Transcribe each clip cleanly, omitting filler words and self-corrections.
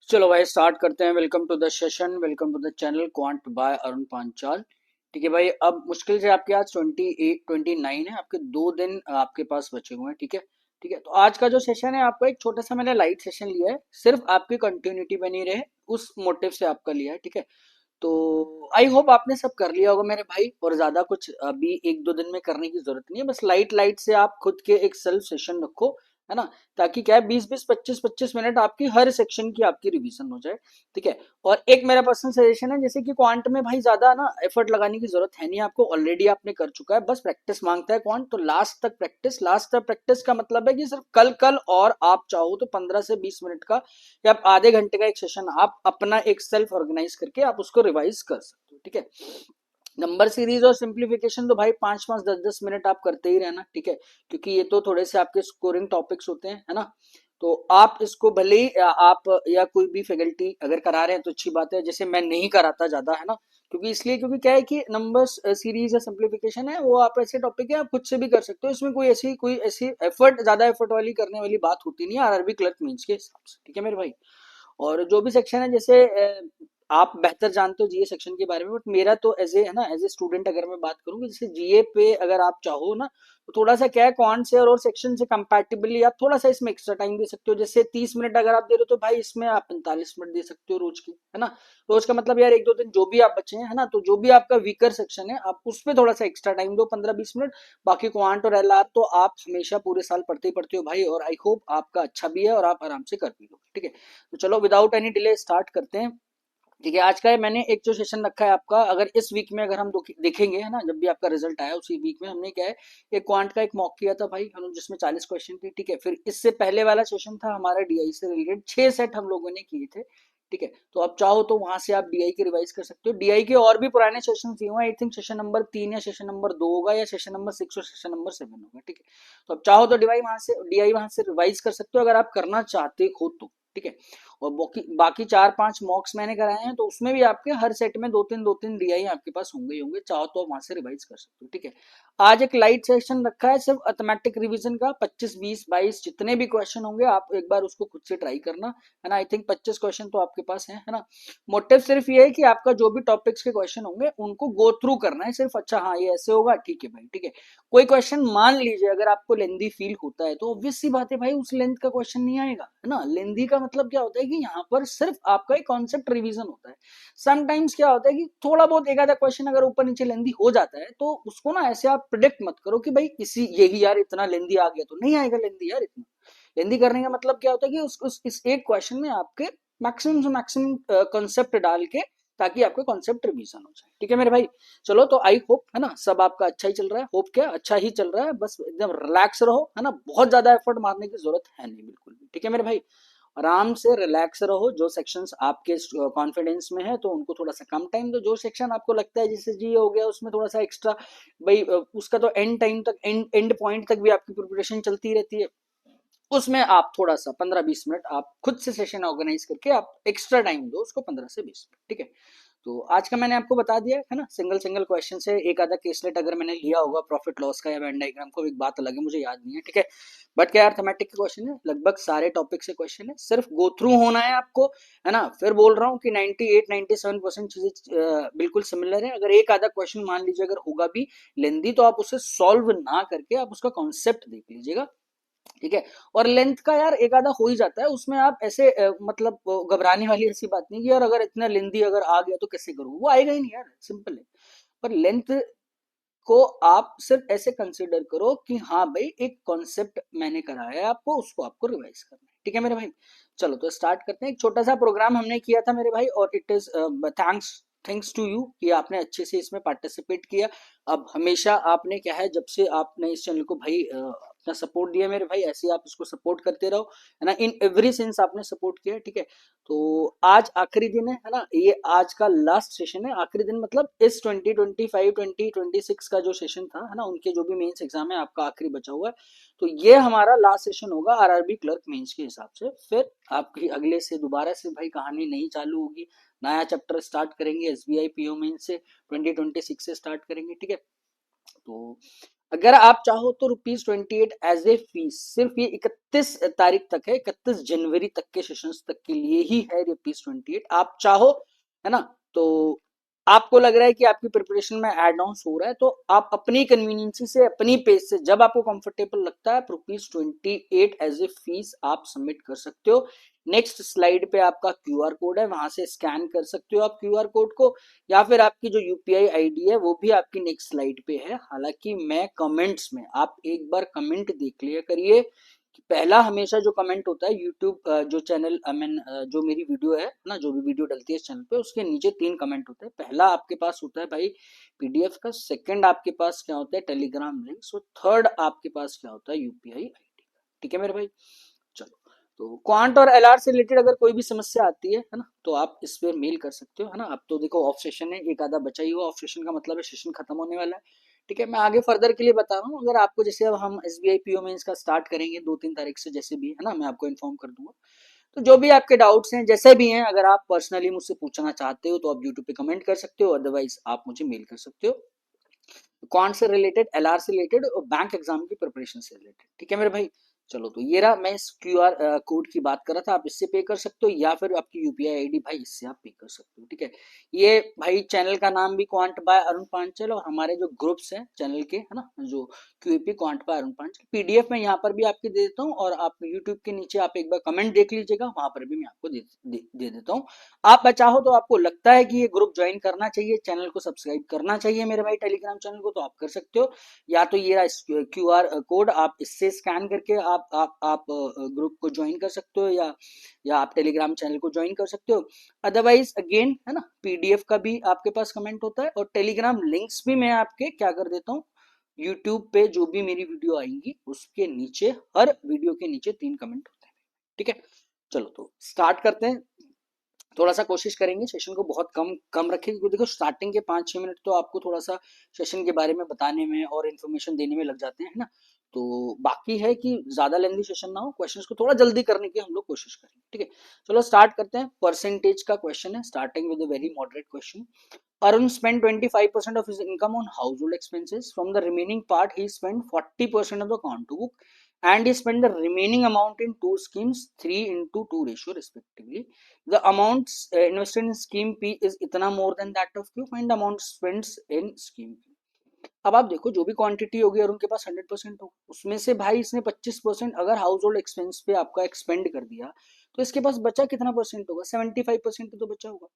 चलो भाई स्टार्ट करते हैं। Welcome to the session, welcome to the channel Quant by Arun Panchal. ठीक है भाई, अब मुश्किल से आपके आज 28 29 है, आपके 2 दिन आपके पास बचे हुए हैं। ठीक है। ठीक है, तो आज का जो सेशन है आपका एक छोटा सा मैंने लाइट सेशन लिया है, सिर्फ आपकी कंटिन्यूटी बनी रहे उस मोटिव से आपका लिया है। ठीक है। तो आई होप आपने सब कर लिया होगा मेरे भाई, और ज्यादा कुछ अभी 1 2 दिन में करने की जरूरत नहीं है। बस लाइट लाइट से आप खुद के एक सेल्फ सेशन रखो, है ना, ताकि क्या है 20 20 25 25 मिनट आपकी हर सेक्शन की आपकी रिवीजन हो जाए। ठीक है। और एक मेरा पर्सनल सजेशन है, जैसे कि क्वांट में भाई ज्यादा ना एफर्ट लगाने की जरूरत है नहीं आपको, ऑलरेडी आपने कर चुका है, बस प्रैक्टिस मांगता है क्वांट। तो लास्ट तक प्रैक्टिस, लास्ट तक प्रैक्टिस का मतलब है कि सिर्फ कल कल और आप चाहो तो 15 से 20 मिनट का या आप आधे घंटे का एक सेशन आप अपना एक सेल्फ ऑर्गेनाइज करके आप उसको रिवाइज कर सकते हो। ठीक है। नंबर सीरीज और सिंप्लीफिकेशन तो भाई 5 5 10 10 मिनट आप करते ही रहना। ठीक है, क्योंकि ये तो थोड़े से आपके स्कोरिंग टॉपिक्स होते हैं, है ना। तो आप इसको भले ही आप या कोई भी फैकल्टी अगर करा रहे हैं तो अच्छी बात है, जैसे मैं नहीं कराता ज्यादा, है ना। क्योंकि इसलिए, क्योंकि क्या है कि नंबर सीरीज या सिंप्लीफिकेशन है वो आप ऐसे टॉपिक है आप खुद से भी कर सकते हो, इसमें कोई ऐसी एफर्ट, ज्यादा एफर्ट वाली करने वाली बात होती नहीं है आरआरबी क्लर्क मेंस के हिसाब से। ठीक है मेरे भाई। और जो भी सेक्शन है, जैसे आप बेहतर जानते हो जीए सेक्शन के बारे में, बट मेरा तो एज ए, है ना, एज ए स्टूडेंट अगर मैं बात करूँ, जैसे जीए पे अगर आप चाहो ना, तो थोड़ा सा क्या है, कौन से और सेक्शन से कंपैटिबली आप थोड़ा सा इसमें एक्स्ट्रा टाइम दे सकते हो। जैसे 30 मिनट अगर आप दे रहे हो तो भाई इसमें आप 45 मिनट दे सकते हो रोज की, है ना। रोज का मतलब यार 1 2 दिन जो भी आप बचे हैं, है ना, तो जो भी आपका वीकर सेक्शन है आप उस पर थोड़ा सा एक्स्ट्रा टाइम दो, 15 20 मिनट। बाकी क्वांट और एलआर तो आप हमेशा पूरे साल पढ़ते ही पढ़ते हो भाई, और आई होप आपका अच्छा भी है और आप आराम से कर भी लो। ठीक है। तो चलो विदाउट एनी डिले स्टार्ट करते हैं। ठीक है, आज का मैंने एक जो सेशन रखा है आपका, अगर इस वीक में अगर हम देखेंगे, है ना, जब भी आपका रिजल्ट आया उसी वीक में हमने क्या है, एक क्वांट का एक मॉक किया था भाई हम लोग, जिसमें 40 क्वेश्चन थे। ठीक है, फिर इससे पहले वाला सेशन था हमारा डीआई से रिलेटेड, 6 सेट हम लोगों ने किए थे। ठीक है, तो अब चाहो तो वहां से आप डीआई के रिवाइज कर सकते हो। डीआई के और भी पुराने सेशन दिए हुए हैं, आई थिंक सेशन नंबर 3 या सेशन नंबर 2 होगा, या सेशन नंबर 6 और सेशन नंबर 7 होगा। ठीक है, तो अब चाहो तो डीआई वहां से रिवाइज कर सकते हो अगर आप करना चाहते हो तो। ठीक है। और बाकी बाकी 4 5 मॉक्स मैंने कराए हैं, तो उसमें भी आपके हर सेट में दो तीन डीआई आपके पास होंगे ही होंगे, चाहो तो वहां से रिवाइज कर सकते हो। ठीक है। आज एक लाइट सेशन रखा है सिर्फ अथमेटिक रिवीजन का, 25 20 22 जितने भी क्वेश्चन होंगे आप एक बार उसको खुद से ट्राई करना, है ना। आई थिंक 25 क्वेश्चन तो आपके पास है ना। मोटिव सिर्फ ये है कि आपका जो भी टॉपिक्स के क्वेश्चन होंगे उनको गो थ्रू करना है सिर्फ। अच्छा हाँ ये ऐसे होगा, ठीक है भाई। ठीक है, कोई क्वेश्चन मान लीजिए अगर आपको लेंदी फील होता है तो ऑब्वियस सी बात है भाई उस लेंथ का क्वेश्चन नहीं आएगा, है ना। लेंदी का मतलब क्या होता है कि यहाँ पर सिर्फ आपका एक कॉन्सेप्ट रिवीजन होता है। समटाइम्स क्या होता है कि थोड़ा बहुत एक आधा क्वेश्चन अगर ऊपर नीचे लेंदी हो जाता है, तो उसको ना ऐसे आप प्रिडिक्ट मत करो कि भाई इसी यही यार इतना लेंदी आ गया, तो नहीं आएगा लेंदी यार इतना। लेंदी करने का मतलब क्या होता है कि उस इस एक क्वेश्चन में आपके मैक्सिमम से मैक्सिमम कॉन्सेप्ट डाल के, ताकि आपका कॉन्सेप्ट रिवीजन हो जाए। ठीक है मेरे भाई। चलो तो आई होप, है ना, सब आपका अच्छा ही चल रहा है। होप क्या अच्छा ही चल रहा है, बस एकदम रिलैक्स रहो, है ना, बहुत ज्यादा एफर्ट मारने की जरूरत है नहीं बिल्कुल भी। ठीक है मेरे भाई, आराम से रिलैक्स रहो। जो सेक्शंस आपके कॉन्फिडेंस में है तो उनको थोड़ा सा कम टाइम दो, जो सेक्शन आपको लगता है जैसे जी हो गया उसमें थोड़ा सा एक्स्ट्रा, भाई उसका तो एंड टाइम तक, एंड पॉइंट तक भी आपकी प्रिपरेशन चलती रहती है, उसमें आप थोड़ा सा 15 20 मिनट आप खुद से सेशन ऑर्गेनाइज करके आप एक्स्ट्रा टाइम दो उसको, 15 से 20 मिनट। ठीक है। तो आज का मैंने आपको बता दिया है ना, सिंगल सिंगल क्वेश्चन से एक आधा केसलेट अगर मैंने लिया होगा प्रॉफिट लॉस का या वेन डायग्राम को, एक बात अलग है, मुझे याद नहीं है। ठीक है, बट क्या अर्थमेटिक के क्वेश्चन है, लगभग सारे टॉपिक से क्वेश्चन है, सिर्फ गो थ्रू होना है आपको, है ना। फिर बोल रहा हूँ कि 98 97% चीजें बिल्कुल सिमिलर है। अगर एक आधा क्वेश्चन मान लीजिए अगर होगा भी लेंदी, तो आप उसे सॉल्व ना करके आप उसका कॉन्सेप्ट देख लीजिएगा। ठीक है। और लेंथ का यार एक आधा हो ही जाता है उसमें, आप ऐसे मतलब घबराने वाली ऐसी बात नहीं कि यार अगर इतना लेंदी अगर आ गया तो कैसे करूँ, वो आएगा ही नहीं यार, सिंपल है। पर लेंथ को आप सिर्फ ऐसे कंसिडर करो कि हाँ भाई एक कॉन्सेप्ट मैंने कराया है आपको, उसको आपको रिवाइज करना है। ठीक है मेरे भाई। चलो तो स्टार्ट करते हैं। एक छोटा सा प्रोग्राम हमने किया था मेरे भाई, और it is thanks thanks to you कि आपने अच्छे से इसमें पार्टिसिपेट किया। अब हमेशा आपने क्या है, जब से आपने इस चैनल को भाई अपना सपोर्ट दिया मेरे भाई, ऐसे आप इसको सपोर्ट करते रहो, है ना। इन एवरी सेंस आपने सपोर्ट किया। ठीक है। तो आज आखिरी दिन है ना, ये आज का लास्ट सेशन है। आखिरी दिन मतलब इस 2025 2026 का जो सेशन था, है ना, उनके जो भी मेंस एग्जाम है आपका आखिरी बचा हुआ है। तो ये हमारा लास्ट सेशन होगा आरआरबी क्लर्क मेंस के हिसाब से। फिर आपकी अगले से दोबारा से भाई कहानी नहीं चालू होगी, नया चैप्टर स्टार्ट करेंगे एसबीआई पीओ मेंस से, 2026 से स्टार्ट करेंगे। ठीक है। तो अगर आप चाहो तो ₹28 एज ए फीस, सिर्फ ये 31 तारीख तक है, 31 जनवरी तक के सेशंस तक के लिए ही है ₹28। आप चाहो, है ना, तो आपको लग रहा है कि आपकी प्रिपरेशन में एड ऑन हो रहा है, तो आप अपनी कन्वीनियंसी से, अपनी पेज से, जब आपको कंफर्टेबल लगता है, ₹28 एज ए फीस आप सबमिट कर सकते हो। नेक्स्ट स्लाइड पे आपका क्यूआर कोड है, वहां से स्कैन कर सकते हो आप क्यूआर कोड को, या फिर आपकी जो यूपीआई आईडी है वो भी आपकी नेक्स्ट स्लाइड पे है। हालांकि मैं कमेंट्स में, आप एक बार कमेंट देख लिया करिए कि पहला हमेशा जो कमेंट होता है यूट्यूब जो चैनल आई मीन जो मेरी वीडियो है ना, जो भी वीडियो डलती है इस चैनल पे, उसके नीचे 3 कमेंट होते हैं। पहला आपके पास होता है भाई पीडीएफ का, सेकंड आपके पास क्या होता है टेलीग्राम लिंक, सो थर्ड आपके पास क्या होता है यूपीआई आईडी। ठीक है मेरे भाई, चलो। तो क्वांट और एलआर से रिलेटेड अगर कोई भी समस्या आती है ना, तो आप इस पे मेल कर सकते हो, है ना। अब तो देखो ऑफ सेशन है, एक आधा बचा ही हुआ, ऑफ सेशन का मतलब है सेशन खत्म होने वाला है। ठीक है, मैं आगे फर्दर के लिए बता रहा हूँ, अगर आपको जैसे अब हम एसबीआई पीओ मेंस का स्टार्ट करेंगे 2-3 तारीख से, जैसे भी है ना, मैं आपको इन्फॉर्म कर दूंगा। तो जो भी आपके डाउट्स हैं जैसे भी हैं, अगर आप पर्सनली मुझसे पूछना चाहते हो तो आप यूट्यूब पे कमेंट कर सकते हो, अदरवाइज आप मुझे मेल कर सकते हो। क्वांट से रिलेटेड, एलआर से रिलेटेड और बैंक एग्जाम की प्रिपरेशन से रिलेटेड। ठीक है मेरे भाई, चलो। तो ये रहा, मैं इस क्यूआर कोड की बात कर रहा था, आप इससे पे कर सकते हो, या फिर आपकी यूपीआई आईडी भाई इससे आप पे कर सकते हो। ठीक है, ये भाई चैनल का नाम भी क्वांट बाय अरुण पांचल, और हमारे जो ग्रुप्स हैं चैनल के, है ना, जो QP quant by Arun Panchal, PDF में यहाँ पर भी आपके दे देता हूँ, और आप यूट्यूब के नीचे आप एक बार कमेंट देख लीजिएगा, वहां पर भी मैं आपको दे देता हूँ। आप चाहो तो, आपको लगता है कि ये ग्रुप ज्वाइन करना चाहिए, चैनल को सब्सक्राइब करना चाहिए मेरे भाई टेलीग्राम चैनल को, तो आप कर सकते हो। या तो ये क्यूआर कोड आप इससे स्कैन करके आप ग्रुप को ज्वाइन कर सकते हो, या आप टेलीग्राम चैनल को ज्वाइन कर सकते हो। अदरवाइज अगेन, है ना, पीडीएफ का भी आपके पास कमेंट होता है, और टेलीग्राम लिंक्स भी मैं आपके क्या कर देता हूँ, यूट्यूब पे जो भी मेरी वीडियो आएंगी उसके नीचे, हर वीडियो के नीचे 3 कमेंट होते हैं। ठीक है, चलो तो स्टार्ट करते हैं। थोड़ा सा कोशिश करेंगे सेशन को बहुत कम कम रखें, क्योंकि देखो स्टार्टिंग के 5-6 मिनट तो आपको थोड़ा सा सेशन के बारे में बताने में और इन्फॉर्मेशन देने में लग जाते हैं, है ना। तो बाकी है कि ज्यादा लेंथी सेशन ना हो, क्वेश्चंस को थोड़ा जल्दी करने की हम लोग कोशिश करें। ठीक है, चलो स्टार्ट करते हैं। परसेंटेज का क्वेश्चन है, starting with a very moderate question. Arun spent 25% of his income on household expenses. From the remaining part, he spent 40% of the conto book, and he spent the remaining amount in two schemes, 3:2 ratio respectively. The amounts invested in scheme P is इतना more than that of Q. Find the amount spent in scheme Q. अब आप देखो, जो भी quantity होगी और उनके पास 100% हो, उसमें से भाई इसने 25% अगर हाउस होल्ड एक्सपेंस पे आपका एक्सपेंड कर दिया, तो इसके पास बचा कितना परसेंट होगा, 75% तो बचा होगा।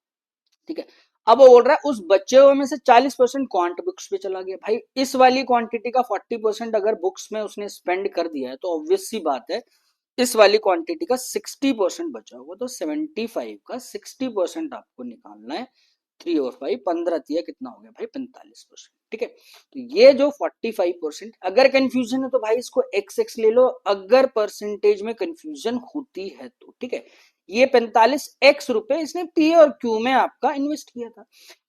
ठीक है, अब वो बोल रहा है उस बचे हुए में से 40% क्वांट बुक्स पे चला गया। भाई इस वाली क्वांटिटी का 40% अगर बुक्स में उसने स्पेंड कर दिया है, तो ऑब्वियस सी बात है इस वाली क्वांटिटी का 60% बचा होगा, तो 75 का 60% आपको निकालना है। 3 और 5 15 कितना हो गया भाई, 45%। ठीक है, तो ये जो 45%, अगर कंफ्यूजन है तो भाई इसको एक्स एक्स ले लो, अगर परसेंटेज में कंफ्यूजन होती है तो। ठीक है, ये 45 x रुपए इसने पी और क्यू में आपका इन्वेस्ट किया था।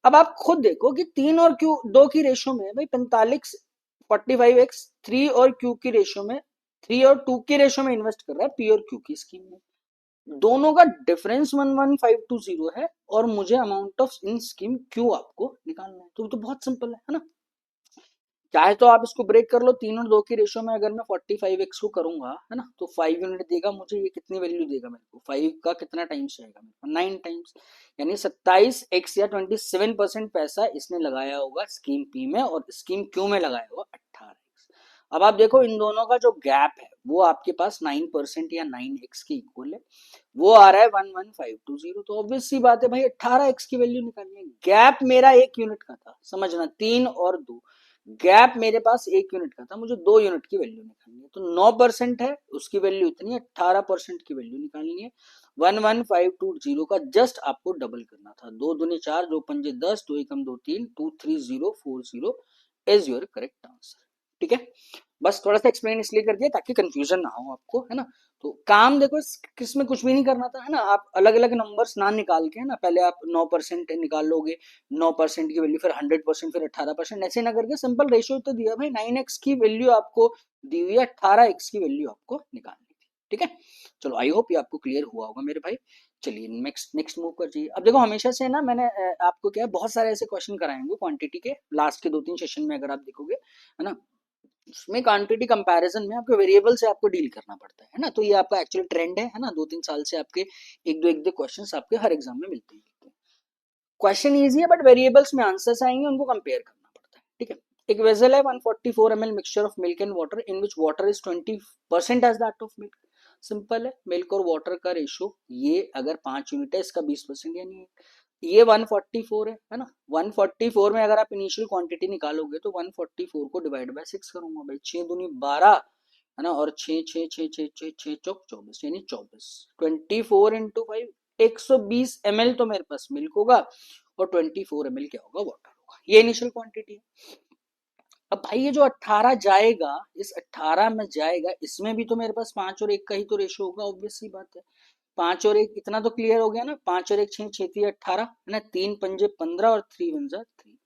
अब आप खुद देखो कि 3 और Q 2 की रेशो में भाई 45, 45x 3 और Q की रेशो में, 3 और 2 की रेशो में इन्वेस्ट कर रहा है पी और क्यू की स्कीम में। दोनों का डिफरेंस 11520 है, और मुझे amount of in scheme Q आपको निकालना है। तो बहुत सिंपल है ना। चाहे तो आप इसको ब्रेक कर लो, 3 और 2 की रेशो में अगर मैं 45x को करूंगा, है ना, तो 5 यूनिट देगा मुझे, ये कितनी वैल्यू देगा मेरे को, 5 का कितना टाइम्स जाएगा मेरे को, 9 टाइम्स, यानी 27x या 27% पैसा इसने लगाया होगा स्कीम पी में, और स्कीम क्यू में लगाया होगा 18x। अब आप देखो इन दोनों का जो गैप है वो आपके पास 9% या 9x के इक्वल है, वो आ रहा है 11520। तो ऑब्वियस सी बात है भाई 18x की वैल्यू निकालनी है। गैप मेरा 1 यूनिट का था, समझना, 3 और 2, गैप मेरे पास 1 यूनिट का था, मुझे 2 यूनिट की वैल्यू निकालनी है। तो 9% है, उसकी वैल्यू इतनी है, 18% की वैल्यू निकालनी है। 11520 का जस्ट आपको डबल करना था, 2 दूनी 4, 2 पंजे 10, 2 एकम 2 3, 23040 इज योर करेक्ट आंसर। ठीक है, बस थोड़ा सा एक्सप्लेन इसलिए कर दिया ताकि कंफ्यूजन ना हो आपको, है ना। तो काम देखो किसमें कुछ भी नहीं करना था, है ना। आप अलग अलग नंबर्स ना निकाल के, है ना, पहले आप 9% निकाल लोगे, 9% की वैल्यू, फिर 100%, फिर 18%, ऐसे ना करके सिंपल रेशियो तो दिया भाई, 9x की वैल्यू आपको दी हुई है, 18x की वैल्यू आपको निकालनी थी। ठीक है, चलो आई होप ये आपको क्लियर हुआ होगा मेरे भाई। चलिए नेक्स्ट नेक्स्ट मूव कर जाइए। अब देखो हमेशा से ना मैंने आपको क्या है, बहुत सारे ऐसे क्वेश्चन कराए होंगे क्वांटिटी के, लास्ट के 2-3 सेशन में अगर आप देखोगे, है ना। उसमें क्वांटिटी कंपैरिजन में आपके वेरिएबल से आपको डील करना पड़ता है ना। तो ये आपका एक्चुअल ट्रेंड है ना, 2-3 साल से आपके एक दो क्वेश्चंस आपके हर एग्जाम में मिलते हैं। क्वेश्चन इजी है बट वेरिएबल्स में आंसर्स आएंगे, उनको कंपेयर करना पड़ता है, ठीक है। एक वेसल है 144 ml mixture of milk and water in which water is 20% as that of milk. Simple है, मिल्क और वाटर का रेशो ये अगर 5 यूनिट है, इसका 20% यानी ये 144 है ना। 144 में अगर आप इनिशियल क्वांटिटी निकालोगे तो 144 को डिवाइड बाय 6 करूंगा भाई, 6 दूनी 12 है ना, और 6 6 6 6 6 6 चौक 24 यानी 24, 24 × 5 120 ml तो मेरे पास मिल्क होगा और 24 ml क्या होगा, वाटर होगा। ये इनिशियल क्वांटिटी है। अब भाई ये जो 18 जाएगा, इस 18 में जाएगा, इसमें भी तो मेरे पास 5 और 1 का ही तो रेशो होगा, ऑब्वियस सी बात है। 5 और 1 इतना तो क्लियर हो गया ना, 5 और 1 6 6 3 18 है ना, 3 पंजे 15 और 3 1 3,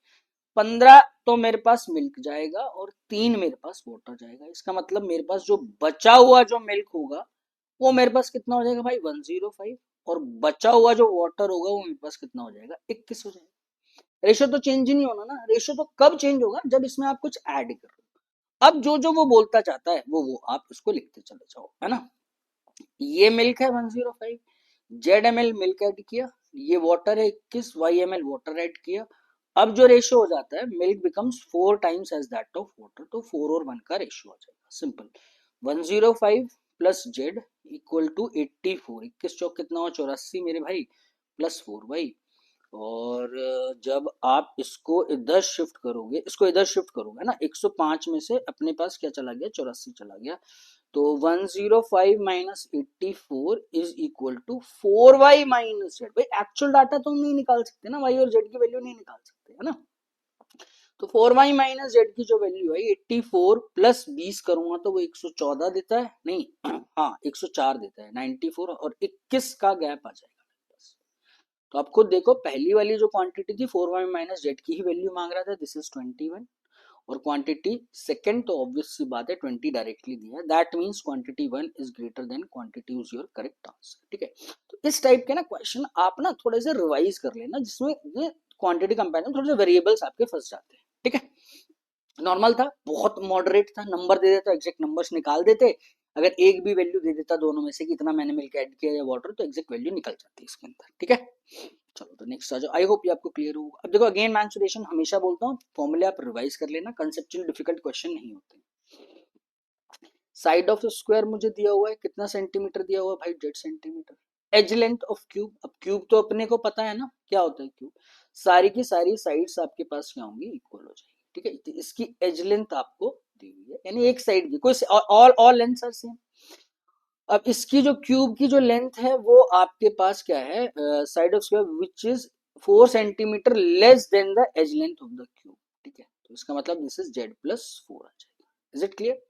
15 तो मेरे पास मिल्क जाएगा और 3 मेरे पास वाटर जाएगा। इसका मतलब मेरे पास जो बचा हुआ जो मिल्क होगा वो मेरे पास कितना हो जाएगा भाई, 105, और बचा हुआ जो वाटर होगा वो मेरे पास कितना हो जाएगा, 21 हो जाएगा। रेशो तो चेंज ही नहीं होना ना, रेशो तो कब चेंज होगा, जब इसमें आप कुछ ऐड करो। अब जो जो वो बोलता चाहता है वो आप उसको लिखते चले जाओ, है ना। ये मिल्क है 105, ZML मिल्क ऐड किया, ये वाटर है 21, YML वाटर ऐड किया। अब जो रेशो हो जाता है, milk becomes 4 times as that of water, तो 4 और 1 का रेशो आ जाएगा। Simple, 105 plus Z equal to 84, 21 चौक कितना हुआ 84 मेरे भाई, प्लस 4 भाई। और जब आप इसको इधर शिफ्ट करोगे, इसको इधर शिफ्ट करोगे ना, 105 में से अपने पास क्या चला गया, 84 चला गया, तो 105 minus 84 is equal to 4y minus Z. भाई एक्चुअल डाटा तो हम नहीं निकाल सकते ना, y और z की वैल्यू नहीं निकाल सकते, है ना। तो 4y माइनस जेड की जो वैल्यू है 84 प्लस 20 करूंगा तो वो 114 देता है, नहीं हाँ 104 देता है, 94 और 21 का गैप आ जाएगा मेरे पास। तो आप खुद देखो, पहली वाली जो क्वांटिटी थी 4y माइनस जेड की ही वैल्यू मांग रहा था, दिस इज 21, और क्वांटिटी सेकंड तो ऑब्वियस सी बात है 20 डायरेक्टली दिया है, that means quantity 1 is greater than quantity is your correct answer, ठीक है। तो इस टाइप के ना क्वेश्चन आप ना थोड़े से रिवाइज कर लेना, जिसमें ये क्वांटिटी कंपैरिजन थोड़े से वेरिएबल्स आपके फंस जाते हैं, ठीक है। नॉर्मल था, बहुत मॉडरेट था, नंबर दे देता, एग्जैक्ट नंबर्स निकाल देते, अगर एक भी वैल्यू दे देता दोनों में से कि इतना मैंने मिल्क ऐड किया या वाटर, तो एग्जैक्ट वैल्यू निकल जाती है इसके अंदर, ठीक है। चलो तो नेक्स्ट आ जाओ, आई होप ये आपको क्लियर होगा। अब देखो अगेन मैंसुरेशन हमेशा बोलता हूँ, फॉर्मूले आप रिवाइज कर लेना, कंसेप्चुअल डिफिकल्ट क्वेश्चन नहीं होते। साइड ऑफ स्क्वायर मुझे दिया हुआ है, कितना सेंटीमीटर दिया हुआ है भाई, 1.5 centimetre. Edge length of cube, अब क्यूब तो अपने को पता है ना क्या होता है क्यूब, सारी की सारी साइड्स आपके पास क्या होंगी, इक्वल हो जाएगी, ठीक है। तो इसकी एज लेंथ आपको दी हुई है, यानी एक साइड की, कोई ऑल लेंथ्स आर सेम। अब इसकी जो क्यूब की जो लेंथ है वो आपके पास क्या है, side of square which is 4 centimetre less than the edge length of the cube, ठीक है। तो इसका मतलब दिस इज जेड प्लस 4 आ जाएगा। Is it clear?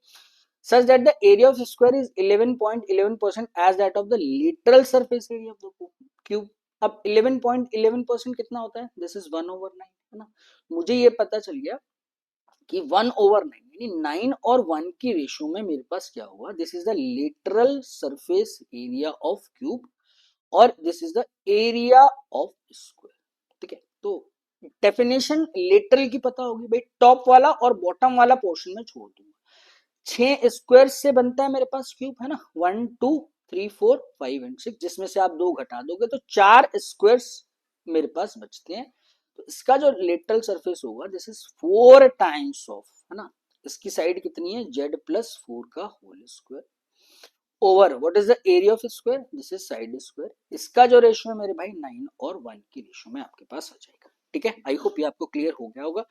such that the area of square is 11.11% as that of the literal surface area of the cube। अब 11.11% कितना होता है, दिस इज 1/9, है ना। मुझे ये पता चल गया कि 1/9 यानी 9 और 1 की रेशियो में मेरे पास क्या हुआ, this is the literal surface area of cube और this is the area of square, ठीक है। तो डेफिनेशन लिटरल की पता होगी भाई, टॉप वाला और बॉटम वाला पोर्शन में छोड़ दूंगा। 6 स्क्वायर से बनता है मेरे पास क्यूब, है ना, 1 2 3 4 5 एंड 6, जिसमें से आप 2 घटा दोगे तो 4 स्क्वायर्स मेरे पास बचते हैं। तो इसका जो लेटरल सरफेस होगा दिस इज 4 टाइम्स ऑफ, है ना, इसकी साइड कितनी है, जेड प्लस 4 का whole square over what is the area of square, this is side square. इसका जो रेशियो है मेरे भाई 9 और 1 की रेशियो में आपके पास आ जाएगा, ठीक है। आई होप ये आपको क्लियर हो गया होगा,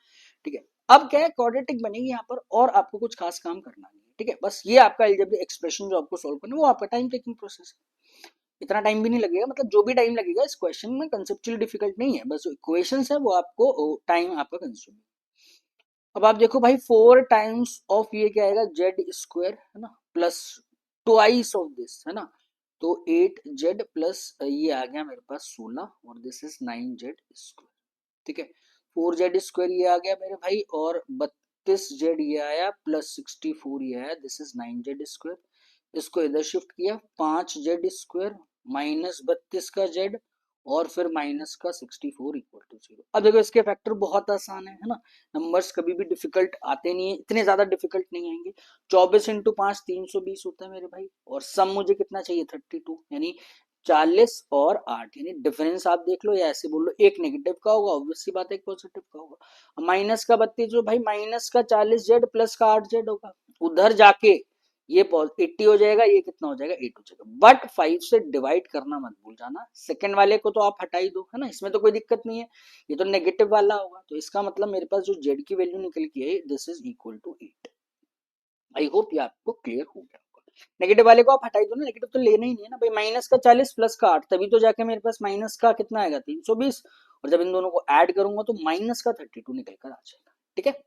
ठीक है। अब क्या है, क्वाड्रेटिक बनेगी यहाँ पर और आपको कुछ खास काम करना नहीं है, ठीक है। बस ये आपका अलजेब्रिक एक्सप्रेशन जो आपको सॉल्व करना है वो आपका टाइम टेकिंग प्रोसेस है, इतना टाइम भी नहीं लगेगा, मतलब जो भी टाइम लगेगा इस क्वेश्चन में कंसेप्चुअली डिफिकल्ट नहीं है, बस जो इक्वेशंस है वो आपको टाइम आपका कंज्यूम। अब आप देखो भाई 4 टाइम्स ऑफ ये क्या आएगा, जेड स्क्वायर, है ना, प्लस ट्वाइस ऑफ दिस, है ना, तो 8z प्लस ये आ गया मेरे पास 16 और दिस इज 9z स्क्वायर, ठीक है। 4z स्क्वायर ये आ गया मेरे भाई और 32z ये आया प्लस 64 ये आया, दिस इज 9z स्क्वायर। इसको इधर शिफ्ट किया, 5z स्क्वायर माइनस 32 का z और फिर माइनस का 64 इक्वल टू 0। अब देखो इसके फैक्टर बहुत आसान है ना, नंबर्स कभी भी डिफिकल्ट आते नहीं है, इतने ज्यादा डिफिकल्ट नहीं आएंगे। 24 इंटू 5 320 होता है मेरे भाई, और सम मुझे कितना चाहिए 32, यानी 40 और 8, यानी डिफरेंस आप देख लो या ऐसे बोल लो, एक नेगेटिव का होगा ऑब्वियस सी बात है, एक पॉजिटिव का होगा। माइनस का 32 जो भाई माइनस का 40z प्लस का 8z होगा, उधर जाके ये 80 हो जाएगा, ये कितना हो जाएगा 8 हो जाएगा। बट 5 से डिवाइड करना मत भूल जाना, सेकंड वाले को तो आप हटा ही दो, है ना, इसमें तो कोई दिक्कत नहीं है, ये तो नेगेटिव वाला होगा, तो इसका मतलब मेरे पास जो जेड की वैल्यू निकल के है this is equal to 8। I hope ये आपको क्लियर हो गया होगा। नेगेटिव वाले को आप हटाई दो ना, नेगेटिव तो लेना ही नहीं है ना भाई, माइनस का 40 प्लस का 8, तभी तो जाके मेरे पास माइनस का कितना आएगा 320, और जब इन दोनों को ऐड करूंगा तो माइनस का 32 निकल कर आ जाएगा। ठीक है,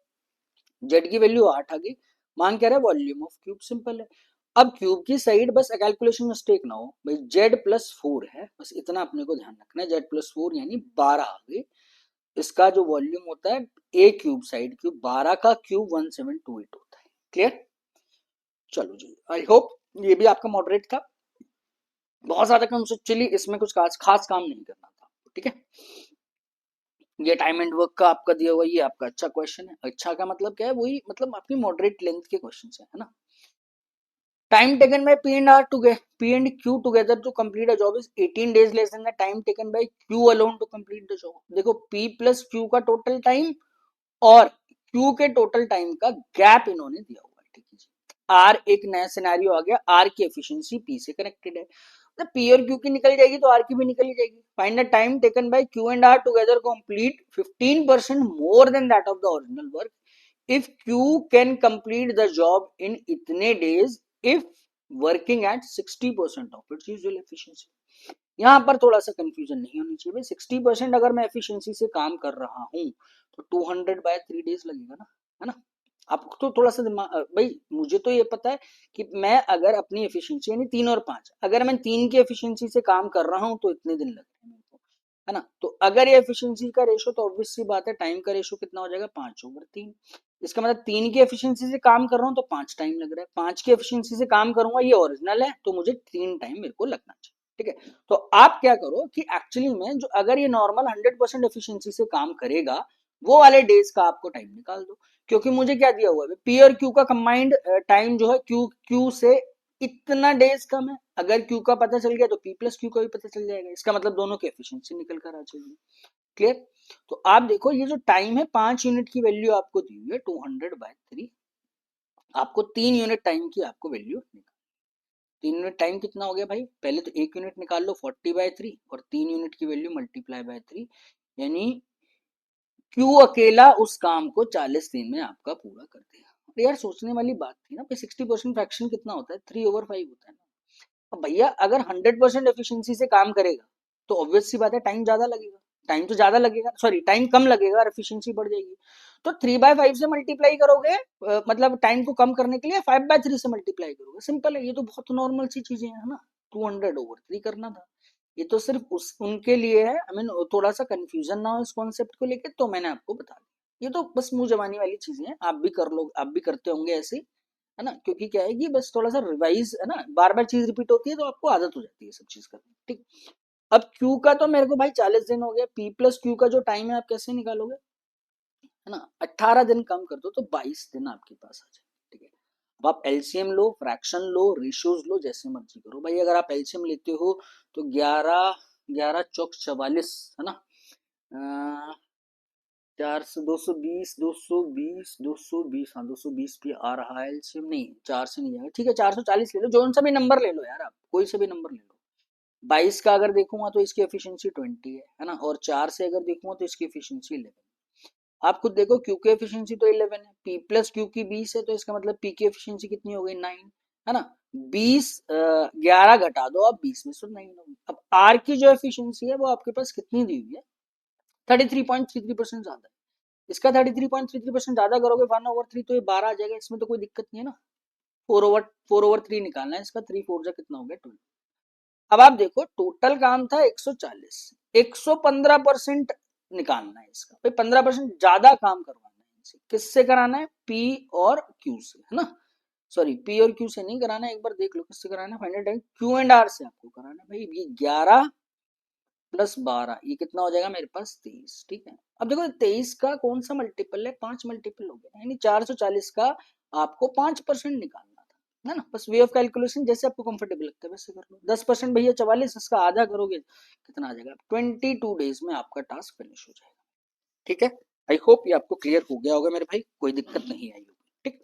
जेड की वैल्यू 8 आ गई, मान क्या रहा है वॉल्यूम ऑफ क्यूब, सिंपल है। अब क्यूब की साइड बस कैलकुलेशन मिस्टेक ना हो भाई, जेड प्लस 4 है, बस इतना अपने को ध्यान रखना है, जेड प्लस 4 यानी 12 आ गई। इसका जो वॉल्यूम होता है ए क्यूब साइड क्यूब, 12 का क्यूब 1728 होता है। क्लियर, चलो जी, आई होप ये भी आपका मॉडरेट था, बहुत ज्यादा कंसेप्चुअली इसमें कुछ खास काम नहीं करना था। ठीक है, ये टाइम एंड वर्क का आपका दिया हुआ, ये आपका अच्छा क्वेश्चन है। अच्छा का मतलब क्या है, वही मतलब आपकी मॉडरेट लेंथ के क्वेश्चन है ना। Time taken by P and Q together to complete a job is 18 days less than the time taken by Q alone to complete the job. देखो P plus Q का total time और Q के total time का gap इन्होंने दिया हुआ है। ठीक है, R एक नया सिनेरियो आ गया, R की एफिशिएंसी P से कनेक्टेड है, तो P और Q की निकल जाएगी तो R की भी निकल ही जाएगी। Find the time taken bye Q and R together complete 15% more than that of the original work if Q can complete the job in इतने days if working at 60% of its usual efficiency। यहाँ पर थोड़ा सा confusion नहीं होनी चाहिए भाई, 60% अगर मैं एफिशिएंसी से काम कर रहा हूँ तो 200/3 days लगेगा ना, है ना। आपको तो थोड़ा सा दिमाग भाई, मुझे तो ये पता है कि मैं अगर अपनी एफिशिएंसी यानी 3 और 5, अगर मैं 3 की एफिशिएंसी से काम कर रहा हूँ तो इतने दिन लग रहे हैं मेरे को, है ना। तो अगर ये एफिशिएंसी का रेशो, तो ऑब्वियस सी बात है टाइम का रेशो कितना हो जाएगा 5/3। इसका मतलब 3 की एफिशिएंसी से काम कर रहा हूँ तो 5 टाइम लग रहा है, 5 की एफिशिएंसी से काम करूंगा ये ओरिजिनल है तो मुझे 3 टाइम मेरे को लगना चाहिए। ठीक है, तो आप क्या करो कि एक्चुअली में जो अगर ये नॉर्मल 100% एफिशिएंसी से काम करेगा वो वाले डेज का आपको टाइम निकाल दो, क्योंकि मुझे क्या दिया हुआ है पी और क्यू का कंबाइंड टाइम जो है क्यू से इतना डेज कम है। अगर क्यू का पता चल गया तो पी प्लस क्यू का भी पता चल जाएगा, इसका मतलब दोनों की एफिशिएंसी निकल कर आ जाएगी। क्लियर, तो आप देखो ये जो टाइम है 5 यूनिट की वैल्यू आपको दी हुई है 200/3, आपको 3 यूनिट टाइम की आपको वैल्यू निकाल, 3 यूनिट टाइम कितना हो गया भाई, पहले तो 1 यूनिट निकाल लो 40/3 और 3 यूनिट की वैल्यू मल्टीप्लाई बाय 3, यानी क्यू अकेला उस काम को 40 दिन में आपका पूरा कर देगा। और यार सोचने वाली बात थी ना, 60% फ्रैक्शन कितना होता है 3/5 होता है ना। अब भैया अगर 100% एफिशिएंसी से काम करेगा तो ऑब्वियस सी बात है टाइम ज्यादा लगेगा, टाइम तो ज्यादा लगेगा, सॉरी टाइम कम लगेगा और एफिशिएंसी बढ़ जाएगी। तो 3/5 से मल्टीप्लाई करोगे, मतलब टाइम को कम करने के लिए 5/3 से मल्टीप्लाई करोगे, सिंपल है, ये तो बहुत नॉर्मल सी चीजें हैं ना। 200/3 करना था, ये तो सिर्फ उस उनके लिए है, आई मीन थोड़ा सा कंफ्यूजन ना हो इस कॉन्सेप्ट को लेके, तो मैंने आपको बता दिया। ये तो बस मुंह जबानी वाली चीजें हैं, आप भी कर लो, आप भी करते होंगे ऐसे, है ना, क्योंकि क्या है कि बस थोड़ा सा रिवाइज है ना, बार बार चीज रिपीट होती है तो आपको आदत हो जाती है सब चीज करने की। ठीक, अब क्यू का तो मेरे को भाई 40 दिन हो गया, पी प्लस क्यू का जो टाइम है आप कैसे निकालोगे, है ना, 18 दिन कम कर दो तो 22 दिन आपके पास आ जाए। ठीक है, अब आप एलसीएम लो, फ्रैक्शन लो, रेशियोज लो, जैसे मर्जी करो भाई। अगर आप एलसीएम लेते हो तो 11 11 चौक 44, है ना, 4 से 220 220 220, हाँ 220 भी आ रहा है एलसीएम, नहीं 4 से नहीं जाएगा, ठीक है 440 ले लो, जो सा भी नंबर ले लो यार, आप कोई से भी नंबर ले लो। 22 का अगर देखूंगा तो इसकी एफिशिएंसी 20 है ना, और 4 से अगर देखूंगा तो इसकी एफिशिएंसी 11। आप खुद देखो क्यू की एफिशिएंसी तो 11 है, पी प्लस क्यू की 20 है, तो इसका मतलब पी की एफिशिएंसी कितनी हो गई 9, है ना। 20 11 घटा दो आप 20 में से 9 होगी। अब आर की जो एफिशिएंसी है वो आपके पास कितनी दी हुई है 33.33% ज्यादा है, इसका 33.33% ज्यादा करोगे 1/3 तो ये 12 आ जाएगा, इसमें तो कोई दिक्कत नहीं है ना। 4/3 निकालना है इसका, 3 4 जा कितना हो गया 12। अब आप देखो टोटल काम था 140, 115% निकालना है इसका भाई, 15% ज्यादा काम करवाना है इनसे। किससे कराना है, पी और क्यू से, है ना, सॉरी पी और क्यू से नहीं कराना है, एक बार देख लो किससे कराना है, फाइंड क्यू एंड आर से आपको कराना है भाई। ये 11 +12, ये कितना हो जाएगा मेरे पास 23। ठीक है, अब देखो 23 का कौन सा मल्टीपल है, 5 मल्टीपल हो गया, यानी 440 का आपको 5% निकालना था, है ना। बस वे ऑफ कैलकुलेशन जैसे आपको कंफर्टेबल लगता है वैसे कर लो। 10% भैया 44, इसका आधा करोगे कितना आ जाएगा, 22 डेज में आपका टास्क फिनिश हो जाएगा। ठीक है, आई होप ये आपको क्लियर हो गया होगा मेरे भाई, कोई दिक्कत नहीं आई होगी। ठीक,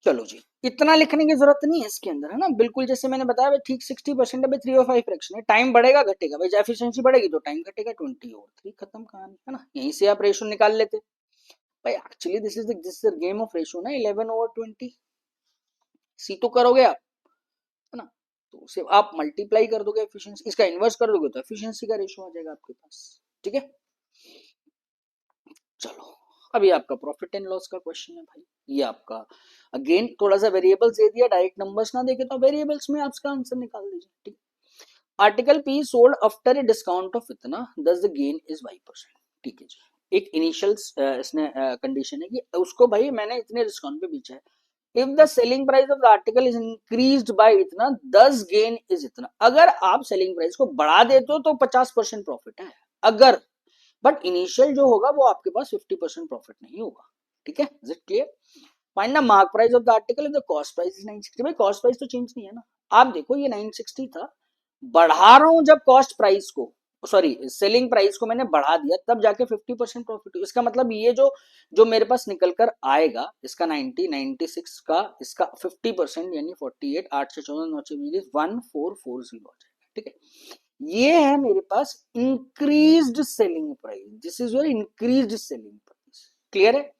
चलो जी, इतना लिखने की जरूरत नहीं है इसके अंदर, है ना। बिल्कुल जैसे मैंने बताया भाई, ठीक 60% है, 3 और 5 फ्रैक्शन है, टाइम बढ़ेगा घटेगा भाई, एफिशिएंसी बढ़ेगी तो टाइम घटेगा, 20 और 3 खत्म कहानी, है ना। यहीं से आप रेशो निकाल लेते भाई। Actually this is the game of ratio ना, 11/20 सी तो करोगे आप, है ना, तो उसे आप मल्टीप्लाई कर दोगे एफिशिएंसी, इसका इनवर्स कर दोगे तो एफिशिएंसी का रेशो आ जाएगा आपके पास। ठीक है, चलो अभी आपका प्रॉफिट एंड लॉस का क्वेश्चन है भाई। ये आपका अगेन थोड़ा सा वेरिएबल्स दे दिया, डायरेक्ट नंबर्स ना देके तो वेरिएबल्स में आप इसका आंसर निकाल दीजिए। ठीक, article P sold after a discount of इतना, दस द गेन इज y%। ठीक है जी, एक इनिशियल इसने कंडीशन है कि उसको भाई मैंने इतने डिस्काउंट पे बेचा है। If the selling price of the article is increased by इतना, दस गेन इज इतना। अगर आप सेलिंग प्राइस को बढ़ा देते हो तो 50% प्रॉफिट है, अगर, बट इनिशियल जो होगा वो आपके पास 50% प्रॉफिट नहीं होगा। ठीक है, is it clear. Find the mark price of the article, the cost price is 960। भाई कॉस्ट प्राइस तो चेंज नहीं है ना, आप देखो ये 960 था, बढ़ा रहा हूं जब कॉस्ट प्राइस को, सॉरी सेलिंग प्राइस को मैंने बढ़ा दिया, तब जाके 50% प्रॉफिट हुआ। इसका मतलब ये जो जो मेरे पास निकल कर आएगा, इसका 90 96 का, इसका 50% यानी 48, 8 से 14 9 से 20, 1440 हो जाएगा। ठीक है, ये है मेरे पास increased selling price, this is your increased selling price. Clear है।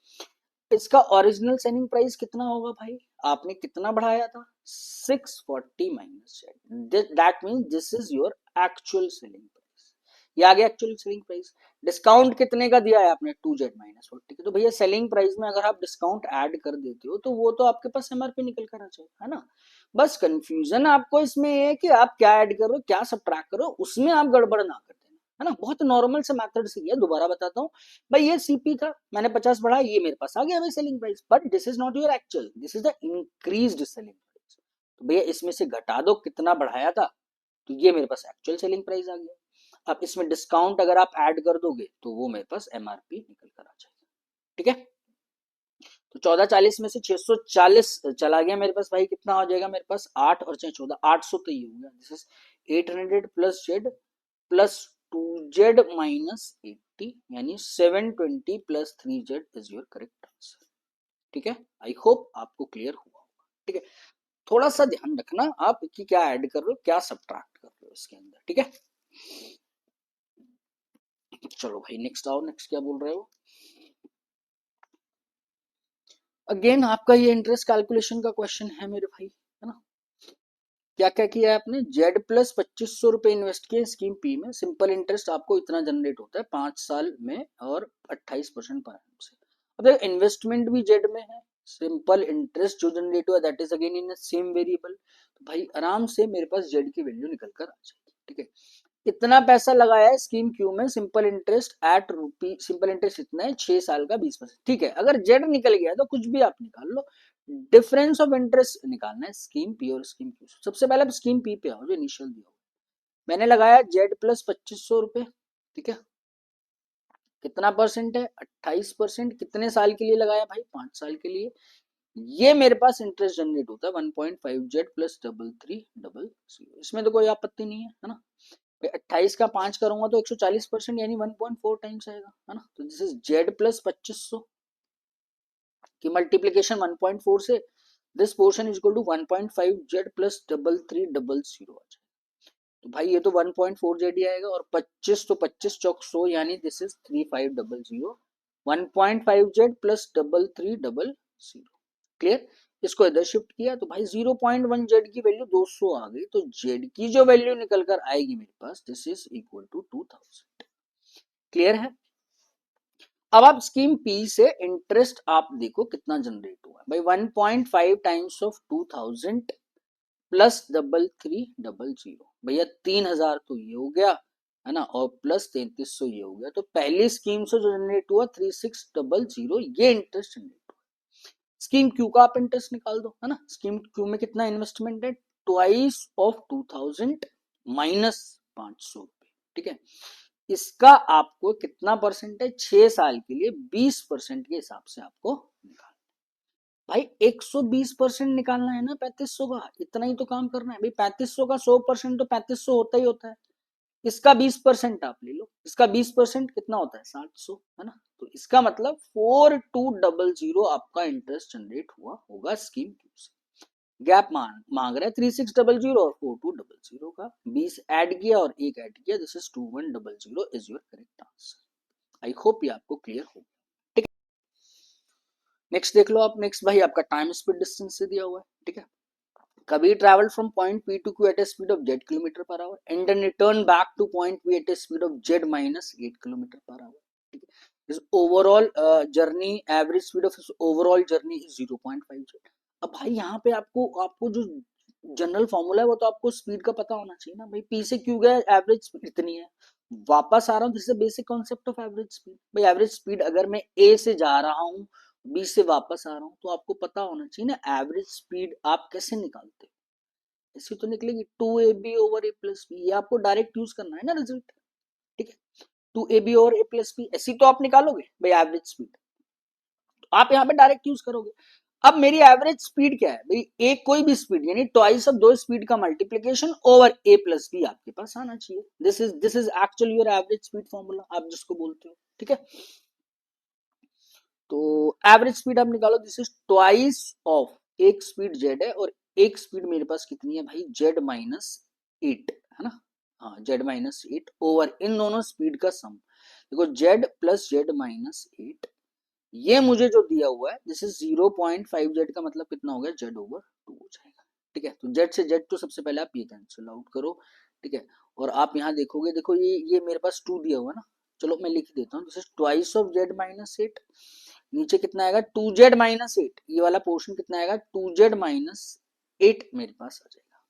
इसका ओरिजिनल सेलिंग प्राइस कितना होगा भाई, आपने कितना बढ़ाया था, 640 minus, that means this is your actual selling price. ये आ गया एक्चुअल सेलिंग प्राइस। डिस्काउंट कितने का दिया है आपने, 2z-40। तो भैया सेलिंग प्राइस में अगर आप डिस्काउंट ऐड कर देते हो तो वो तो आपके पास एमआरपी निकल कर आ जाएगा, है ना। बस कंफ्यूजन आपको इसमें है कि आप क्या ऐड कर रहे हो क्या सब्ट्रैक्ट कर रहे हो, उसमें आप गड़बड़ ना कर देना, है ना। बहुत नॉर्मल से मेथड से किया, दोबारा बताता हूँ भाई। ये सीपी था, मैंने 50 बढ़ाया, ये मेरे पास आ गया भाई selling price, but this is not your actual, this is the increased selling price. तो भैया इसमें से घटा दो कितना बढ़ाया था, तो ये मेरे पास एक्चुअल सेलिंग प्राइस आ गया। अब इसमें डिस्काउंट अगर आप ऐड कर दोगे तो वो मेरे पास एमआरपी निकल कर आ जाएगा। ठीक है, तो 1440 में से 640 चला गया मेरे पास भाई, कितना हो जाएगा मेरे पास, 8 और 14 800, तो ये हो गया, this is 800 plus Z plus 2z minus 80, यानी 720 plus 3z is your correct answer. ठीक है, आई होप आपको क्लियर हुआ होगा। ठीक है, थोड़ा सा ध्यान रखना आप कि क्या ऐड कर रहे हो क्या सब्ट्रैक्ट कर रहे हो इसके अंदर। ठीक है, चलो भाई नेक्स्ट आओ, नेक्स्ट क्या बोल रहे हो। अगेन आपका ये इंटरेस्ट कैलकुलेशन का क्वेश्चन है मेरे भाई, है ना। क्या क्या किया है आपने, जेड प्लस 2500 रुपए इन्वेस्ट किए स्कीम पी में, सिंपल इंटरेस्ट आपको इतना जनरेट होता है 5 साल में और 28% पर annum से। अब देखो इन्वेस्टमेंट भी जेड में है, सिंपल इंटरेस्ट जो जनरेट हुआ that is again in same variable, तो भाई आराम से मेरे पास जेड की वैल्यू निकल कर आ जाएगी। ठीक है, इतना पैसा लगाया है स्कीम क्यू में, सिंपल इंटरेस्ट एट रुपी, सिंपल इंटरेस्ट इतना है 6 साल का 20%। ठीक है, अगर जेड निकल गया तो कुछ भी आप निकाल लो, डिफरेंस ऑफ इंटरेस्ट निकालना है स्कीम पी और स्कीम क्यू। सबसे पहले आप स्कीम पी पे आओ जो इनिशियल दिया हो, मैंने लगाया जेड प्लस 2500 रुपए। ठीक है, कितना परसेंट है, 28%। कितने साल के लिए लगाया भाई, 5 साल के लिए। ये मेरे पास इंटरेस्ट जनरेट होता है 1.5 जेड प्लस 3300, इसमें तो कोई आपत्ति नहीं है ना। 28 का 5 करूंगा तो 140% यानी 1.4 टाइम्स आएगा, है ना। तो दिस इज जेड प्लस 2500 की मल्टीप्लीकेशन 1.4 से, this portion is equal to 1.5 Z plus 3300 आ जाएगा। तो भाई ये तो 1.4 जेड ही आएगा, और 25 तो 25 चौक 100 यानी this is 3500, 1.5 Z plus 3300। Clear, इसको इधर शिफ्ट किया तो भाई 0.1 जेड की वैल्यू 200 आ गई, तो जेड की जो वैल्यू निकल कर आएगी मेरे पास, this is equal to 2000। Clear है। अब आप स्कीम पी से इंटरेस्ट आप देखो कितना जनरेट हुआ है भाई, 1.5 टाइम्स ऑफ 2000 प्लस 3300, भैया 3000 तो ये हो गया, है ना, और प्लस 3300 ये हो गया। तो पहली स्कीम से जो जनरेट हुआ 3600, ये इंटरेस्ट जनरेट हुआ। स्कीम क्यू का आप इंटरेस्ट निकाल दो, है ना। स्कीम क्यू में कितना इन्वेस्टमेंट है, ट्वाइस ऑफ 2000 माइनस 500 रुपए, ठीक है। इसका आपको कितना परसेंट है, 6 साल के लिए 20% के हिसाब से आपको निकालना है। भाई 120% निकालना है ना 3500 का, इतना ही तो काम करना है भाई। 3500 का 100% तो 3500 होता ही होता है। इसका 20% आप ले लो, इसका 20% कितना होता है 700, है ना। तो इसका मतलब 4200 आपका इंटरेस्ट जनरेट हुआ होगा स्कीम क्यू से। गैप मांग रहा है 3600 और 4200 का 20 ऐड किया और एक ऐड किया, this is 2100 is your correct answer. I hope ये आपको क्लियर हो। ठीक है, नेक्स्ट देख लो आप। नेक्स्ट भाई आपका टाइम स्पीड डिस्टेंस से दिया हुआ है। ठीक है, Kabir traveled from point P to Q at a speed of z kilometre per our and then returned back to point P at a speed of z minus 8 kilometre per our. ठीक है, his overall journey average speed of his overall journey is 0.5 z। अब भाई यहाँ पे आपको आपको जो general formula है वो तो आपको स्पीड का पता होना चाहिए ना भाई। पी से क्यू गया, एवरेज स्पीड इतनी है, वापस आ रहा हूँ, this is basic concept of average speed. भाई एवरेज स्पीड अगर मैं ए से जा रहा हूँ, बी से वापस आ रहा हूँ, तो आपको पता होना चाहिए ना एवरेज स्पीड आप कैसे निकालते हो। ऐसी तो निकलेगी 2ab ओवर ए प्लस बी, ये आपको डायरेक्ट यूज करना है ना रिजल्ट। ठीक है, 2ab ओवर ए प्लस बी, ऐसी तो आप निकालोगे भाई एवरेज स्पीड, आप यहाँ पे डायरेक्ट यूज करोगे। अब मेरी एवरेज स्पीड क्या है भाई, एक कोई भी स्पीड यानी ट्वाइस ऑफ दो स्पीड का मल्टीप्लीकेशन ओवर ए प्लस बी आपके पास आना चाहिए। This is actually your average speed formula, आप जिसको बोलते हो। ठीक है, तो एवरेज स्पीड आप निकालो, दिस इज ट्वाइस ऑफ, एक स्पीड जेड है और एक स्पीड मेरे पास कितनी है भाई, जेड माइनस 8, है ना। हाँ, जेड माइनस 8 ओवर इन दोनों स्पीड का सम। देखो जेड प्लस जेड माइनस 8, ये मुझे जो दिया हुआ है दिस इज 0.5 जेड का मतलब कितना हो गया, जेड ओवर 2 हो जाएगा। ठीक है, तो जेड से जेड तो सबसे पहले आप ये कैंसिल आउट करो। ठीक है, और आप यहाँ देखोगे, देखो ये मेरे पास 2 दिया हुआ है ना, चलो मैं लिख देता हूँ, this is twice of Z minus 8। नीचे कितना आएगा 2z माइनस 8, ये वाला पोर्शन कितना आएगा 2z माइनस 8 मेरे पास आ जाएगा।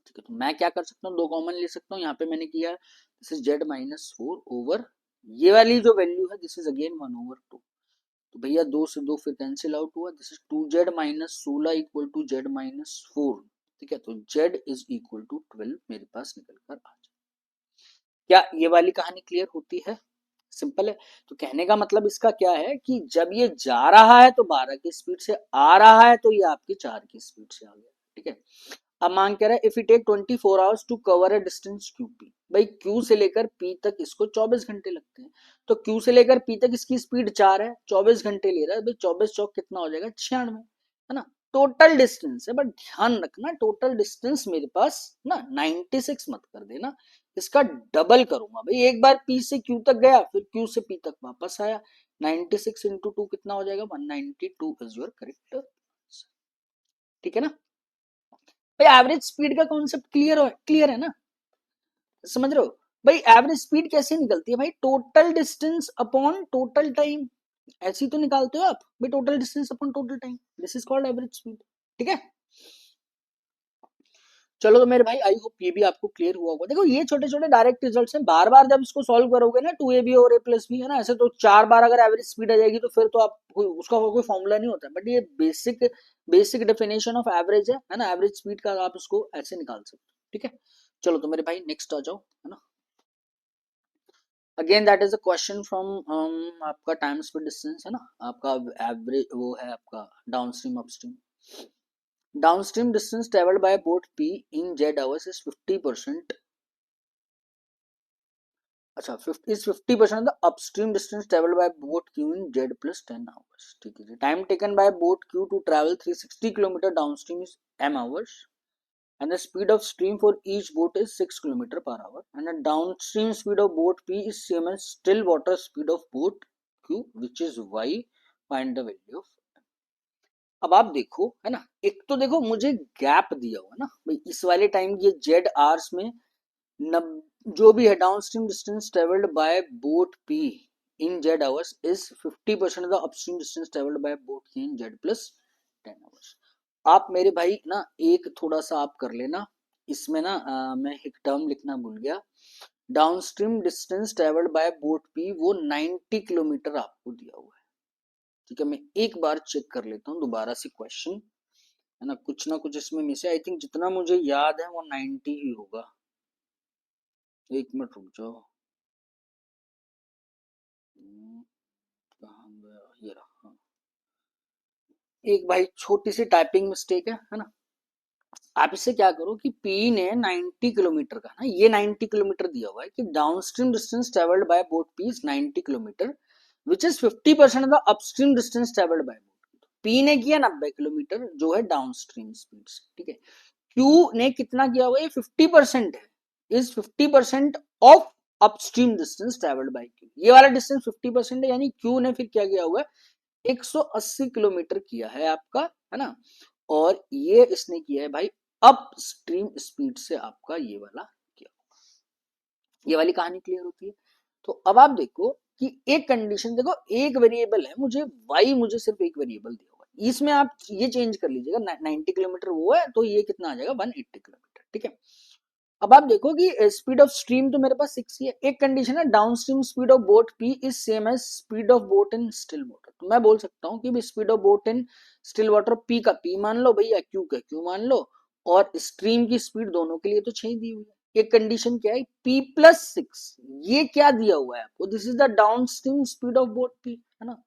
ठीक है, तो मैं क्या कर सकता हूँ, दो कॉमन ले सकता हूँ, यहाँ पे मैंने किया this is z minus 4 over ये वाली जो वैल्यू है दिस इज अगेन 1 ओवर 2। तो भैया 2 से 2 फिर कैंसिल आउट हुआ, this is 2z minus 16 equal to z minus 4। ठीक है, तो z इज इक्वल टू 12 मेरे पास निकल कर आ जाए। क्या ये वाली कहानी क्लियर होती है, सिंपल है। तो कहने का मतलब इसका क्या है कि जब ये जा रहा है तो 12 की स्पीड से, आ रहा है तो ये आपकी 4 की स्पीड से आ गया। ठीक है, अब मांग कह रहा है if it take 24 hours to cover a distance Q P, भाई क्यू से लेकर पी तक इसको 24 घंटे लगते हैं, तो क्यू से लेकर पी तक इसकी स्पीड 4 है, 24 घंटे ले रहा है, भाई 24 चौक कितना हो जाएगा 96, है ना। टोटल डिस्टेंस है, बट ध्यान रखना टोटल डिस्टेंस मेरे पास ना 96 मत कर देना, इसका डबल करूंगा भाई। एक बार पी से क्यू तक गया, फिर क्यू से पी तक वापस आया, 96 इंटू 2 कितना हो जाएगा 192 इज योर करेक्ट। ठीक है ना भाई, एवरेज स्पीड का कॉन्सेप्ट क्लियर है ना, समझ रहे हो। भाई एवरेज स्पीड कैसे निकलती है भाई, total distance upon total time, ऐसी तो निकालते हो आप भाई, total distance upon total time, this is called average speed. ठीक है, चलो तो मेरे भाई आई होप ये भी आपको क्लियर हुआ होगा। देखो ये छोटे छोटे डायरेक्ट रिजल्ट्स हैं, बार बार जब इसको सॉल्व करोगे ना 2ab और a प्लस बी, है ना, ऐसे तो 4 बार अगर एवरेज स्पीड आ जाएगी तो फिर तो आप उसका कोई फॉर्मूला नहीं होता, बट ये बेसिक डेफिनेशन ऑफ एवरेज है ना, एवरेज स्पीड का आप इसको ऐसे निकाल सकते हो। ठीक है, चलो तो मेरे भाई नेक्स्ट आ जाओ, है ना। Again that is a question from आपका टाइम स्पीड डिस्टेंस, है ना, आपका एवरेज वो है आपका downstream upstream. Downstream distance traveled by boat P in Z hours is 50%. अच्छा, 50% of the upstream distance traveled by boat Q in Z plus 10 hours. ठीक है, time taken by boat Q to travel 360 km downstream is m hours, and the speed of stream for each boat is 6 km per hour, and the downstream speed of boat P is same as still water speed of boat Q, which is y. Find the value of। अब आप देखो, है ना, एक तो देखो मुझे gap दिया हुआ ना भाई, इस वाले टाइम ये जेड आवर्स में जो भी है downstream distance travelled by boat P in Z hours is 50% of the upstream distance travelled by boat P in Z plus 10 hours. आप मेरे भाई ना एक थोड़ा सा आप कर लेना इसमें ना, मैं एक टर्म लिखना भूल गया। Downstream distance travelled by boat P वो 90 किलोमीटर आपको दिया हुआ है। ठीक है, मैं एक बार चेक कर लेता हूँ दोबारा से क्वेश्चन, है ना कुछ इसमें मिस है, आई थिंक जितना मुझे याद है वो 90 ही होगा। एक मिनट रुक जाओ। कहाँ गया, ये रहा। हाँ। एक भाई छोटी सी टाइपिंग मिस्टेक है ना। आप इससे क्या करो कि पी ने 90 किलोमीटर का ना, ये 90 किलोमीटर दिया हुआ है कि downstream distance travelled by boat P is 90 kilometre which is 50% of the upstream distance travelled by boat. P ने किया 90 किलोमीटर जो है डाउनस्ट्रीम स्पीड से, ठीक है। क्यू ने कितना किया हुआ है, 50% है, is 50% of upstream distance travelled by Q. ये वाला डिस्टेंस 50% है, यानी क्यू ने फिर क्या किया हुआ है, 180 किलोमीटर किया है आपका, है ना। और ये इसने किया है भाई अप स्ट्रीम स्पीड से आपका ये वाला किया। ये वाली कहानी क्लियर होती है। तो अब आप देखो कि एक कंडीशन देखो, एक वेरिएबल है मुझे वाई, मुझे सिर्फ एक वेरिएबल दिया हुआ है, इसमें आप ये चेंज कर लीजिएगा, 90 किलोमीटर वो है तो ये कितना आ जाएगा 180 किलोमीटर, ठीक है। अब आप देखो कि स्पीड ऑफ स्ट्रीम तो मेरे पास 6 ही है। एक कंडीशन है downstream speed of boat P is same as speed of boat in still water. तो मैं बोल सकता हूँ कि speed of boat in still water P का पी मान लो भैया, क्यू का क्यू मान लो, और स्ट्रीम की स्पीड दोनों के लिए तो 6 दी हुई है। एक कंडीशन क्या है, पी प्लस 6, ये क्या दिया हुआ है आपको, this is the downstream speed of boat P, है ना।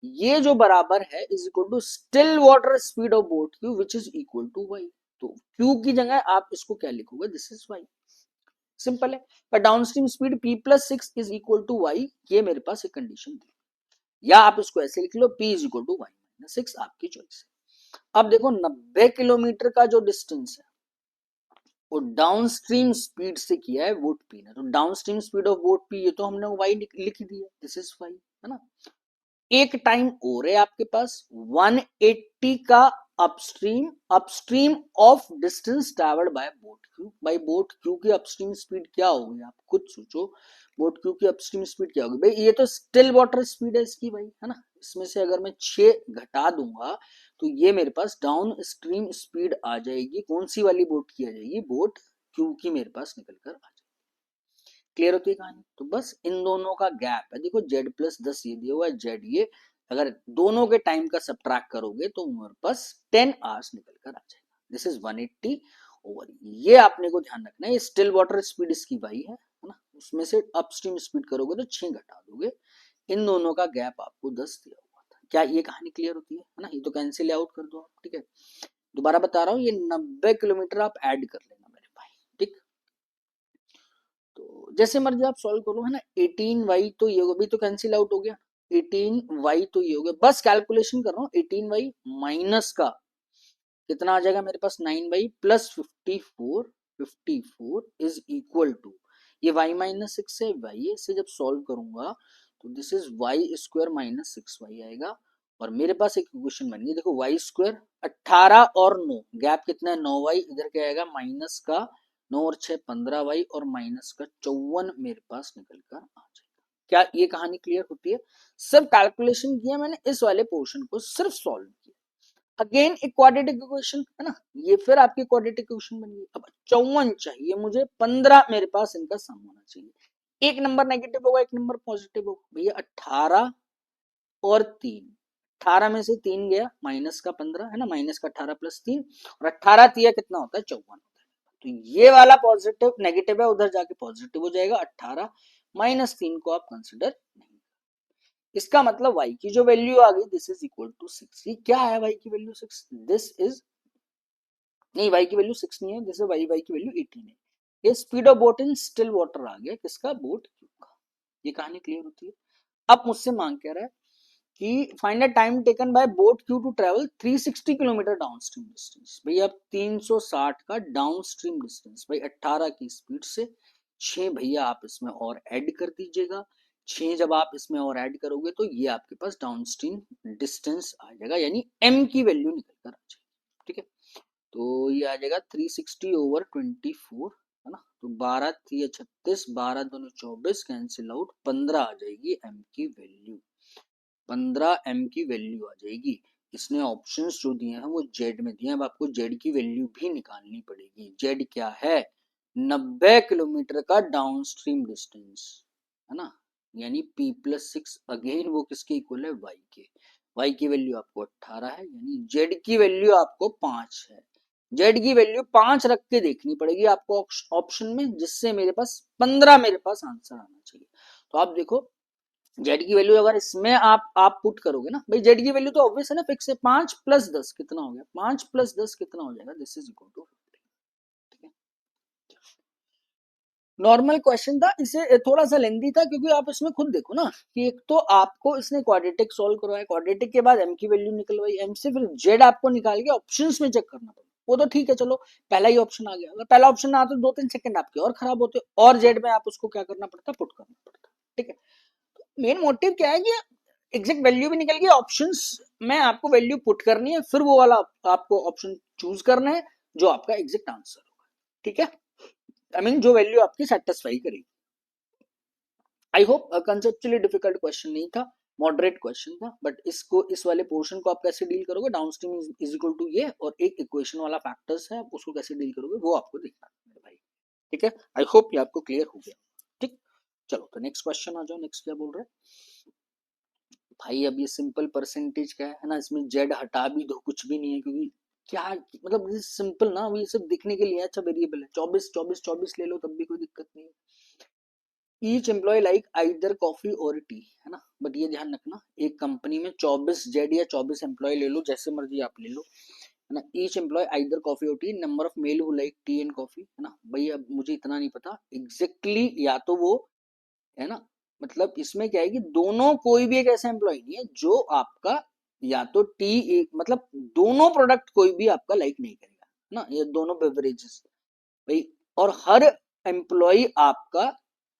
ये जो बराबर है is equal to still water speed of boat Q which is equal to Y. तो क्यू की जगह आप इसको क्या लिखोगे, दिस इज वाई, सिंपल है। पर downstream speed p plus 6 is equal to Y, ये मेरे पास एक कंडीशन थी, या आप इसको ऐसे लिख लो p is equal to Y minus 6, आपकी चॉइस है। अब देखो 90 किलोमीटर का जो डिस्टेंस है वो डाउनस्ट्रीम स्पीड से किया है वोट पी ने, तो downstream speed of vote P ये तो हमने वाई लिख दिया, दिस इज वाई, है ना। एक टाइम और है आपके पास 180 का upstream, upstream of distance travelled by boat Q. Bye boat Q की अपस्ट्रीम स्पीड क्या होगी आप खुद सोचो, बोट क्यू की अपस्ट्रीम स्पीड क्या होगी भाई, ये तो स्टिल वाटर स्पीड है इसकी भाई, है ना। इसमें से अगर मैं 6 घटा दूंगा तो ये मेरे पास डाउन स्ट्रीम स्पीड आ जाएगी, कौन सी वाली बोट की आ जाएगी, बोट क्यू की मेरे पास निकल कर आ जाएगी। क्लियर होती है कहानी। तो बस इन दोनों का गैप है, देखो जेड प्लस 10 ये दिया हुआ है, जेड ये, अगर दोनों के टाइम का सब्ट्रैक्ट करोगे तो हमारे पास 10 आवर्स निकल कर आ जाएगा, दिस इज 180 ओवर। ये आपने को ध्यान रखना है, ये स्टिल वाटर स्पीड इसकी वाई है ना, उसमें से अपस्ट्रीम स्पीड करोगे तो 6 घटा दोगे, इन दोनों का गैप आपको 10 दिया हुआ था। क्या ये कहानी क्लियर होती है ना, ये तो कैंसिल आउट कर दो आप, ठीक है। दोबारा बता रहा हूँ, ये 90 किलोमीटर आप ऐड कर लेना मेरे भाई, ठीक। तो जैसे मर्जी आप सॉल्व करो, है ना। 18y तो ये भी तो कैंसिल आउट हो गया, 18y तो ये हो गया, बस कैलकुलेशन कर रहा हूँ, 18y माइनस का कितना आ जाएगा मेरे पास 9y plus 54, 54 is equal to, ये y माइनस 6 है, y से जब सॉल्व करूंगा तो this is Y square minus 6y आएगा, और मेरे पास एक इक्वेशन बन गई, देखो वाई स्क्वायर 18 और 9 गैप कितना है 9y, इधर क्या आएगा माइनस का 9 और 6 15y और माइनस का 54 मेरे पास निकल कर आ जाएगा। क्या ये कहानी क्लियर होती है। सिर्फ कैलकुलेशन किया मैंने, इस वाले पोर्शन को सिर्फ सॉल्व किया। अगेन एक क्वाड्रेटिक इक्वेशन है ना, ये फिर आपकी क्वाड्रेटिक इक्वेशन बन गई। अब 54 चाहिए मुझे, 15 मेरे पास इनका सम होना चाहिए, एक नंबर नेगेटिव होगा एक नंबर पॉजिटिव होगा भैया, 18 और 3, 18 में से 3 गया माइनस का 15, है ना, माइनस का 18 प्लस 3, और 18 तिया कितना होता है 54, तो ये वाला पॉजिटिव नेगेटिव है उधर जाके पॉजिटिव हो जाएगा, 18 माइनस 3 को आप कंसिडर नहीं, इसका मतलब y की जो वैल्यू आ गई दिस इज इक्वल टू 6। ये क्या है y की वैल्यू 6, दिस इज, नहीं y की वैल्यू 6 नहीं है, दिस इज y की वैल्यू 18 है। ये speed of boat in still water आ गया, किसका, बोट क्यू का। ये कहानी क्लियर होती है। अब मुझसे मांग कह रहा है कि find the time taken by boat Q to travel 360 kilometre downstream distance. भैया अब 360 का डाउनस्ट्रीम डिस्टेंस भाई 18 की स्पीड से 6 भैया आप इसमें और ऐड कर दीजिएगा, 6 जब आप इसमें और ऐड करोगे तो ये आपके पास डाउनस्ट्रीम डिस्टेंस आ जाएगा, यानी m की वैल्यू निकल कर आ जाएगी, ठीक है। तो ये आ जाएगा 360 ओवर 24, है ना, तो 12 3 36, 12 दोनों 24, कैंसिल आउट, 15 आ जाएगी m की वैल्यू, 15 m की वैल्यू आ जाएगी। इसने ऑप्शंस जो दिए हैं वो जेड में दिए हैं, अब आपको जेड की वैल्यू भी निकालनी पड़ेगी। जेड क्या है, 90 किलोमीटर का डाउनस्ट्रीम डिस्टेंस, है ना, यानी p प्लस 6, अगेन वो किसके इक्वल है, y के। y की वैल्यू आपको 18 है, यानी जेड की वैल्यू आपको 5 है। जेड की वैल्यू 5 रख के देखनी पड़ेगी आपको ऑप्शन में, जिससे मेरे पास 15 मेरे पास आंसर आना चाहिए। तो आप देखो जेड की वैल्यू अगर इसमें आप पुट करोगे ना भाई, जेड की वैल्यू तो ऑब्वियस है ना, फिक्स है। 5 + 10 कितना हो गया, 5 + 10 कितना हो जाएगा, दिस इज इक्वल टू, ठीक है। नॉर्मल क्वेश्चन था, इसे थोड़ा सा लेंदी था क्योंकि आप इसमें खुद देखो ना कि एक तो आपको इसने क्वाड्रेटिक सॉल्व करवाया, क्वाड्रेटिक के बाद एम की वैल्यू निकलवाई, एम से फिर जेड आपको निकाल के ऑप्शंस में चेक करना पड़ा। वो तो ठीक है, चलो पहला ही ऑप्शन आ गया, अगर पहला ऑप्शन ना आता तो 2-3 सेकंड आपके और खराब होते, और जेड में आप उसको क्या करना पड़ता, पुट करना पड़ता, ठीक है। मेन मोटिव क्या है कि एग्जैक्ट वैल्यू भी निकल गई, ऑप्शंस में आपको वैल्यू पुट करनी है, फिर वो वाला आपको ऑप्शन चूज करना है जो आपका एग्जैक्ट आंसर होगा, ठीक है। आई मीन जो वैल्यू आपकी सेटिस्फाई करेगी। I hope conceptually difficult question नहीं था, मॉडरेट क्वेश्चन था, बट इसको इस वाले पोर्शन को आप कैसे डील करोगे, डाउनस्ट्रीम इज इक्वल टू ये और एक इक्वेशन वाला फैक्टर्स है, आप उसको कैसे डील करोगे वो आपको देखना है भाई, ठीक है। आई होप ये आपको क्लियर हो गया, ठीक। चलो तो नेक्स्ट क्वेश्चन आ जाओ, नेक्स्ट क्या बोल रहे हैं भाई। अब ये सिंपल परसेंटेज का है ना, इसमें जेड हटा भी दो कुछ भी नहीं है, क्योंकि क्या मतलब सिंपल ना, ये सब दिखने के लिए अच्छा वेरिएबल है, 24 24 24 ले लो तब भी कोई दिक्कत नहीं है। Each employ like either coffee और टी, है ना, बट ये ध्यान रखना एक कंपनी में 24 जेड या 24 एम्प्लॉय ले लो, जैसे मर्जी आप ले लो, है ना। ईच एम्प्लॉय आइदर कॉफी और T, number of male who like T and coffee, है ना भाई। अब मुझे इतना नहीं पता एग्जैक्टली या तो वो, है ना, मतलब इसमें क्या है कि दोनों, कोई भी एक ऐसा एम्प्लॉय नहीं है जो आपका या तो टी, मतलब दोनों प्रोडक्ट कोई भी आपका लाइक नहीं करेगा ना, ये दोनों बेवरेजेस भाई। और हर एम्प्लॉय आपका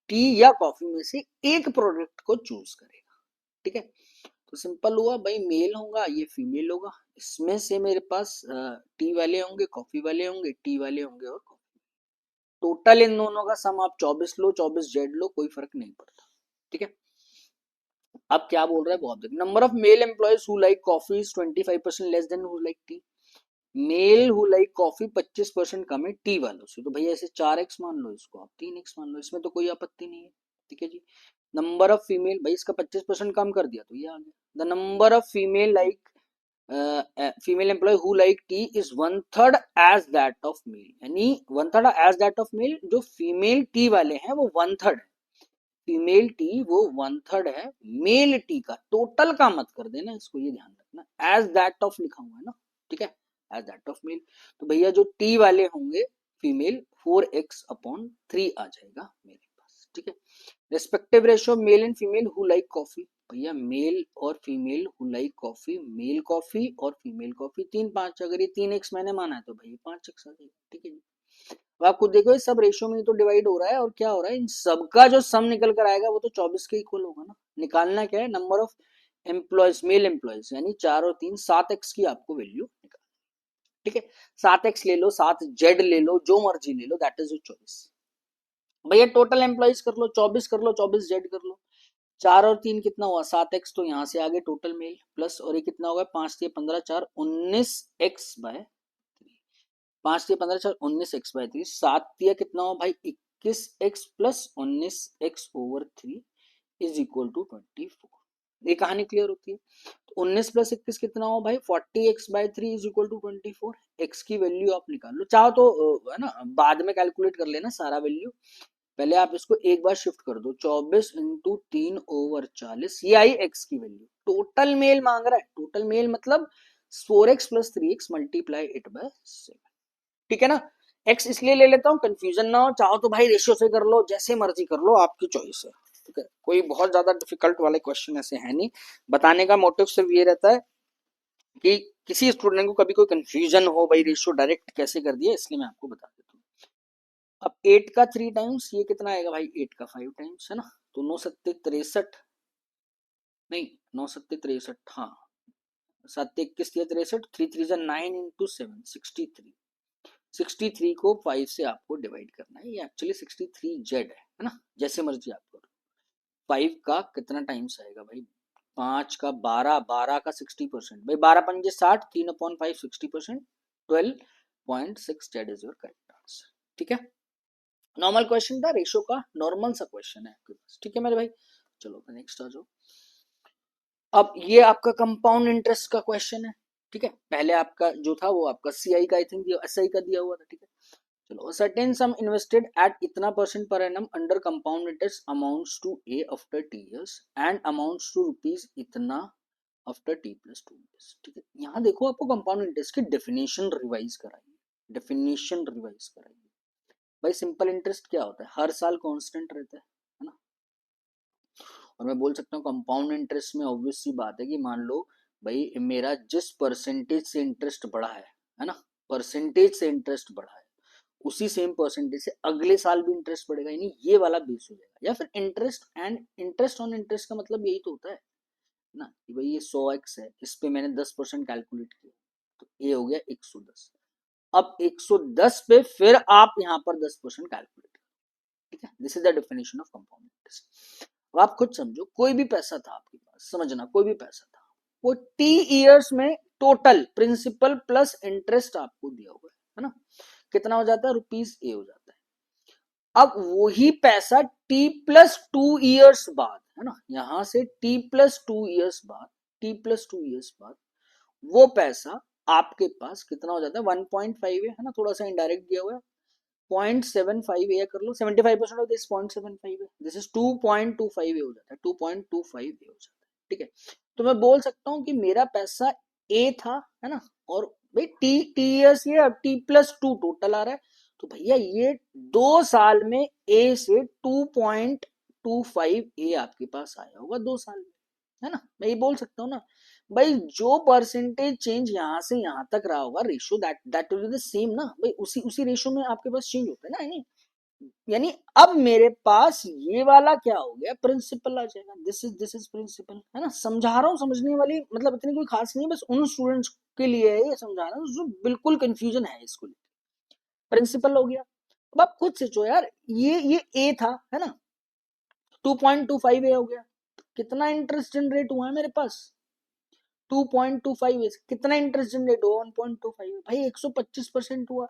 टी या कॉफी में से एक प्रोडक्ट को चूज करेगा, ठीक है। तो सिंपल हुआ भाई, मेल होगा ये फीमेल होगा, इसमें से मेरे पास टी वाले होंगे, कॉफी वाले होंगे, टी वाले होंगे और कॉफी। टोटल इन दोनों का सम आप 24 लो, 24 जेड लो, कोई फर्क नहीं पड़ता, ठीक है। अब क्या बोल रहा है वो आप देखो, number of male employees who like coffee is 25% less than who like T. Mail who like coffee 25% कम है टी वालों से, तो भैया ऐसे 4x मान लो, इसको आप 3x मान लो, इसमें तो कोई आपत्ति नहीं है, ठीक है जी। नंबर ऑफ फीमेल, भाई इसका 25% कम कर दिया तो ये आ गया, the number of female like female employee who like tea is 1/3 as that of male, यानी 1/3 एज दैट ऑफ मेल, जो फीमेल टी वाले हैं वो 1/3 है, फीमेल टी वो 1/3 है मेल टी का, टोटल का मत कर देना इसको, ये ध्यान रखना, एज दैट ऑफ लिखा हुआ है ना, ठीक है, एज दैट ऑफ मेल। तो भैया जो टी वाले होंगे फीमेल 4x/3 आ जाएगा मेरे पास, ठीक है। Respective ratio male and female who like coffee, भैया मेल और female who like coffee, male coffee और फीमेल कॉफी, 3-5, अगर ये 3x मैंने माना है तो भाई 5x आ जाएगा, ठीक है जी। अब आप खुद देखो, ये सब रेशियो में तो डिवाइड हो रहा है, और क्या हो रहा है, इन सबका जो सम निकल कर आएगा वो तो 24 के इक्वल होगा ना। निकालना क्या है, number of employees, mail employees, यानी 4 और 3 7x की आपको वैल्यू निकाल, ठीक है। 7x ले लो, 7z ले लो, जो मर्जी ले लो, दैट इज योर चॉइस। भैया टोटल एम्प्लॉयज कर लो, 24 कर लो, 24z कर लो, 4 और 3 कितना हुआ, 7x, तो यहाँ से आगे टोटल मेल प्लस, और ये कितना होगा, 5×3 = 15, 4 19x/3, 5×3 = 15, 4 19x/3, 7 कितना हुआ भाई, 21x plus 19x/3 is equal to 24। ये कहानी क्लियर होती है। तो 19 + 21 कितना हुआ भाई, 40x/3 is equal to 24। x की वैल्यू आप निकाल लो, चाहो तो है ना बाद में कैलकुलेट कर लेना सारा वैल्यू, पहले आप इसको एक बार शिफ्ट कर दो, 24 × 3/40, ये आई x की वैल्यू। टोटल मेल मांग रहा है, टोटल मेल मतलब 4x + 3x multiply it by 7, ठीक है ना। x इसलिए ले लेता हूँ कंफ्यूजन ना हो, चाहो तो भाई रेशियो से कर लो, जैसे मर्जी कर लो, आपकी चॉइस है, ठीक है। कोई बहुत ज्यादा डिफिकल्ट वाले क्वेश्चन ऐसे है नहीं, बताने का मोटिव सिर्फ ये रहता है कि किसी स्टूडेंट को कभी कोई कंफ्यूजन हो भाई रेशियो डायरेक्ट कैसे कर दिया, इसलिए मैं आपको बता देता हूँ। अब 8 का 3 टाइम्स ये कितना आएगा भाई, 8 का 5 टाइम्स, है ना, तो 9×7 = 63, नहीं 9×7 = 63, हाँ 7×21 = 63, 3×3 = 9 × 7 63, 63 को 5 से आपको डिवाइड करना है, ये एक्चुअली 63z है ना, जैसे मर्जी आप करो। 5 का कितना टाइम्स आएगा भाई, 5 का 12, 12 का 60%, भाई 12×5 = 60, 3/5 60%, 12.6 इज योर करेक्ट आंसर, ठीक है। नॉर्मल क्वेश्चन था, रेशो का नॉर्मल सा क्वेश्चन है आपके पास, ठीक है मेरे भाई। चलो नेक्स्ट आ जाओ। अब ये आपका कंपाउंड इंटरेस्ट का क्वेश्चन है, ठीक है, पहले आपका जो था वो आपका सीआई का आई थिंक एसआई का दिया हुआ था। ठीक है, चलो सर्टेन सम इन्वेस्टेड एट इतना percent per annum under compound interest amounts to A after T years and amounts to rupees इतना आफ्टर टी प्लस 2 years। ठीक है, यहाँ देखो आपको कंपाउंड इंटरेस्ट की डेफिनेशन रिवाइज कराई, डेफिनेशन रिवाइज कराई। भाई सिंपल इंटरेस्ट क्या होता है, हर साल कांस्टेंट रहता है ना। और मैं बोल सकता हूँ कंपाउंड इंटरेस्ट में ऑब्वियस सी बात है कि मान लो भाई मेरा जिस परसेंटेज से इंटरेस्ट बढ़ा है ना, परसेंटेज से इंटरेस्ट बढ़ा है, उसी सेम परसेंटेज से अगले साल भी इंटरेस्ट बढ़ेगा, यानी ये वाला बेस हो जाएगा। या फिर interest and interest on interest का मतलब यही तो होता है ना कि भाई ये 100x है, इस पे मैंने 10% कैलकुलेट किया, तो ये हो गया 110। अब 110 पे फिर आप यहाँ पर 10% कैलकुलेट करो। ठीक है, this is the definition of compound interest. अब आप खुद समझो, कोई भी पैसा था आपके पास, समझना कोई भी पैसा था, वो टी इयर्स में टोटल प्रिंसिपल प्लस इंटरेस्ट आपको दिया हुआ है ना, कितना हो जाता है, रुपीज ए हो जाता है। अब वही पैसा टी प्लस 2 years बाद, है ना, यहां से टी प्लस 2 years बाद, टी प्लस 2 years बाद वो पैसा आपके पास कितना हो जाता है, 1.5 है ना, थोड़ा सा इनडायरेक्ट दिया हुआ है, 0.75 ए कर लो, 75% ऑफ दिस 0.75 है, दिस इज 2.25 ए हो जाता है, 2.25 ए हो जाता है। ठीक है, तो मैं बोल सकता हूँ कि मेरा पैसा ए था, है ना, और भाई टी टी ईयर्स ये अब टी प्लस 2 टोटल आ रहा है, तो भैया ये 2 साल में ए से 2.25 ए आपके पास आया होगा 2 साल में, है ना। मैं ये बोल सकता हूँ ना भाई, जो परसेंटेज चेंज यहाँ से यहाँ तक रहा होगा, ratio that that will be the same ना भाई, उसी उसी रेशियो में आपके पास चेंज होता है ना, यानी अब मेरे पास ये वाला क्या हो गया, प्रिंसिपल आ जाएगा, दिस इज प्रिंसिपल, है ना। समझा रहा हूँ, समझने वाली मतलब इतनी कोई खास नहीं, बस उन स्टूडेंट्स के लिए है ये समझा रहा हूँ जो बिल्कुल कंफ्यूजन है इसको, प्रिंसिपल हो गया। अब आप खुद सोचो यार, ये ए था, है ना, 2.25 ए हो गया, कितना इंटरेस्ट जनरेट हुआ है मेरे पास, 2.25 कितना इंटरेस्ट जनरेट हुआ, 1.25 भाई 125% हुआ।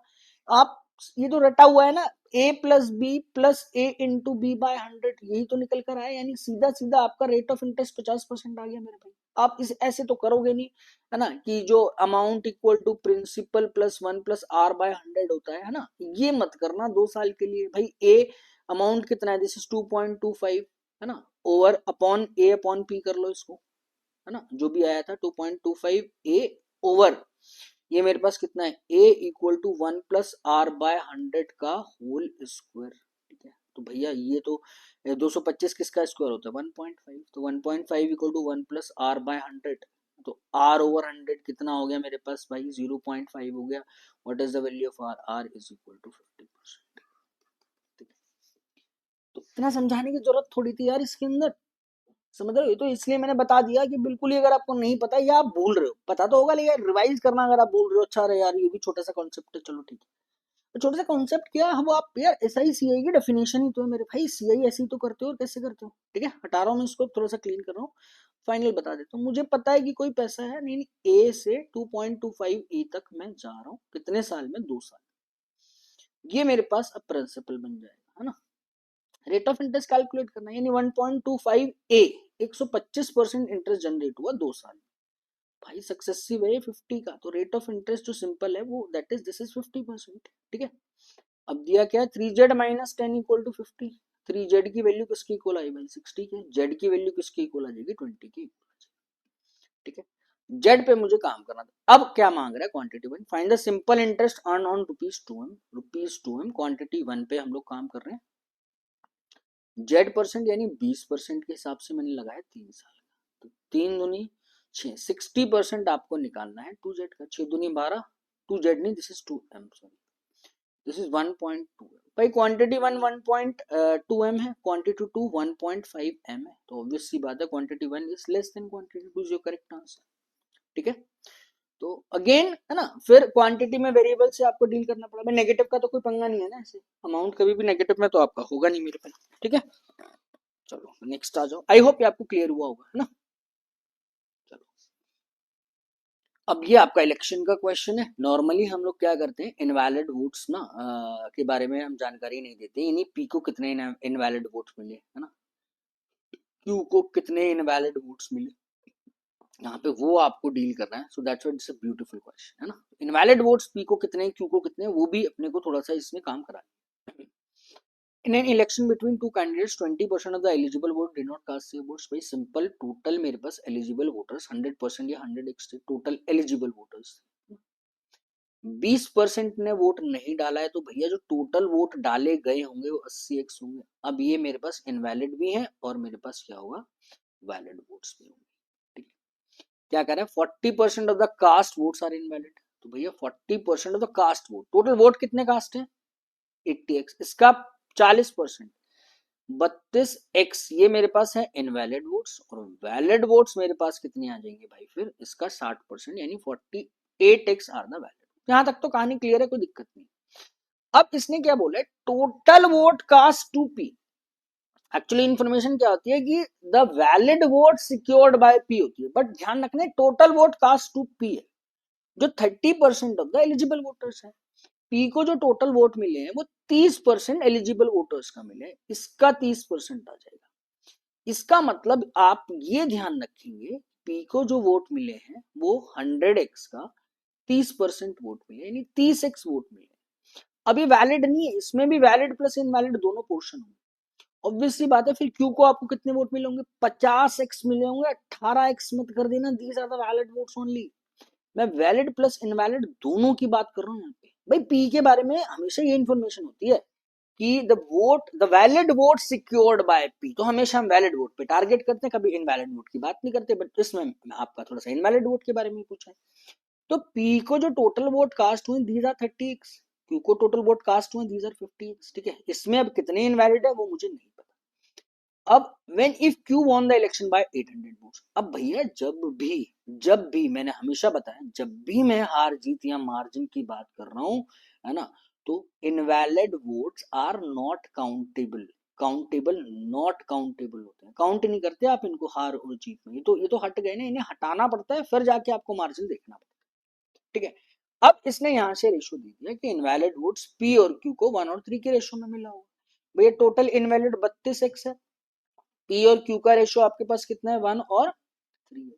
आप ये तो रटा हुआ है ना, a plus B plus A into B by 100, यही तो निकल कर आया, यानी सीधा सीधा आपका रेट ऑफ इंटरेस्ट 50% आ गया मेरे भाई। आप इस ऐसे तो करोगे नहीं, है ना, कि जो amount equal to principal plus 1 plus R by 100 होता है ना, ये मत करना 2 साल के लिए भाई। ए अमाउंट कितना है, दिस इज 2.25, है ना, ओवर अपॉन ए अपॉन पी कर लो इसको, है ना, जो भी आया था 2.25 ए ओवर, ये मेरे पास कितना है, A equal to 1 plus R by 100 का होल स्क्वायर। ठीक है, तो भैया ये तो 225 किसका स्क्वायर होता है, 1.5, तो 1.5 equal to 1 plus R by 100, तो आर ओवर 100 कितना हो गया मेरे पास भाई, 0.5 हो गया। What is the value of R, R is equal to 50%। तो इतना समझाने की जरूरत थोड़ी थी यार इसके अंदर, समझ रहे हो, तो इसलिए मैंने बता दिया कि बिल्कुल ही अगर आपको नहीं पता या आप भूल रहे हो, पता तो होगा लेकिन रिवाइज करना, अगर आप भूल रहे हो, अच्छा रहे यार, ये भी छोटा सा कॉन्सेप्ट है, चलो ठीक है। तो छोटा सा कॉन्सेप्ट क्या है, वो आप यार एस आई सी आई की डेफिनेशन ही तो है मेरे भाई, सी आई ऐसे ही तो करते हो, और कैसे करते हो। ठीक है, हटा रहा हूँ मैं इसको, थोड़ा सा क्लीन कर रहा हूँ, फाइनल बता देता हूँ। मुझे पता है कि कोई पैसा है, नहीं ए से 2.25 ए तक मैं जा रहा हूँ, कितने साल में, 2 साल, ये मेरे पास अब प्रिंसिपल बन जाएगा, है ना। रेट ऑफ इंटरेस्ट कैलकुलेट करना, यानी 1.25 ए 125% इंटरेस्ट जनरेट हुआ 2 साल, भाई सक्सेसिव है 50 का, तो रेट ऑफ इंटरेस्ट जो सिंपल है वो दैट इज दिस इज 50%। ठीक है, अब दिया क्या है, 3z minus 10 equal to 50, 3z की वैल्यू किसकी इक्वल आई भाई, 60 के, z की वैल्यू किसकी इक्वल आ जाएगी, 20 की। ठीक है, z पे मुझे काम करना था। अब क्या मांग रहा है, quantity 1, find the simple interest earn on rupees 2m quantity 1 पे हम लोग काम कर रहे हैं, जेड परसेंट यानी 20% के हिसाब से मैंने लगाया 3 साल का, तो 3 दूनी 6, 60% आपको निकालना है 2z का, 6 दूनी 12, 2z नहीं, this is 2m, sorry, this is 1.2 भाई, क्वांटिटी 1 1.2m है, क्वांटिटी 2 1.5m है, तो ऑब्वियस सी बात है quantity 1 is less than quantity 2 is your correct answer. ठीक है, तो अगेन है ना, फिर क्वांटिटी में वेरिएबल से आपको डील करना पड़ा, नेगेटिव का तो कोई पंगा नहीं है ना, ऐसे अमाउंट कभी भी नेगेटिव में तो आपका होगा नहीं मेरे पास। ठीक है, चलो नेक्स्ट आ जाओ, आई होप ये आपको क्लियर हुआ होगा, है ना। चलो, अब ये आपका इलेक्शन का क्वेश्चन है। नॉर्मली हम लोग क्या करते हैं, इनवैलिड वोट्स ना के बारे में हम जानकारी नहीं देते, यानी पी को कितने इनवैलिड वोट्स मिले, है ना, क्यू को कितने इनवैलिड वोट्स मिले, यहाँ पे वो आपको डील करना है, so that's why it's a beautiful question, है ना। इनवैलिड वोट्स पी को कितने, क्यू को कितने, वो भी अपने को थोड़ा सा इसमें काम करा है। In an election between two candidates, 20% of the eligible vote did not cast their votes. भाई सिंपल, टोटल मेरे पास एलिजिबल वोटर्स 100% या 100x टोटल एलिजिबल वोटर्स, 20% ने वोट नहीं डाला है, तो भैया जो टोटल वोट डाले गए होंगे वो 80x होंगे। अब ये मेरे पास इनवैलिड भी है और मेरे पास क्या होगा, वैलिड वोट्स भी होंगे। ठीक है, क्या कह रहा है, 40% of the cast votes are invalid, तो भैया 40% of the cast vote, total vote कितने कास्ट है 80x, इसका 40%, 32x ये मेरे पास है इनवैलिड वोट्स, और वैलिड वोट्स मेरे पास कितने आ जाएंगे भाई, फिर इसका 60% यानी 48x आर द वैलिड। यहां तक तो कहानी क्लियर है, कोई दिक्कत नहीं। अब इसने क्या बोला है, total vote cast to P. Actually information क्या होती है कि the valid vote secured by P होती है, बट ध्यान रखना total vote cast to P है, जो 30% ऑफ द एलिजिबल वोटर्स है। पी को जो टोटल वोट मिले हैं वो 30% एलिजिबल वोटर्स का मिले, इसका 30% आ जाएगा। इसका मतलब आप ये ध्यान रखेंगे, पी को जो वोट मिले हैं वो 100x का 30% वोट मिले, यानी 30x वोट मिले। अभी वैलिड नहीं है, इसमें भी वैलिड प्लस इनवैलिड दोनों पोर्शन होंगे। ऑब्वियसली बात है, फिर क्यू को आपको कितने वोट मिले होंगे, 50x मिले होंगे, 18x मत कर देना, these are the valid votes only. मैं वैलिड प्लस इनवैलिड दोनों की बात कर रहा हूँ यहाँ पे। भाई पी के बारे में हमेशा ये इन्फॉर्मेशन होती है कि the valid vote secured by P, तो हमेशा हम वैलिड वोट पे टारगेट करते हैं, कभी इनवैलिड वोट की बात नहीं करते, बट इसमें आपका थोड़ा सा इनवैलिड वोट के बारे में पूछा है। तो पी को जो टोटल वोट कास्ट हुए दीज आर 30x, क्यू को टोटल वोट कास्ट हुए दीज आर 50x। ठीक है, इसमें अब कितने इनवैलिड है वो मुझे नहीं पता। अब when if Q won the election by 800 votes, अब भैया जब भी मैंने हमेशा बताया, जब भी मैं हार जीत या मार्जिन की बात कर रहा हूं, है ना, तो invalid votes are not countable, countable not countable होते हैं, काउंट नहीं करते आप इनको हार और जीत में, ये तो हट गए ना, इन्हें हटाना पड़ता है, फिर जाके आपको मार्जिन देखना पड़ता है। ठीक है, अब इसने यहां से रेशो दे दिया कि इनवैलिड वोट्स पी और क्यू को 1 और 3 के रेशो में मिला होगा। भैया टोटल इनवैलिड 32x है, पी और क्यू का रेशियो आपके पास कितना है 1 और 3 है।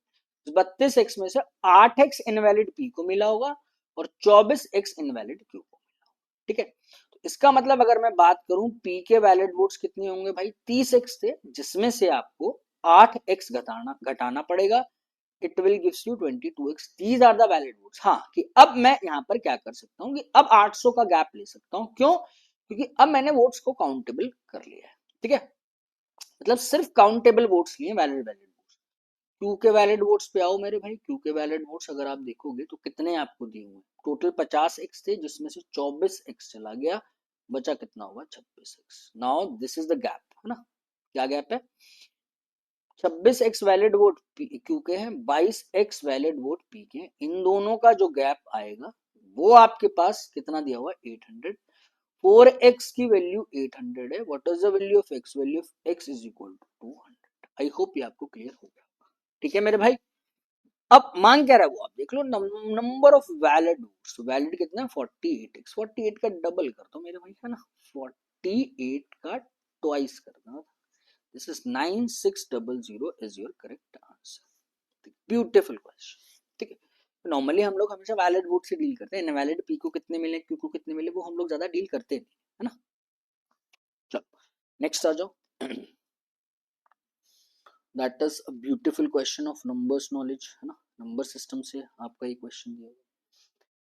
32x में से 8x इनवैलिड पी को मिला होगा और 24x इनवैलिड क्यू को मिला होगा। ठीक है, तो इसका मतलब अगर मैं बात करूं पी के वैलिड वोट्स कितने होंगे भाई, 30x थे, जिसमें से आपको 8x घटाना पड़ेगा, it will gives you 22x, these are the valid votes. हाँ, कि अब मैं यहां पर क्या कर सकता हूं कि अब 800 का गैप ले सकता हूं, क्यों, क्योंकि अब मैंने वोट्स को काउंटेबल कर लिया है। ठीक है, मतलब सिर्फ काउंटेबल वोट्स लिए, वैलिड वैलिड वोट्स। क्यू के वैलिड वोट्स पे आओ मेरे भाई, क्यू के वैलिड वोट्स अगर आप देखोगे तो कितने आपको दिए हुए, टोटल 50x थे, जिसमें से 24x चला गया, बचा कितना होगा 26x। Now this is the gap, है ना, क्या गैप है, 26x वैलिड वोट क्यू के हैं, 22x वैलिड वोट पी के हैं, इन दोनों का जो गैप आएगा वो आपके पास कितना दिया हुआ 800, 4x की वैल्यू 800 है, what is the value of x, value of x is equal to 200। I hope ये आपको क्लियर हो गया। ठीक है मेरे भाई, अब मांग क्या रहा है वो आप देख लो, number of valid votes, valid कितना है 48x, 48 का डबल कर दो मेरे भाई, है ना, 48 का ट्वाइस कर दो, this is 9600 is your correct answer. Beautiful question. ठीक है, नॉर्मली हम लोग हमेशा वैलिड वोट से डील करते हैं, इनवैलिड पी को कितने मिले क्यू को कितने मिले वो हम लोग ज्यादा डील करते नहीं, है ना। चलो नेक्स्ट आ जाओ, that is a beautiful question of numbers knowledge, है ना, नंबर सिस्टम से आपका ये क्वेश्चन दिया गया।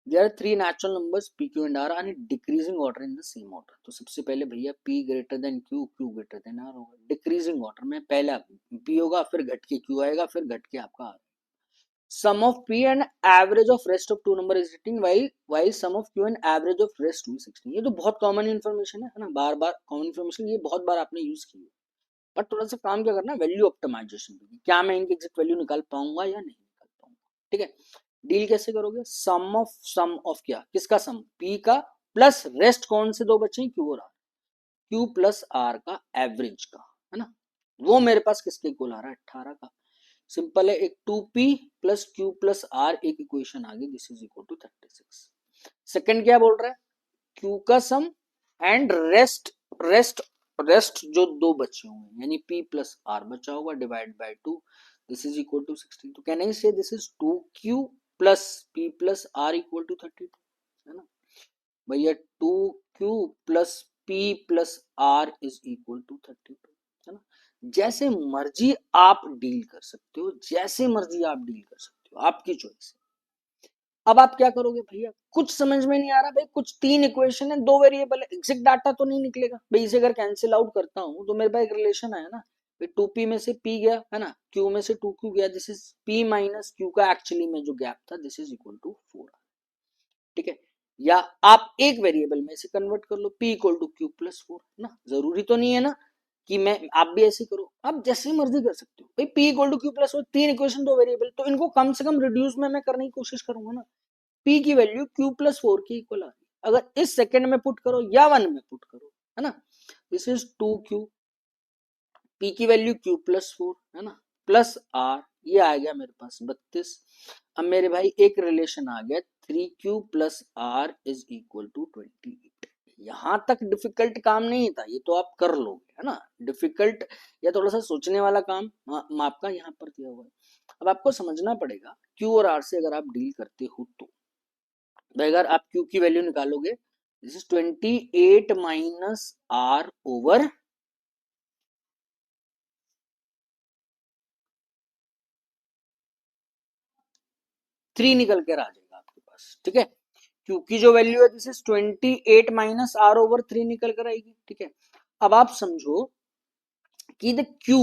There are three natural numbers p, q and r are in decreasing order in the same order। तो सबसे पहले भैया p greater than q, q greater than r होगा, डिक्रीजिंग ऑर्डर में पहला p होगा, फिर घट के q आएगा, फिर घट के आपका r। Sum of p and average of rest of two number is 18, while sum of q and average of rest two 16। ये तो बहुत कॉमन इन्फॉर्मेशन है ना, बार बार कॉमन इन्फॉर्मेशन, ये बहुत बार आपने यूज की है, पर थोड़ा सा काम क्या करना, वैल्यू ऑप्टिमाइजेशन, क्या मैं इनकी एग्जैक्ट वैल्यू निकाल पाऊंगा या नहीं निकाल पाऊंगा। ठीक है, डील कैसे करोगे, सम ऑफ क्या, किसका सम, पी का प्लस रेस्ट कौन से दो बचे क्यू और आर, क्यू प्लस आर का एवरेज का, है ना, वो मेरे पास किसके इक्वल आ रहा है 18 का। सिंपल है, एक 2p plus Q plus R, एक इक्वेशन आ गई, this is equal to 36। Second क्या बोल रहा है, क्यू का सम एंड रेस्ट रेस्ट जो दो बचे हुए यानी p प्लस आर बचा होगा divide by 2, this is equal to 16, तो can I say this is 2q plus p plus r equal to 32, है ना भैया। 2q plus p plus r is equal to 32, है ना। जैसे मर्जी आप डील कर सकते हो, जैसे मर्जी आप डील कर सकते हो, आपकी चॉइस है। अब आप क्या करोगे भैया, कुछ समझ में नहीं आ रहा भाई, कुछ तीन इक्वेशन है, दो वेरिएबल है, एग्जैक्ट डाटा तो नहीं निकलेगा भाई। इसे अगर कैंसिल आउट करता हूं तो मेरे पास एक रिलेशन आया ना भाई, 2p में से p गया, है ना, q में से 2q गया, this is p minus q का एक्चुअली में जो गैप था, दिस इज इक्वल टू 4, ठीक है। या आप एक वेरिएबल में से कन्वर्ट कर लो, p equal to q plus 4, ना, जरूरी तो नहीं है ना कि मैं आप भी ऐसे करो, आप जैसे मर्जी कर सकते हो भाई। p equal to q plus 4, तीन इक्वेशन दो वेरिएबल, तो इनको कम से कम रिड्यूस में मैं करने की कोशिश करूंगा ना। p की वैल्यू q प्लस 4 की इक्वल आ रही है, अगर इस सेकंड में पुट करो या 1 में पुट करो, है ना, दिस इज 2q, p की वैल्यू q प्लस 4, है ना, प्लस r, ये आ गया मेरे पास 32। अब मेरे भाई एक रिलेशन आ गया 3q plus r is equal to 28। यहां तक डिफिकल्ट काम नहीं था, ये तो आप कर लोगे, है ना। डिफिकल्ट या थोड़ा सा सोचने वाला काम आपका यहाँ पर दिया हुआ है। अब आपको समझना पड़ेगा q और r से अगर आप डील करते हो तो अगर आप q की वैल्यू निकालोगे, this is 28 minus r over 3 निकल कर आ जाएगा आपके पास, ठीक है। q की जो वैल्यू है this is 28 minus r over 3 निकल कर आएगी, ठीक है। अब आप समझो कि the q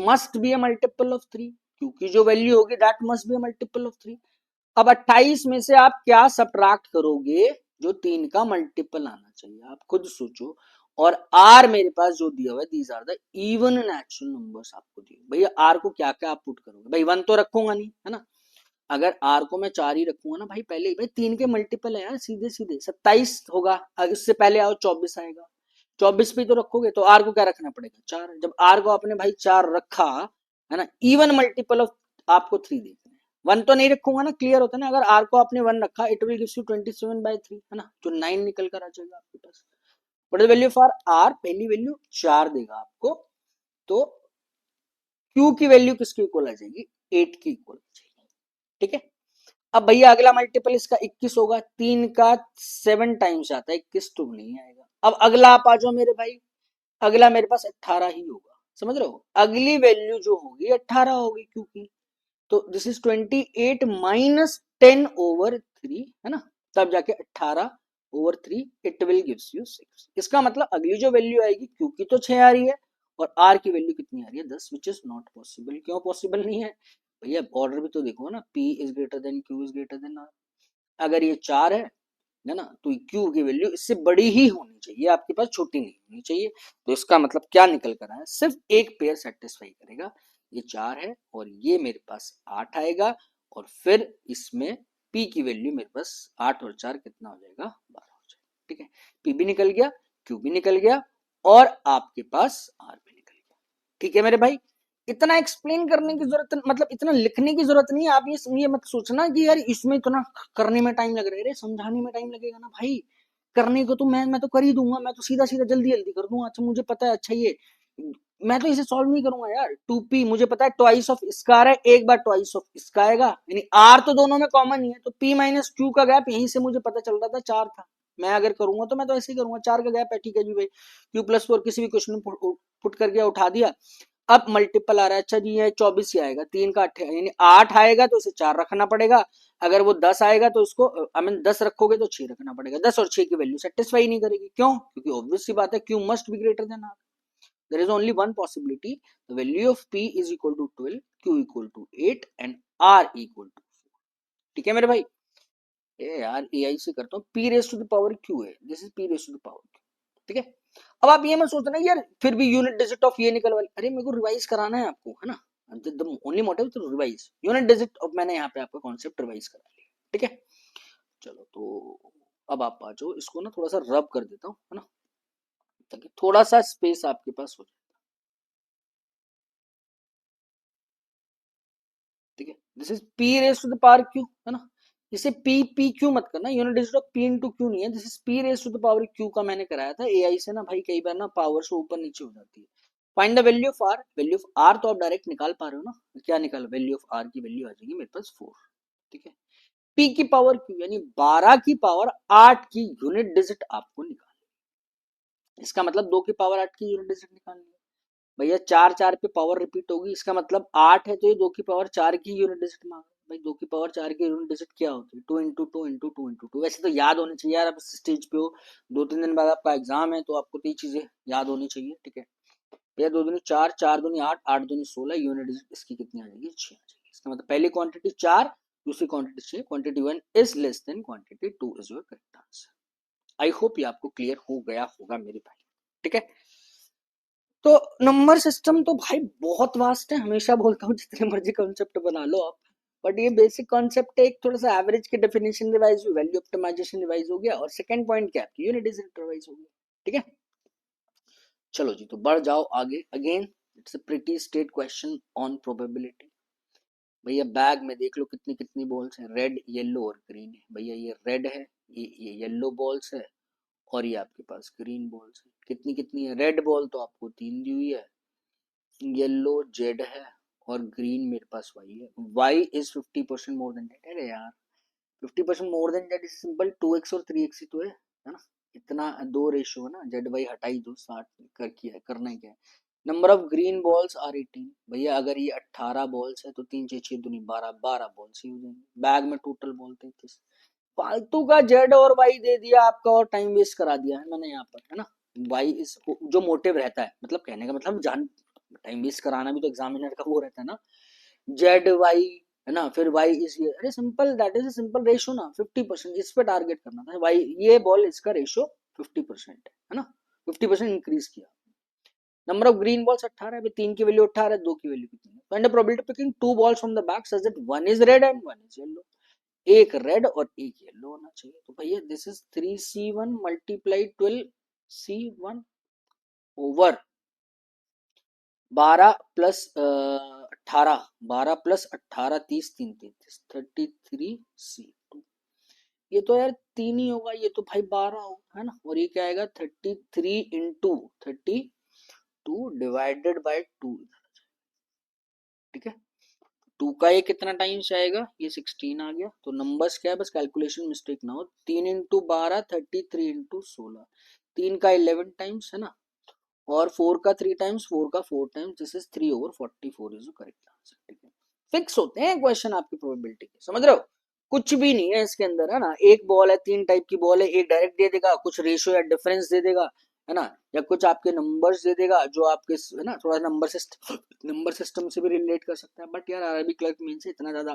must be a multiple of 3, q की जो वैल्यू होगी that must be a multiple of 3। अब 28 में से आप क्या सब्ट्रैक्ट करोगे, जो 3 का मल्टीपल आना चाहिए, आप खुद सोचो। और r मेरे पास जो दिया हुआ है, these are the even natural numbers आपको दिए भैया। r को क्या क्या आप पुट करोगे भाई, 1 तो रखूंगा नहीं, है ना। अगर r को मैं 4 ही रखूंगा ना भाई, पहले भाई 3 के मल्टीपल है यार, सीधे सीधे 27 होगा, अगर इससे पहले आओ 24 आएगा, 24 पे तो रखोगे, तो r को क्या रखना पड़ेगा 4, जब r को आपने भाई 4 रखा, है ना, इवन मल्टीपल ऑफ आपको 3 देखना है, 1 तो नहीं रखूंगा ना, क्लियर होता है ना। अगर r को आपने 1 रखा, इट विल गिव्स यू 27/3, है ना, जो 9 निकल कर आ जाएगा आपके पास। What is the value for r, पहली वैल्यू 4 देगा आपको, तो q की वैल्यू किसके इक्वल आ जाएगी, 8 की इक्वल आ जाएगी, ठीक है। अब भैया अगला मल्टीपल इसका 21 होगा, 3 का 7 टाइम्स आता है, 21 तो नहीं आएगा। अब अगला आप आ जाओ मेरे भाई, अगला मेरे पास 18 ही होगा, समझ रहे हो, अगली वैल्यू जो होगी 18 होगी क्योंकि, तो दिस इज 28 माइनस 10 ओवर 3, है ना, तब जाके 18 over 3, it will gives you 6। इसका मतलब अगली जो वैल्यू आएगी क्योंकि तो 6 आ रही है, और r की वैल्यू कितनी आ रही है 10, विच इज नॉट पॉसिबल। क्यों पॉसिबल नहीं है भैया, ऑर्डर भी तो देखो ना, p is greater than q is greater than r। अगर ये 4 है ना, तो q की वैल्यू इससे बड़ी ही होनी चाहिए आपके पास, छोटी नहीं होनी चाहिए। तो इसका मतलब क्या निकल कर आया, सिर्फ एक पेयर सेटिस्फाई करेगा, ये 4 है और ये मेरे पास 8 आएगा, और फिर इसमें p की वैल्यू मेरे पास 8 और 4 कितना हो जाएगा, 12 हो जाएगा, ठीक है। p भी निकल गया, q भी निकल गया, और आपके पास r भी निकल गया, ठीक है मेरे भाई। इतना एक्सप्लेन करने की जरूरत, मतलब इतना लिखने की जरूरत नहीं है। आप ये मत सोचना कि यार इसमें इतना करने में टाइम लग रहा है, अरे समझाने में टाइम लगेगा ना भाई, करने को तो मैं तो कर ही दूंगा, मैं तो सीधा सीधा जल्दी जल्दी कर दूंगा। अच्छा मुझे पता है, अच्छा ये मैं तो इसे सॉल्व नहीं करूंगा यार, 2p मुझे पता है ट्वाइस ऑफ इसका आ रहा है, एक बार ट्वाइस ऑफ इसका आएगा, यानी r तो दोनों में कॉमन ही है, तो p माइनस q का गैप यहीं से मुझे पता चल रहा था 4 था। मैं अगर करूंगा तो मैं तो ऐसे ही करूंगा, 4 का गैप है, ठीक है जी भाई, q प्लस 4 किसी भी क्वेश्चन में पुट कर गया, उठा दिया। अब मल्टीपल आ रहा है, अच्छा जी ये 24 ही आएगा, 3 का 8 यानी 8 आएगा तो इसे 4 रखना पड़ेगा, अगर वो 10 आएगा तो इसको आई मीन 10 रखोगे तो 6 रखना पड़ेगा, 10 और 6 की वैल्यू सेटिस्फाई नहीं करेगी, क्यों, क्योंकि ऑब्वियस सी बात है q must be greater than r। there is only one possibility, the value of p is equal to 12, q equal to 8 and r equal to 4, ठीक है मेरे भाई। ये यार ai से करता हूँ, p raise to the power q है, this is p raise to the power q, ठीक है। अब आप ये मत सोचना यार फिर भी यूनिट डिजिट ऑफ ये निकल वाली, अरे मेरे को रिवाइज कराना है आपको, है ना, the only motive to revise unit digit of, मैंने यहाँ पे आपका कॉन्सेप्ट रिवाइज करा लिया, ठीक है। चलो तो अब आप आ जाओ, इसको ना थोड़ा सा रब कर देता हूँ, है ना, ताकि थोड़ा सा स्पेस आपके पास हो जाए, ठीक है। This is p raise to the power q, है ना, इसे p q मत करना, unit digit of p into q नहीं है, this is p raise to the power q का मैंने कराया था ai से ना भाई, कई बार ना पावर से ऊपर नीचे हो जाती है, find the value of R, value of R तो आप डायरेक्ट निकाल पा रहे हो ना, क्या निकालो, वैल्यू ऑफ आर की वैल्यू आ जाएगी मेरे पास 4, ठीक है। पी की पावर क्यू यानी 12 की पावर 8 की यूनिट डिजिट आपको निकालनी, इसका मतलब 2 की पावर 8 की यूनिट डिजिट निकालनी है भैया, 4 4 पे पावर रिपीट होगी, इसका मतलब 8 है तो ये 2 की पावर 4 की यूनिट डिजिट मांग भाई, 2 की पावर 4 की यूनिट डिजिट क्या होती है, 2 इंटू 2 इंटू 2 इंटू 2, वैसे तो याद होनी चाहिए यार, आप स्टेज पे हो, 2-3 दिन बाद आपका एग्जाम है तो आपको तो ये चीजें याद होनी चाहिए, ठीक है भैया। 2 दूनी 4, 4 दूनी 8, 8 दूनी 16, यूनिट डिजिट इसकी कितनी आ जाएगी, 6 आ जाएगी, इसका मतलब पहली क्वांटिटी 4, दूसरी quantity 6, quantity 1 is less than quantity 2 is your correct answer. I hope ये आपको क्लियर हो गया होगा मेरे भाई, ठीक है। तो नंबर सिस्टम तो भाई बहुत वास्ट है, हमेशा बोलता हूँ जितने मर्जी कॉन्सेप्ट बना लो आप, बट ये बेसिक कॉन्सेप्ट है, एक थोड़ा सा एवरेज की डेफिनेशन रिवाइज हुई, वैल्यू ऑप्टिमाइजेशन रिवाइज हो गया, और सेकंड पॉइंट क्या है, यूनिट डिजिट रिवाइज हो गया, ठीक है। चलो जी, तो बढ़ जाओ आगे, again it's a pretty state question on probability. भैया बैग में देख लो कितनी कितनी बॉल्स हैं, रेड येलो और ग्रीन है भैया, ये रेड है, ये येलो बॉल्स है, और ये आपके पास ग्रीन बॉल्स है, कितनी कितनी है, रेड बॉल तो आपको 3 दी हुई है, येलो जेड है, और ग्रीन मेरे पास वाई है, Y is 50% more than Z, अरे यार 50% more than Z is simple 2x और 3x ही तो है ना, इतना दो रेशियो है ना, जेड वाई हटाई दो, 60 कर किया करना ही क्या है। Number of green balls are 18 भैया, अगर ये 18 बॉल्स है तो 3 6 6 दूनी 12, 12 बॉल्स ही हो जाएंगे, बैग में टोटल बॉल 33, फालतू का जेड और वाई दे दिया आपका और टाइम वेस्ट करा दिया है मैंने यहाँ पर, है ना। वाई इस जो मोटिव रहता है, मतलब कहने का मतलब जान, टाइम वेस्ट कराना भी तो एग्जामिनर का वो रहता है ना, जेड वाई है ना, फिर वाई इज ये, अरे simple, that is simple ratio ना, 50%, इस पे टारगेट करना था, वाई ये बॉल इसका रेशियो 50% है ना, 50% इंक्रीज किया। नंबर ऑफ ग्रीन बॉल्स 18 है, 3 की वैल्यू 18 है, 2 की वैल्यू कितनी है, find the probability picking 2 balls from the bag such that one is red and one is yellow, एक रेड और एक येलो होना चाहिए, तो भैया this is 3c1 multiply 12c1 over 12 plus 18, 12 plus 18 30 3 33 33c2, ये तो यार 3 ही होगा, ये तो भाई 12 होगा है ना, और ये क्या आएगा 33 इंटू 32 डिवाइडेड बाय 2, ठीक है। 2 का ये कितना टाइम्स आएगा, ये 16 आ गया, तो नंबर्स क्या है, बस कैलकुलेशन मिस्टेक ना हो, 3 इंटू 12 33 इंटू 16, 3 का 11 टाइम्स है ना, और 4 का 3 टाइम्स, 4 का 4 times, this is 3 over 44 is correct answer, ठीक है। फिक्स होते हैं क्वेश्चन आपकी प्रोबेबिलिटी के, समझ रहे हो, कुछ भी नहीं है इसके अंदर, है ना, एक बॉल है, 3 टाइप की बॉल है, एक डायरेक्ट दे देगा, कुछ रेशियो या डिफरेंस दे देगा, है ना, या कुछ आपके नंबर्स दे देगा जो आपके, है ना, थोड़ा नंबर सिस्टम से भी रिलेट कर सकता है, बट यार आरआरबी क्लर्क मीन से इतना ज्यादा,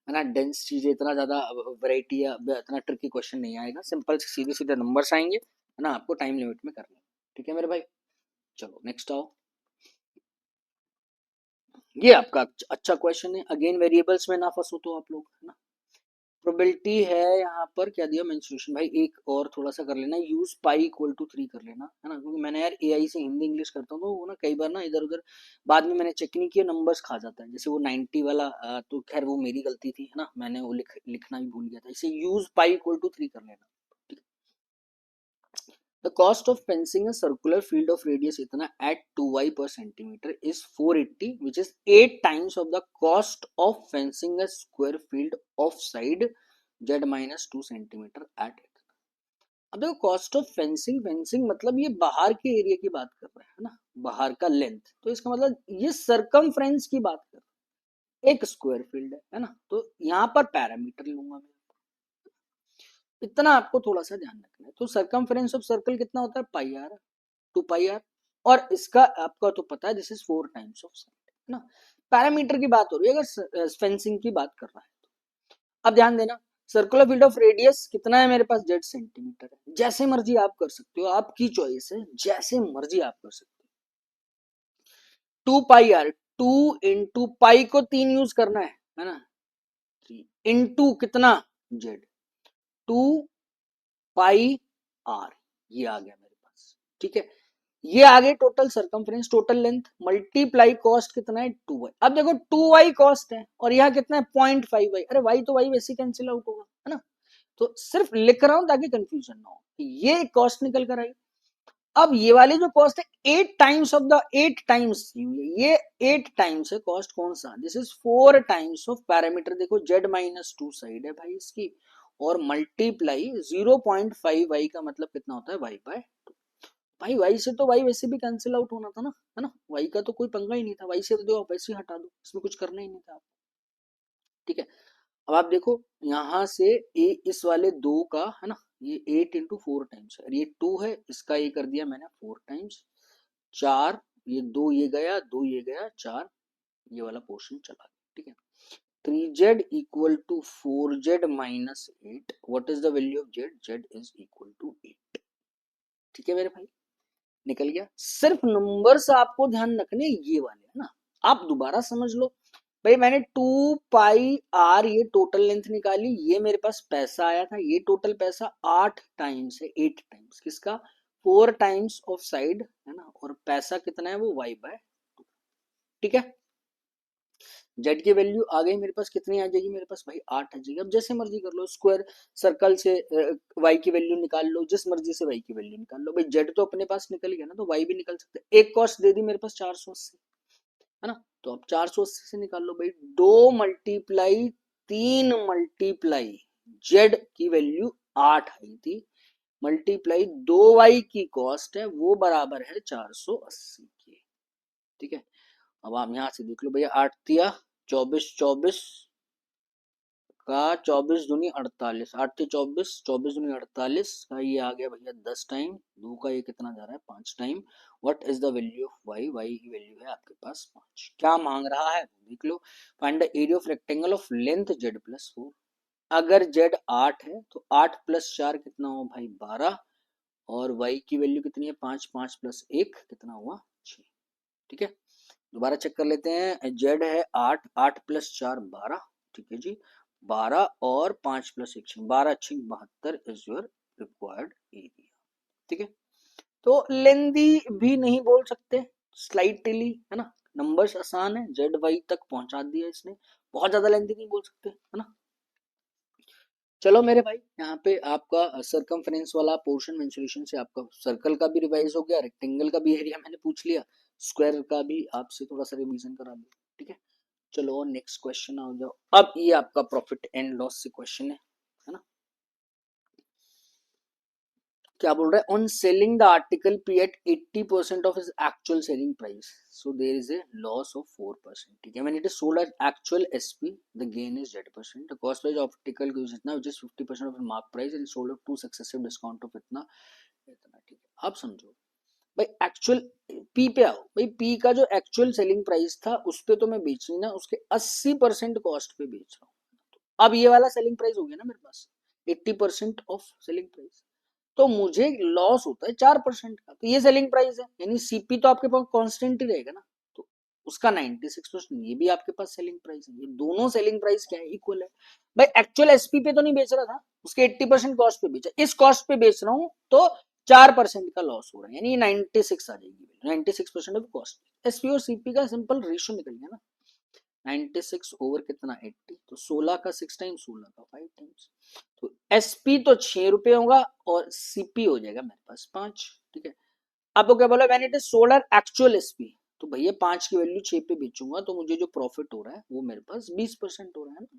है ना, डेंस चीजें, इतना ज्यादा वैरायटी या इतना ट्रिकी क्वेश्चन नहीं आएगा, सिंपल सीधे सीधे नंबर्स आएंगे, है ना, आपको टाइम लिमिट में करना है, ठीक है मेरे भाई। चलो नेक्स्ट आओ, ये आपका अच्छा क्वेश्चन है, अगेन वेरिएबल्स में ना फंसो तो आप लोग, है ना। प्रोबेबिलिटी है यहाँ पर क्या दिया मेंस्ट्रुएशन, भाई एक और थोड़ा सा कर लेना, यूज पाई इक्वल टू 3 कर लेना, है ना, क्योंकि मैंने यार एआई से हिंदी इंग्लिश करता हूँ तो वो ना कई बार ना इधर उधर बाद में मैंने चेक नहीं किया, नंबर्स खा जाता है, जैसे वो 90 वाला तो खैर वो मेरी गलती थी, है ना, मैंने वो लिखना भी भूल गया था, इसे यूज पाई इक्वल टू 3 कर लेना। The cost of fencing a circular field of radius इतना at 2y per centimeter is 480, which is 8 times of the cost of fencing a square field of side z minus 2 centimeter at x। अब देखो cost of fencing, fencing मतलब ये बाहर के area की बात कर रहा है ना, बाहर का लेंथ, तो इसका मतलब ये सरकमफ्रेंस की बात कर रहा है, एक स्क्वायर फील्ड है ना, तो यहाँ पर पैरामीटर लूंगा मैं, इतना आपको थोड़ा सा ध्यान रखना है, तो सरकमफ्रेंस ऑफ सर्कल कितना होता है, पाई आर, 2 पाई आर, और इसका आपका तो पता है this is 4 times of side, है ना। पैरामीटर की बात हो रही है अगर फेंसिंग की बात कर रहा है तो, अब ध्यान देना, सर्कुलर फील्ड ऑफ रेडियस कितना है मेरे पास, जेड सेंटीमीटर है, जैसे मर्जी आप कर सकते हो, आपकी चॉइस है, जैसे मर्जी आप कर सकते हो। 2 पाई आर, 2 इंटू पाई को 3 यूज करना है ना, 3 इंटू कितना जेड, 2 पाई आर, ये आ गया मेरे पास, ठीक है। ये आ गई total circumference, total length, multiply cost कितना है 2y, अब देखो 2y कॉस्ट है और यहाँ कितना है 0.5y, अरे y तो y वैसे कैंसिल आउट होगा, है ना, तो सिर्फ लिख रहा हूं ताकि कंफ्यूजन ना हो, ये कॉस्ट निकल कर आई, अब ये वाली जो कॉस्ट है 8 टाइम्स ऑफ द 8 टाइम्स, ये 8 टाइम्स है कॉस्ट, कौन सा, this is 4 times of parameter, देखो z-2 साइड है भाई इसकी, और मल्टीप्लाई 0.5y का मतलब कितना होता है y बाय, भाई वाई से तो वाई वैसे भी कैंसिल आउट होना था ना, है ना, वाई का तो कोई पंगा ही नहीं था, वाई से तो दो वैसे ही हटा दो, इसमें कुछ करना ही नहीं था, ठीक है। अब आप देखो यहाँ से ए इस वाले दो का है ना, ये 8 × 4 टाइम्स है, और ये 2 है, इसका ये कर दिया मैंने 4 टाइम्स, 4, ये 2 ये गया, 2 ये गया, 4 ये वाला पोर्शन चला गया, ठीक है। 3z = 4z-8, what is the value of z, z = 8, ठीक है मेरे भाई, निकल गया। सिर्फ नंबर्स आपको ध्यान रखने ये वाले है ना, आप दोबारा समझ लो भाई, मैंने 2πr ये टोटल लेंथ निकाली, ये मेरे पास पैसा आया था, ये टोटल पैसा 8 टाइम्स है, 8 टाइम्स किसका, 4 टाइम्स ऑफ साइड है ना, और पैसा कितना है वो y/2, ठीक है। जेड की वैल्यू आ गई मेरे पास, कितनी आ जाएगी मेरे पास भाई 8 आ जाएगी। अब जैसे मर्जी कर लो, स्क्वायर सर्कल से वाई की वैल्यू निकाल लो, जिस मर्जी से वाई की वैल्यू निकाल लो भाई, जेड तो अपने पास निकल गया ना, तो वाई भी निकल सकते हैं। एक कॉस्ट दे दी मेरे पास 480 है ना, तो अब 480 से निकाल लो भाई, 2 × 3 × जेड की वैल्यू 8 आई थी, मल्टीप्लाई 2y की कॉस्ट है वो बराबर है 480 की, ठीक है। अब आप यहां से देख लो भैया, 8 दिया 24, 24 का 24 दूनी 48, 8 से 24, 24 दूनी 48 का ये आ गया भैया 10 टाइम, 2 का ये कितना जा रहा है 5 time. What is the value of Y, Y की वैल्यू है आपके पास 5, क्या मांग रहा है देख लो, find the area of rectangle of length z+4, अगर z 8 है तो 8 + 4 कितना हुआ भाई 12, और y की वैल्यू कितनी है 5, 5 + 1 कितना हुआ 6, ठीक है। दोबारा चेक कर लेते हैं, z है 8, 8 + 4 12, ठीक है जी, 12 और 5 + 1 12, 72 इज योर रिक्वायर्ड एरिया, ठीक है। तो लेंदी भी नहीं बोल सकते, स्लाइटली है ना, नंबर्स आसान है, जेड वाई तक पहुंचा दिया इसने, बहुत ज्यादा लेंदी नहीं बोल सकते है ना। चलो मेरे भाई, यहाँ पे आपका सरकमफ्रेंस वाला पोर्शन मेंसुरेशन से आपका सर्कल का भी रिवाइज हो गया, रेक्टेंगल का भी एरिया मैंने पूछ लिया, स्क्वायर का भी आपसे थोड़ा सा रिवीजन करा दिया, ठीक है। चलो नेक्स्ट क्वेश्चन आ जाओ, अब ये आपका प्रॉफिट एंड लॉस से क्वेश्चन है ना। क्या बोल रहा है, on selling the article P at 80% of his actual selling price, so there is a loss of 4%, ठीक है। When it is sold at actual SP the gain is z%, the cost price of article gives इतना which is 50% of mark price and sold at 2 successive discount of इतना इतना, ठीक है। अब समझो भाई, एक्चुअल पी पे आओ भाई, पी का जो एक्चुअल सेलिंग प्राइस था उस पे तो मैं बेच नहीं ना, उसके 80% कॉस्ट पे बेच रहा हूँ। अब ये वाला सेलिंग प्राइस हो गया ना मेरे पास 80% ऑफ सेलिंग प्राइस, तो मुझे लॉस होता है 4% का, तो ये सेलिंग प्राइस है, यानी सीपी तो आपके पास कांस्टेंट ही रहेगा ना, तो उसका 96% ये भी आपके पास सेलिंग प्राइस है, ये दोनों सेलिंग प्राइस क्या है इक्वल है भाई। एक्चुअल एसपी पे तो नहीं बेच रहा था, उसके 80% कॉस्ट पे बेचा, इस कॉस्ट पे बेच रहा हूं तो 4% का लॉस हो रहा है, यानी 96 आ जाएगी, 96% ऑफ कॉस्ट। एसपी और सीपी का सिंपल रेशियो निकल गया ना, 96 ओवर कितना 80, तो 16 का 6 टाइम्स, 16 का 5 टाइम्स, तो एसपी तो 6 रुपए होगा और सीपी हो जाएगा मेरे पास 5, ठीक है। आपको क्या बोला, when it is sold at actual SP, तो भैया 5 की वैल्यू 6 पे बेचूंगा तो मुझे जो प्रॉफिट हो रहा है वो मेरे पास 20% हो रहा है ना,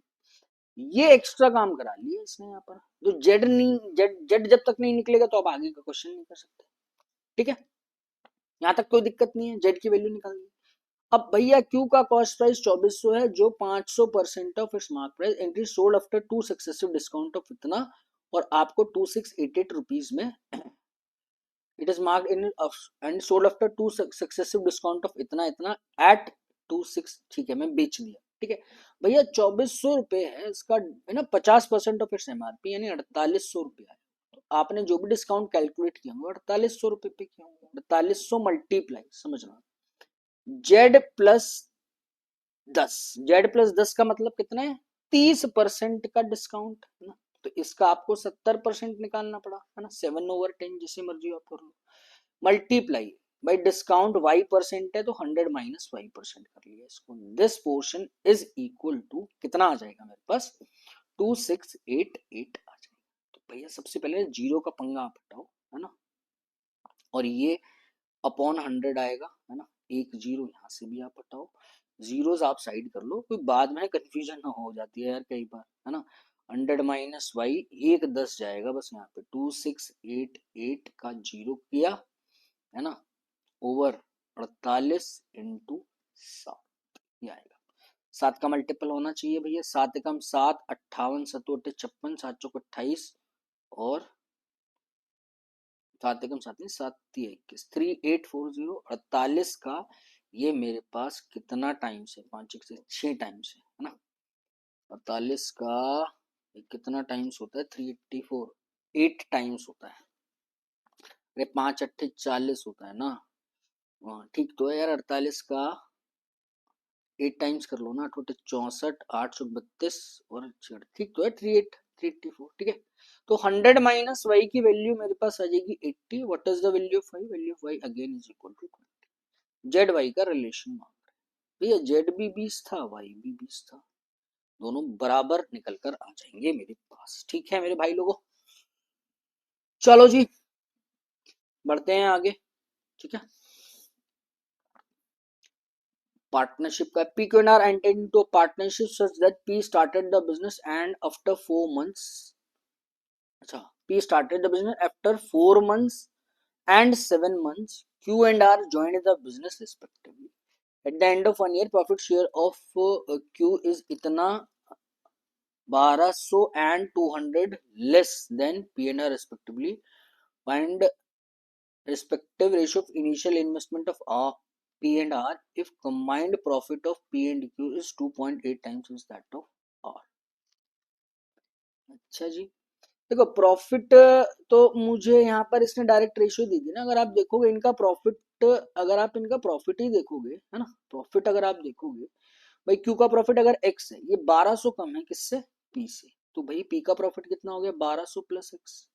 ये एक्स्ट्रा काम करा लिया इसने यहाँ पर, जो जेड नहीं, जेड जेड जब तक नहीं निकलेगा तो आप आगे का क्वेश्चन नहीं कर सकते, ठीक है। यहाँ तक कोई दिक्कत नहीं है, जेड की वैल्यू निकाल दी। अब भैया क्यू का कॉस्ट प्राइस 2400 है, जो 500% of its mark price, entry sold after 2 successive discount of इतना, और आपको 2688 रुपीज में it is mark in and sold after 2 successive discount of इतना इतना एट 26, ठीक है, मैं बेच दिया, ठीक है। भैया 2400 रुपए है इसका, है ना, 50% ऑफ इट्स एमआरपी यानी 4800 रुपया है, तो आपने जो भी डिस्काउंट कैलकुलेट किया होगा 4800 रुपए पे किया होगा, 4800 मल्टीप्लाई, समझना, Z+10 का मतलब कितना है 30% का डिस्काउंट है ना, तो इसका आपको 70% निकालना पड़ा है ना, 7/10 जिसे मर्जी आप कर लो, मल्टीप्लाई बाई डिस्काउंट y% है तो 100 - y% कर लिया इसको, this portion is equal to कितना आ जाएगा मेरे पास 2688 आ जाएगा। तो भैया सबसे पहले जीरो का पंगा आप हटाओ है ना, और ये अपॉन 100 आएगा, है ना। एक जीरो यहाँ से भी आप हटाओ, जीरोस आप साइड कर लो, कोई बाद में कंफ्यूजन ना हो जाती है यार कई बार, है ना। 100 माइनस वाई, एक 10 जाएगा बस यहाँ पे, 2688 का जीरो किया, है ना, ओवर 48 इंटू 7, ये आएगा। 7 का मल्टीपल होना चाहिए भैया, 7 एकम 7, 58 सतोटे 56, 7 चौक 28, और 7 एकम 7 नहीं, 7 21, 3840, 48 का ये मेरे पास कितना टाइम्स है, 5 1 से 6 टाइम्स है ना। 48 का ये कितना टाइम्स होता है, 384, 8 टाइम्स होता है। अरे 5 अट्ठे 40 होता है ना। हाँ ठीक तो है यार, 48 का 8 टाइम्स कर लो ना, 8 64, 832 और 6, ठीक तो है, 384, ठीक है। तो 100 माइनस वाई की वैल्यू मेरे पास आ जाएगी 80। What is the value of Y, value of Y again is equal to 20। Z Y का रिलेशन मांग रहे हैं भैया, जेड भी 20 था, वाई भी 20 था, दोनों बराबर निकल कर आ जाएंगे मेरे पास, ठीक है मेरे भाई लोगों। चलो जी बढ़ते हैं आगे, ठीक है। पार्टनरशिप का, P Q and R entered into a partnership such that P started the business and after 4 months, अच्छा, P started the business after 4 months and 7 months, Q and R joined the business respectively. At the end of 1 year, profit share of Q is इतना 1200 and 200 less than P and R respectively. Find respective ratio of initial investment of R, P and R if combined profit of P and Q is 2.8 times is that of R. अच्छा जी, देखो profit तो मुझे यहाँ पर इसने direct ratio दी थी ना, अगर आप देखोगे इनका प्रॉफिट, अगर आप इनका प्रॉफिट ही देखोगे, है ना, प्रॉफिट अगर आप देखोगे भाई, क्यू का प्रॉफिट अगर एक्स है, ये 1200 कम है किससे, पी से, तो भाई पी का प्रॉफिट कितना हो गया, 1200 प्लस एक्स,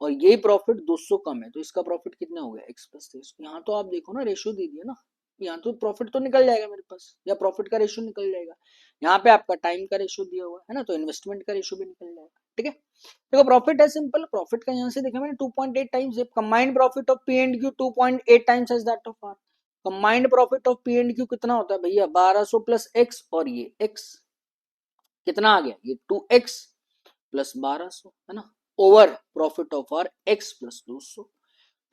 और ये प्रॉफिट 200 कम है, तो इसका प्रॉफिट कितना हो गया, एक्स प्लस 300। यहाँ तो आप देखो ना, रेशियो दे दिया ना, यहाँ तो प्रॉफिट तो निकल जाएगा मेरे पास, या प्रॉफिट का रेशियो निकल जाएगा। यहाँ पे आपका टाइम का रेशियो दिया हुआ है ना, तो इन्वेस्टमेंट का रेशियो भी निकल जाएगा, ठीक है। देखो प्रॉफिट है सिंपल, प्रॉफिट का यहाँ से देखा मैंने 2.8 times, combined profit of P and Q 2.8 times as that of R. Combined profit of P and Q कितना होता है भैया, 1200 प्लस एक्स, और ये एक्स कितना आ गया, ये 2x प्लस 1200, है ना, over profit of R X plus 200,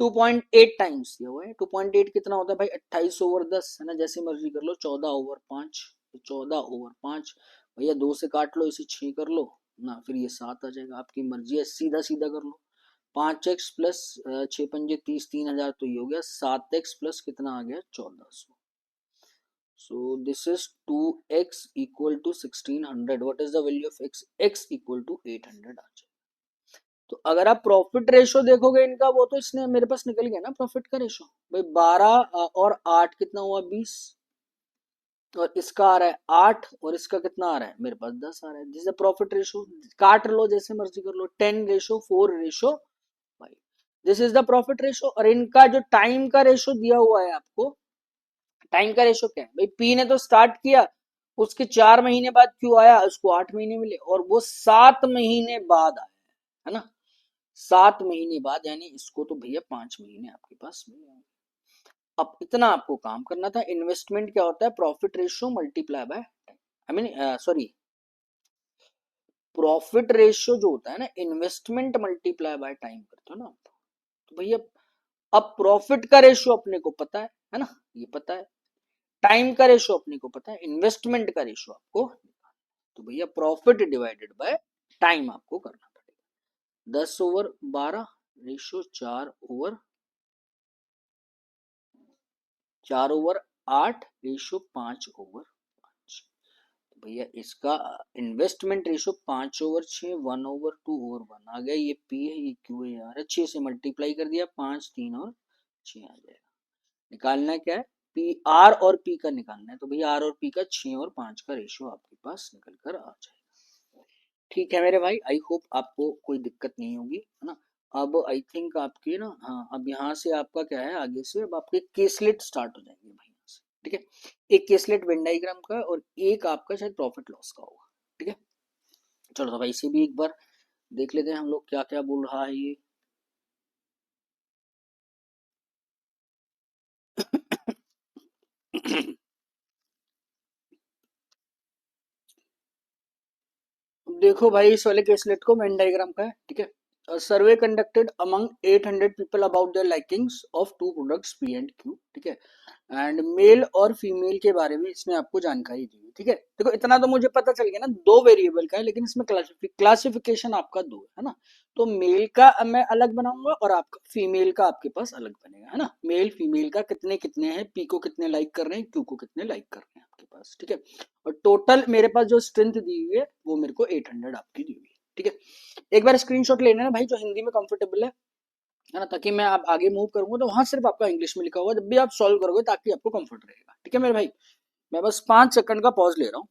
2.8 times दिया हुआ है। 2.8 कितना होता है भाई, 28 ओवर 10, है ना, जैसे मर्जी कर लो, 14 ओवर 5, 14 ओवर 5 भैया, 2 से काट लो, इसे 6 कर लो ना, फिर ये 7 आ जाएगा, आपकी मर्जी है, सीधा सीधा कर लो। 5x प्लस 6 पंजे 30, 3000, तो ये हो गया 7x प्लस कितना आ गया, 1400। So this is 2x equal to 1600. What is the value of x? x equal to 800 आ जाए। तो अगर आप प्रॉफिट रेशो देखोगे इनका, वो तो इसने मेरे पास निकल गया ना प्रॉफिट का रेशो भाई, 12 और 8 कितना हुआ, 20, और इसका आ रहा है 8, और इसका कितना आ रहा है मेरे पास 10 आ रहा है। दिस इज प्रॉफिट रेशो, काट लो जैसे मर्जी कर लो, 10:4:5, this is the profit ratio. और इनका जो टाइम का रेशो दिया हुआ है आपको, टाइम का रेशो क्या है भाई, पी ने तो स्टार्ट किया, उसके 4 महीने बाद क्यू आया, उसको 8 महीने मिले, और वो 7 महीने बाद आया, है ना, 7 महीने बाद, यानी इसको तो भैया 5 महीने आपके पास मिले। अब इतना आपको काम करना था। इन्वेस्टमेंट क्या होता है, profit ratio multiply by, I mean sorry, profit ratio जो होता है ना, इन्वेस्टमेंट मल्टीप्लाई बाय टाइम करते हो ना आप। तो भैया अब प्रॉफिट का रेशियो अपने को पता है ना, ये पता है, टाइम का रेशो अपने को पता है, इन्वेस्टमेंट का रेशो आपको, तो भैया प्रॉफिट डिवाइडेड बाय टाइम आपको करना पड़ेगा। 10/12 रेशो 4/8 रेशो 5/5। तो भैया इसका इन्वेस्टमेंट रेशो 5/6, 1/2/1 आ गया, ये पी है, ये क्यू है यार, 6 से मल्टीप्लाई कर दिया, 5, 3 और 6 आ जाएगा। निकालना क्या है, पी आर और पी का निकालना है, तो भैया आर और पी का 6 और 5 का रेशियो आपके पास निकल कर आ जाएगा। ठीक है मेरे भाई, आई होप आपको कोई दिक्कत नहीं होगी, है ना। अब आई थिंक आपके ना, हाँ, अब यहाँ से आपका क्या है, आगे से अब आपके केसलेट स्टार्ट हो जाएंगे भाई यहाँ से, ठीक है। एक केसलेट वेन डायग्राम का, और एक आपका शायद प्रॉफिट लॉस का होगा, ठीक है। चलो तो भाई इसे भी एक बार देख लेते हैं हम लोग, क्या क्या बोल रहा है ये। देखो भाई इस वाले केसलेट को वेन डायग्राम का है, ठीक है। Survey conducted among 800 people about their likings of two products P and Q, ठीक है। एंड मेल और फीमेल के बारे में इसने आपको जानकारी दी है, ठीक है। देखो इतना तो मुझे पता चल गया ना, दो वेरिएबल का है लेकिन इसमें क्लासिफिकेशन आपका दो है ना। तो मेल का मैं अलग बनाऊंगा और आपका फीमेल का आपके पास अलग बनेगा, है ना। मेल फीमेल का कितने कितने हैं, पी को कितने लाइक कर रहे हैं, क्यू को कितने लाइक कर रहे हैं आपके पास, ठीक है। और टोटल मेरे पास जो स्ट्रेंथ दी हुई है वो मेरे को 800 आपकी दी हुई है, ठीक है। एक बार स्क्रीनशॉट लेना है भाई जो हिंदी में कंफर्टेबल है ना, ताकि मैं आप आगे मूव करूंगा तो वहां सिर्फ आपका इंग्लिश में लिखा होगा जब भी आप सॉल्व करोगे, ताकि आपको कंफर्ट रहेगा, ठीक है मेरे भाई। मैं बस 5 सेकंड का पॉज ले रहा हूँ।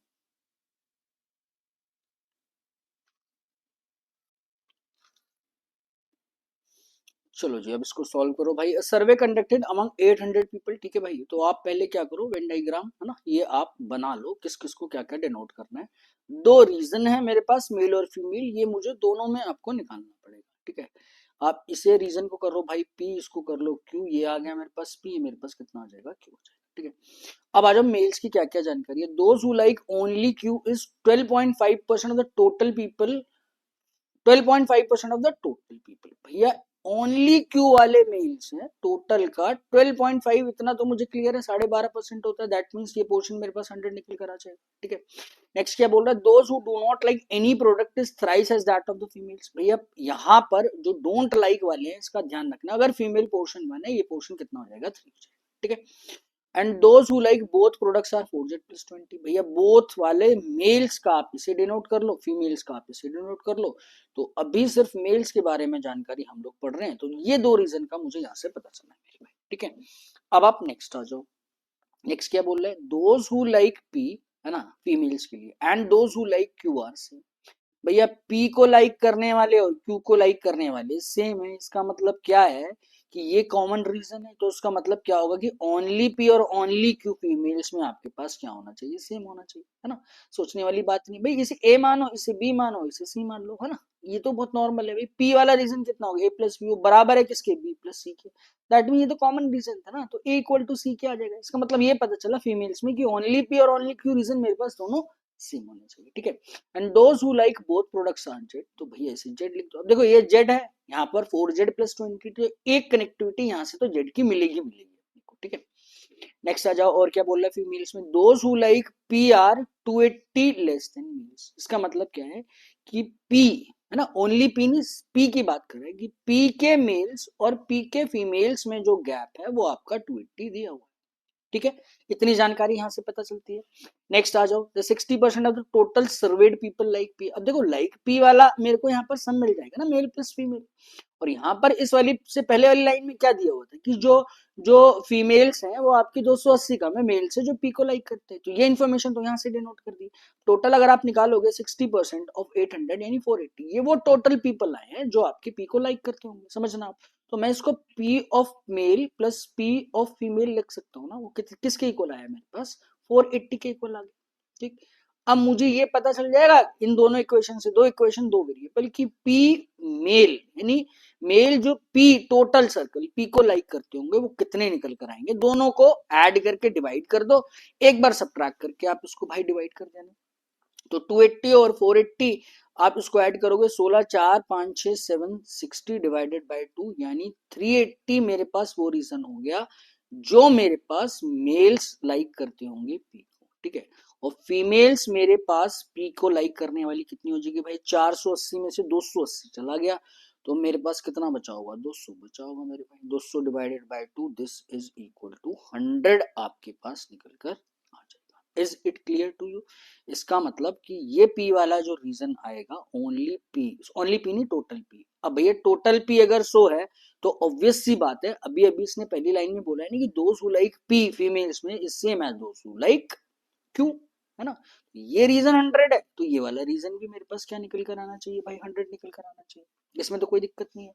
चलो जी अब इसको सॉल्व करो भाई। सर्वे कंडक्टेड अमंग 800 पीपल, ठीक है भाई। तो आप पहले क्या करो, वेन डायग्राम है ना, ये आप बना लो किस किस को क्या क्या डिनोट करना है। दो रीजन है मेरे पास, मेल और फीमेल, ये मुझे दोनों में आपको निकालना पड़ेगा, ठीक है। आप इसे रीजन को कर लो भाई पी, इसको कर लो क्यू, ये आ गया मेरे पास पी, मेरे पास कितना आ जाएगा क्यू हो जाएगा, ठीक है। अब आ जाओ मेल्स की क्या क्या जानकारी है। Those who like only Q is 12.5% of the total people, 12.5% of the total people. भैया ओनली क्यू वाले मेल्स हैं टोटल का 12.5, इतना तो मुझे क्लियर है, 12.5% होता है। दैट मीन्स ये पोर्शन मेरे पास 100 निकल कर आ जाएगा, ठीक है। नेक्स्ट क्या बोल रहा है, those who do not like any product is thrice as that of the females. भैया यहाँ पर जो डोंट लाइक वाले हैं इसका ध्यान रखना, अगर फीमेल पोर्शन 1 है ये पोर्शन कितना हो जाएगा 3 हो जाएगा, ठीक है। And those who like both products are 4z+20। भैया बोथ वाले मेल्स का आप इसे डिनोट कर लो, फीमेल्स का आप इसे डिनोट कर लो। तो अभी सिर्फ मेल्स के बारे में जानकारी हम लोग पढ़ रहे हैं, तो ये दो रीजन का मुझे यहाँ से पता चला है, ठीक है। अब आप नेक्स्ट आ जाओ। नेक्स्ट क्या बोल रहे हैं, दोज हु लाइक पी, है ना, फीमेल्स के लिए, and those who like Q R same. भैया पी को लाइक करने वाले और क्यू को लाइक करने वाले सेम है, इसका मतलब क्या है कि ये कॉमन रीजन है। तो उसका मतलब क्या होगा कि ओनली पी और ओनली क्यू फीमेल्स में आपके पास क्या होना चाहिए, सेम होना चाहिए, है ना। सोचने वाली बात नहीं भाई, इसे ए मानो, इसे बी मानो, इसे सी मान लो, है ना। ये तो बहुत नॉर्मल है भाई। पी वाला रीजन कितना होगा, ए प्लस बी बराबर है किसके, बी प्लस सी के। दैट मीन ये तो कॉमन रीजन था ना, तो ए इक्वल टू सी क्या आ जाएगा। इसका मतलब ये पता चला फीमेल्स में कि ओनली पी और ओनली क्यू रीजन मेरे पास दोनों सेम होने चाहिए, ठीक है। And those who like both products are Z, तो भैया इसे जेड लिख दो। अब देखो ये जेड है, यहाँ पर 4z+20, तो एक कनेक्टिविटी यहाँ से तो जेड की मिलेगी मिलेगी, ठीक है। नेक्स्ट आ जाओ, और क्या बोल रहा है फीमेल्स में, those who like P are 280 less than males. इसका मतलब क्या है कि पी, है ना, ओनली पी नहीं, पी की बात कर रहे हैं कि पी के मेल्स और पी के फीमेल्स में जो गैप है वो आपका 280 दिया हुआ है, ठीक है। इतनी जानकारी यहां से पता चलती है। नेक्स्ट आ जाओ, the 60% of the total served people like P. अब देखो लाइक पी वाला मेरे को यहाँ पर सम मिल जाएगा ना, मेल प्लस फीमेल। और यहाँ पर इस वाली से पहले वाली लाइन में क्या दिया हुआ था कि जो जो फीमेल्स हैं वो आपकी 280 कम है मेल से जो पी को लाइक करते हैं, तो ये इन्फॉर्मेशन तो यहाँ से डिनोट कर दी। टोटल अगर आप निकालोगे 60% ऑफ 800 यानी 480, ये वो टोटल पीपल आए हैं जो आपके पी को लाइक करते होंगे, समझना आप। तो मैं इसको P of male plus P of female लिख सकता हूँ ना, वो किसके इक्वल आया मेरे पास, 480 के इक्वल आ गया, ठीक। अब मुझे ये पता चल जाएगा इन दोनों इक्वेशन से, दो इक्वेशन दो वेरिएबल की पी मेल यानी मेल जो पी टोटल सर्कल पी को लाइक करते होंगे वो कितने निकल कर आएंगे, दोनों को ऐड करके डिवाइड कर दो, एक बार सबट्रैक्ट करके आप इसको भाई डिवाइड कर देना। तो 280 और 480 आप इसको ऐड करोगे, 16 4 5 6 7 60 डिवाइडेड बाय 2 यानी 380 मेरे पास वो रीजन हो गया जो मेरे पास मेल्स लाइक करते होंगे पी को, ठीक है। और फीमेल्स मेरे पास पी को लाइक करने वाली कितनी हो जाएगी भाई, 480 में से 280 चला गया, तो मेरे पास कितना बचा होगा, 200 बचा होगा मेरे भाई। 200 divided by 2 this is equal to 100 आपके पास निकल कर आ जाएगा। Is it clear to you. इसका मतलब कि ये पी वाला जो रीजन आएगा ओनली पी नहीं टोटल पी। अब भैया टोटल पी अगर 100 है तो ऑब्वियस सी बात है, अभी अभी इसने पहली लाइन में बोला है ना कि those who like P females में is same as those who like Q, है ना। ये रीजन 100 है तो ये वाला रीजन भी मेरे पास क्या निकल कर आना चाहिए भाई, 100 निकल कर आना चाहिए, इसमें तो कोई दिक्कत नहीं है।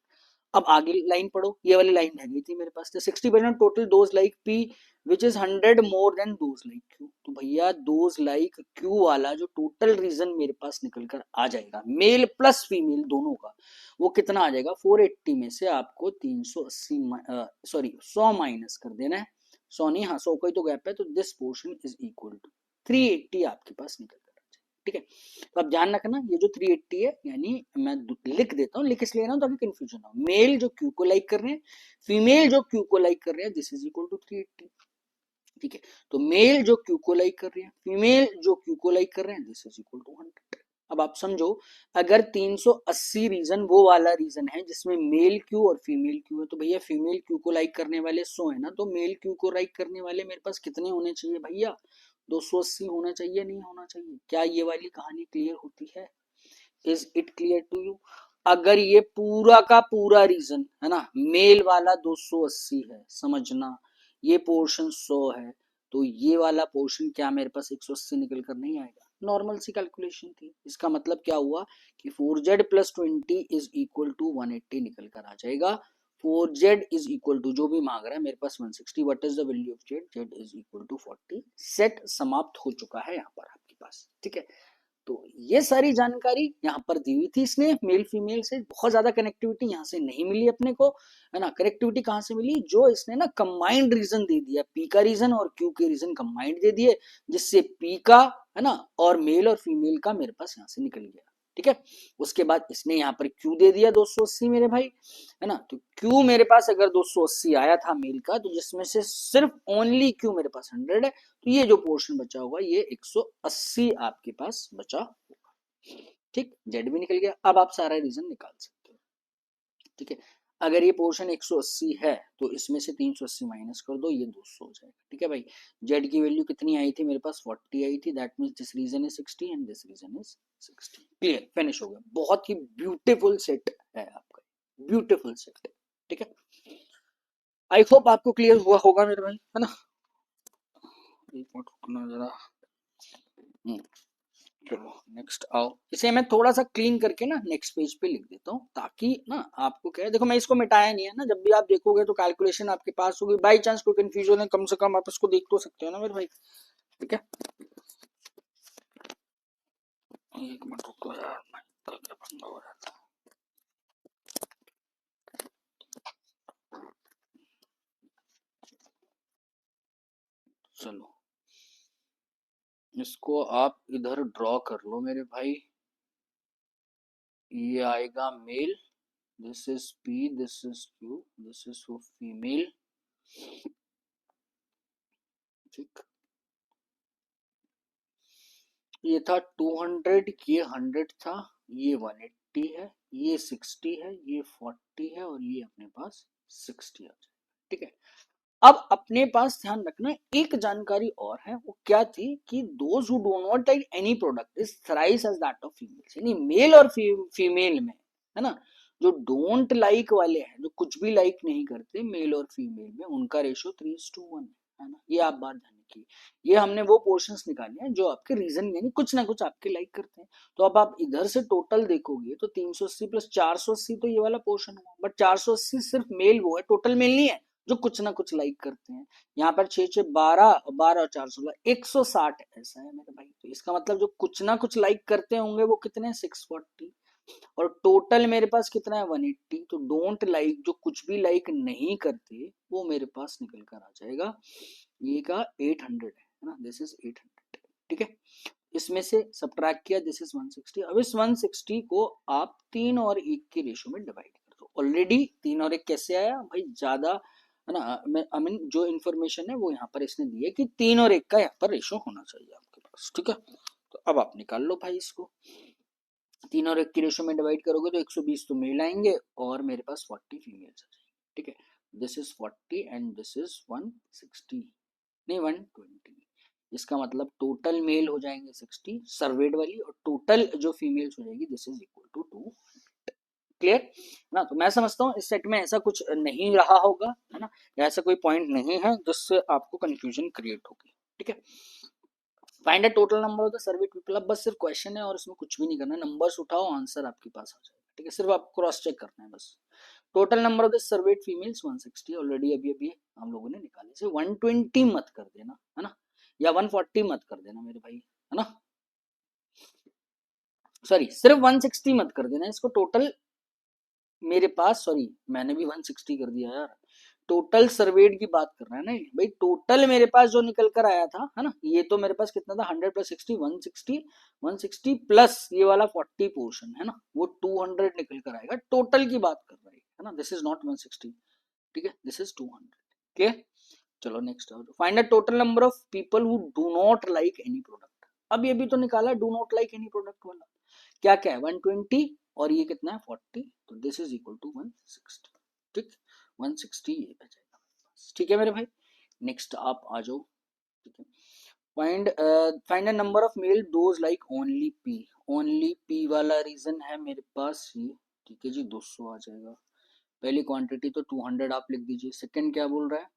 अब आगे लाइन पढ़ो, ये वाली लाइन रह गई थी मेरे पास, 60% total those like P which is 100 more than those like Q. तो भैया दोज लाइक क्यू वाला जो टोटल रीजन मेरे पास निकल कर आ जाएगा मेल प्लस फीमेल दोनों का, वो कितना आ जाएगा, 480 में से आपको 380 सॉरी 100 माइनस कर देना है, 100 नहीं, हाँ 100 का ही तो गैप है, तो this portion is equal to 380 आपके पास निकल कर आ जाएगा, ठीक है। तो अब ध्यान रखना ये जो 380 है, यानी मैं लिख देता हूँ, लिख इसलिए रहा हूँ ताकि कंफ्यूजन हो। मेल जो क्यू को लाइक कर रहे हैं, फीमेल जो क्यू को लाइक कर रहे हैं, दिस इज इक्वल टू 380। ठीक है, तो मेल जो क्यू को लाइक कर रहे हैं, फीमेल जो क्यू को लाइक कर रहे हैं, दिस इज इक्वल टू 100। अब आप समझो, अगर 380 रीजन वो वाला रीजन है जिसमें मेल क्यू और फीमेल क्यू है, तो भैया फीमेल क्यू को लाइक करने वाले 100 है ना, तो मेल क्यू को लाइक करने वाले मेरे पास कितने होने चाहिए भैया? 280 होना चाहिए, नहीं होना चाहिए? क्या ये वाली कहानी क्लियर होती है? Is it clear to you? अगर ये पूरा का पूरा रीजन है ना मेल वाला 280 है, समझना ये पोर्शन 100 है, तो ये वाला पोर्शन क्या मेरे पास 180 निकल कर नहीं आएगा? नॉर्मल सी कैलकुलेशन थी। इसका मतलब क्या हुआ कि 4z plus 20 is equal to 180 निकल कर आ जाएगा। 4z इज इक्वल टू जो भी मांग रहा है मेरे पास 160, what is the value of z? z is equal to 40। Set समाप्त हो चुका है यहाँ पर आपके पास। ठीक है, तो ये सारी जानकारी यहाँ पर दी हुई थी इसने। मेल फीमेल से बहुत ज्यादा कनेक्टिविटी यहाँ से नहीं मिली अपने को, है ना। कनेक्टिविटी कहाँ से मिली? जो इसने ना कंबाइंड रीजन दे दिया, पी का रीजन और क्यू के रीजन कंबाइंड दे दिए, जिससे पी का, है ना, और मेल और फीमेल का मेरे पास यहाँ से निकल गया। ठीक है, उसके बाद इसने यहाँ पर क्यू दे दिया 280 मेरे भाई, है ना। तो क्यू मेरे पास अगर 280 आया था मेल का, तो जिसमें से सिर्फ ओनली क्यू मेरे पास 100 है, तो ये जो पोर्शन बचा होगा ये 180 आपके पास बचा होगा। ठीक, जेड भी निकल गया। अब आप सारा रीजन निकाल सकते हो। ठीक है, अगर ये पोर्शन 180 है तो इसमें से 380 माइनस कर दो, ये 200 हो जाएगा। ठीक है भाई, जेड की वैल्यू कितनी आई थी मेरे पास? 40 आई थी। That means this region is 60 and this region is 60। Clear, finish हो गया। बहुत ही ब्यूटीफुल सेट है आपका, ब्यूटीफुल सेट है। ठीक है, आई होप आपको क्लियर हुआ होगा मेरे भाई, है ना। एक मिनट रुकना जरा। चलो नेक्स्ट आओ। इसे मैं थोड़ा सा क्लीन करके ना नेक्स्ट पेज पे लिख देता हूँ, ताकि ना आपको क्या है, देखो मैं इसको मिटाया नहीं है ना, जब भी आप देखोगे तो कैलकुलेशन आपके पास होगी। बाई चांस कोई कंफ्यूजन है, कम से कम आप इसको देख तो सकते हो ना मेरे भाई। ठीक है, एक मिनट रुको यार, क्या बंदा हो रहा था। चलो इसको आप इधर ड्रॉ कर लो मेरे भाई। ये आएगा male, this is P, this is Q, this is for female. ठीक, ये था 200, ये 100 था, ये 180 है, ये 60 है, ये 40 है, और ये अपने पास 60 आ जाए। ठीक है, अब अपने पास ध्यान रखना एक जानकारी और है, वो क्या थी कि those who do not like any product is thrice as that of females, यानी मेल और फीमेल में, है ना, जो डोंट लाइक वाले हैं, जो कुछ भी लाइक नहीं करते मेल और फीमेल में, उनका रेशो 3:1 है ना। ये आप बात ध्यान रखिए। ये हमने वो पोर्शंस निकाले हैं जो आपके रीजन यानी कुछ ना कुछ आपके लाइक करते हैं। तो अब आप इधर से टोटल देखोगे तो 380 प्लस 480 तो ये वाला पोर्शन हुआ, बट 480 सिर्फ मेल वो है, टोटल मेल नहीं है, जो कुछ ना कुछ लाइक करते हैं। यहाँ पर 6 6 12, 12 और 416, 160 ऐसा है मेरे भाई। तो इसका मतलब जो कुछ ना कुछ लाइक करते होंगे वो कितने? 640। और टोटल मेरे पास कितना है? 180। तो डोंट लाइक जो कुछ भी लाइक नहीं करते वो मेरे पास निकल कर आ जाएगा, ये का 800 है ना, दिस इज 800। ठीक है, इसमें से सब्ट्रैक्ट किया, दिस इज 160। अब इस 160 को आप 3 और 1 के रेशो में डिवाइड कर दो। ऑलरेडी 3 और 1 कैसे आया भाई? ज्यादा है ना, आई मीन जो इन्फॉर्मेशन है वो यहाँ पर इसने दी है कि 3 और 1 का यहाँ पर रेशो होना चाहिए आपके पास। ठीक है, तो अब आप निकाल लो भाई इसको। 3 और 1 की रेशो में डिवाइड करोगे तो 120 तो मेल आएंगे और मेरे पास 40 फीमेल्स आ जाएंगे। ठीक है, this is 40 and this is 160, नहीं 120। इसका मतलब टोटल मेल हो जाएंगे 60 सर्वेड वाली, और टोटल जो फीमेल्स हो जाएगी this is equal to 2। Clear ना? तो मैं समझता हूँ इस सेट में ऐसा कुछ नहीं रहा होगा, है ना, या ऐसा कोई पॉइंट नहीं है जिससे आपको कंफ्यूजन क्रिएट होगी। ठीक है, find the total number of the survey people. अब बस सिर्फ क्वेश्चन है और इसमें कुछ भी नहीं करना है, नंबर्स उठाओ, आंसर आपके पास आ जाएगा। ठीक है, सिर्फ आप क्रॉस चेक करना है बस। Total number of the served females 160 already अभी अभी हम लोगों ने निकाले। से 120 मत कर देना, है ना, या 140 मत कर देना मेरे भाई, है ना, सॉरी सिर्फ 160 मत कर देना इसको। टोटल मेरे पास, सॉरी मैंने भी 160 कर दिया यार, टोटल सर्वेड की बात कर रहे हैं ना ये। भाई टोटल मेरे पास जो निकल कर आया था है ना, ये तो मेरे पास कितना था 100 प्लस 60 160, 160 प्लस ये वाला 40 पोर्शन है ना, वो 200 निकल कर आएगा। टोटल की बात कर रही है ना, दिस इज नॉट 160, ठीक है, दिस इज 200। ओके, चलो next. Find the total number of people who do not like any product. अब ये भी तो निकाला do not like any product वाला, क्या क्या है 120 और ये कितना है 40, तो दिस इज इक्वल टू 160, ठीक, 160 ये बचेगा, ठीक है मेरे भाई। नेक्स्ट आप आ जाओ, ठीक है। Find the number of male those like only P वाला रीजन है मेरे पास ये, ठीक है जी, 200 आ जाएगा। पहली क्वांटिटी तो 200 आप लिख दीजिए। सेकंड क्या बोल रहा है,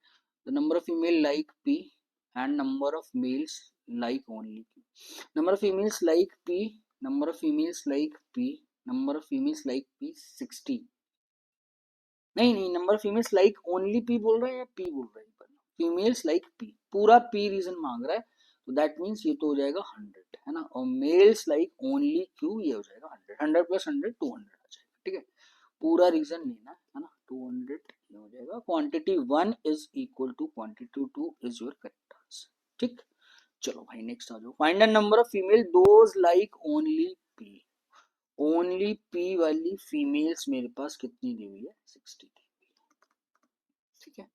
the number of female like P and number of males like only P. Number of females like P, number of females like P, number of females like P 60, नहीं नहीं, number of females like only P बोल रहा है या P बोल रहा है, females like P, पूरा पी रीजन मांग रहा है, तो दैट मीन्स ये तो हो जाएगा 100 है ना, और मेल्स लाइक ओनली क्यू ये हो जाएगा 100, 100 प्लस 100 200 आ जाएगा, ठीक है। पूरा रीजन लेना है ना, 200 ये हो जाएगा। Quantity 1 is equal to quantity 2 is your correct answer, ठीक। चलो भाई नेक्स्ट आ जाओ। Find the number of female those like only P. Only P वाली फीमेल्स मेरे पास कितनी दी हुई है 60, ठीक है।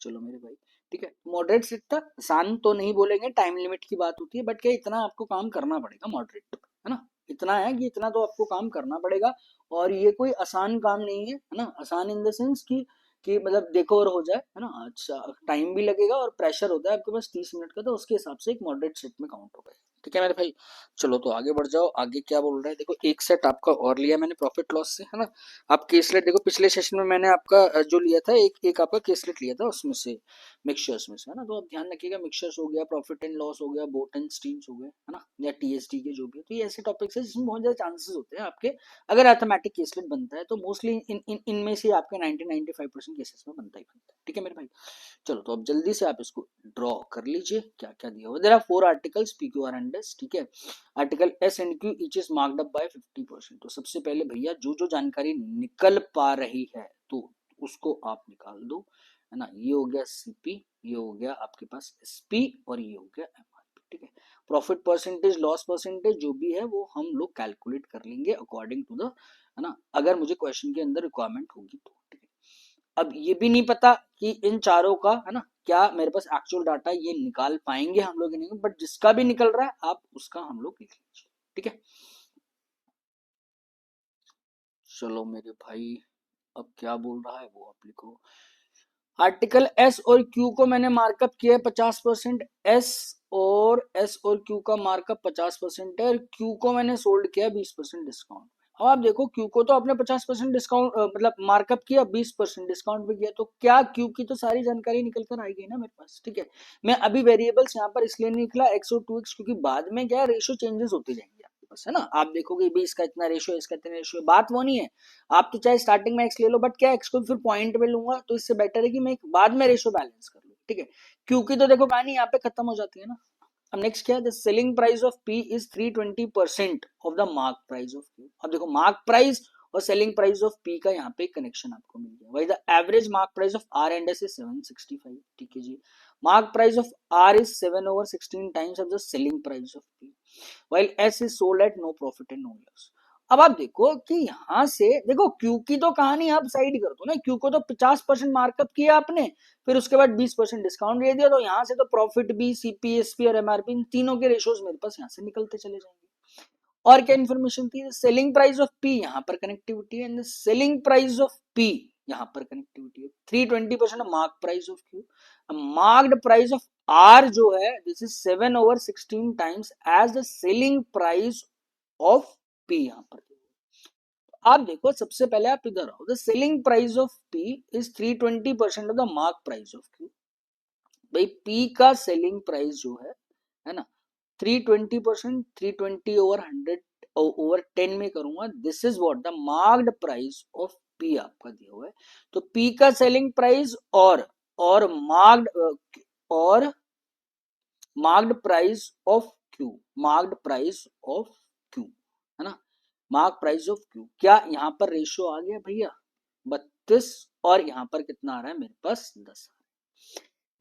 चलो मेरे भाई, ठीक है, मॉडरेट से तक आसान तो नहीं बोलेंगे, टाइम लिमिट की बात होती है, बट क्या इतना आपको काम करना पड़ेगा मॉडरेट, है ना, इतना है कि इतना तो आपको काम करना पड़ेगा, और ये कोई आसान काम नहीं है ना, आसान इन द सेंस कि मतलब देखो और हो जाए, है ना, अच्छा टाइम भी लगेगा और प्रेशर होता है आपके पास 30 मिनट का, तो उसके हिसाब से एक मॉडरेट सेट में काउंट होगा, ठीक है मेरे भाई। चलो तो आगे बढ़ जाओ, आगे क्या बोल रहा है देखो, एक सेट आपका और लिया मैंने प्रॉफिट लॉस से, है ना। आप केसलेट देखो, पिछले सेशन में मैंने आपका जो लिया था एक आपका केसलेट लिया था उसमें से, मिक्सचर्स में से, है ना, तो आप ध्यान रखिएगा, मिक्सचर्स हो गया, प्रॉफिट एंड लॉस हो गया, बोट एंड स्ट्रीम्स हो गए, है ना, या टीएसडी के जो भी है, तो ये ऐसे टॉपिक्स है जिसमें बहुत ज्यादा चांसेस होते हैं आपके, अगर मैथमेटिक केसलेट बनता है तो मोस्टली इनमें से आपके 90-95% केसेस में बनता ही बनता है, ठीक है मेरे भाई। चलो तो अब जल्दी से आप इसको ड्रॉ कर लीजिए, क्या क्या दिया हुआ, there are 4 articles P Q R and S, ठीक है। Article S and Q each is marked up by 50%। तो सबसे पहले भैया जो जो जानकारी निकल पा रही है तो उसको आप निकाल दो, है ना, ये हो गया सीपी, ये हो गया आपके पास एसपी, और ये हो गया एमआरपी, ठीक है। प्रॉफिट परसेंटेज, लॉस परसेंटेज जो भी है वो हम लोग कैलकुलेट कर लेंगे अकॉर्डिंग टू द, है ना, अगर मुझे क्वेश्चन के अंदर रिक्वायरमेंट होगी तो, ठीक है। अब ये भी नहीं पता कि इन चारों का, है ना, क्या मेरे पास एक्चुअल डाटा ये निकाल पाएंगे हम लोग नहीं, बट जिसका भी निकल रहा है आप उसका हम लोग लिख लीजिए, ठीक है। चलो मेरे भाई, अब क्या बोल रहा है वो आप लिखो। आर्टिकल एस और क्यू को मैंने मार्कअप किया है 50%, एस और क्यू का मार्कअप 50% है, और क्यू को मैंने सोल्ड किया 20% डिस्काउंट। अब आप देखो क्यू को तो आपने 50% डिस्काउंट मतलब मार्कअप किया, 20% डिस्काउंट पे किया, तो क्या क्यू की तो सारी जानकारी निकल कर आएगी ना मेरे पास, ठीक है। मैं अभी वेरिएबल्स यहाँ पर इसलिए नहीं निकला एक्स और 2x, क्योंकि बाद में क्या रेशियो चेंजेस होते जाएंगे आपके पास, है ना, आप देखोगे भी इसका इतना रेशियो, इसका इतना रेशियो, बात वो नहीं है। आप तो चाहे स्टार्टिंग में एक्स ले लो, बट क्या एक्स को फिर पॉइंट में लूंगा, तो इससे बेटर है कि मैं बाद में रेशियो बैलेंस कर लूँ, ठीक है। क्योंकि तो देखो कहानी यहाँ पे खत्म हो जाती है ना। अब नेक्स्ट क्या है, the selling price of P is 320% of the mark price of Q. अब देखो मार्क प्राइस और सेलिंग प्राइस ऑफ पी का यहाँ पे कनेक्शन आपको मिल गया, वही the average mark price of R and S is 765, ठीक है जी। Mark price of R is 7/16 times of the selling price of P, while S is sold at no profit and no loss। अब आप देखो कि यहां से देखो क्यू की तो कहानी आप साइड कर दो ना, क्यू को तो 50% मार्कअप किया आपने, फिर उसके बाद 20% डिस्काउंट दे दिया, तो यहां से तो प्रॉफिट भी, सीपीएसपी और एमआरपी तीनों के रेशियोज मेरे पास यहां से निकलते चले जाएंगे। और क्या इन्फॉर्मेशन थी, सेलिंग प्राइस ऑफ पी यहाँ पर कनेक्टिविटी है, and selling price of P यहाँ पर कनेक्टिविटी है, 320% mark price of Q, marked price of R जो है this is 7/16 times as the selling price of P. यहाँ पर आप देखो सबसे पहले आप इधर आओ, the selling price of P is 320% of the mark price of Q. भाई पी का सेलिंग प्राइस जो है ना, 320%, 320/100 ओवर 10 में करूंगा, this is what the marked price of P आपका दिया हुआ है। तो पी का सेलिंग प्राइस और marked price of Q, marked price of Q, है ना, मार्क प्राइस ऑफ क्यू, क्या यहाँ पर रेशियो आ गया भैया 32 और यहाँ पर कितना आ रहा है मेरे पास 10।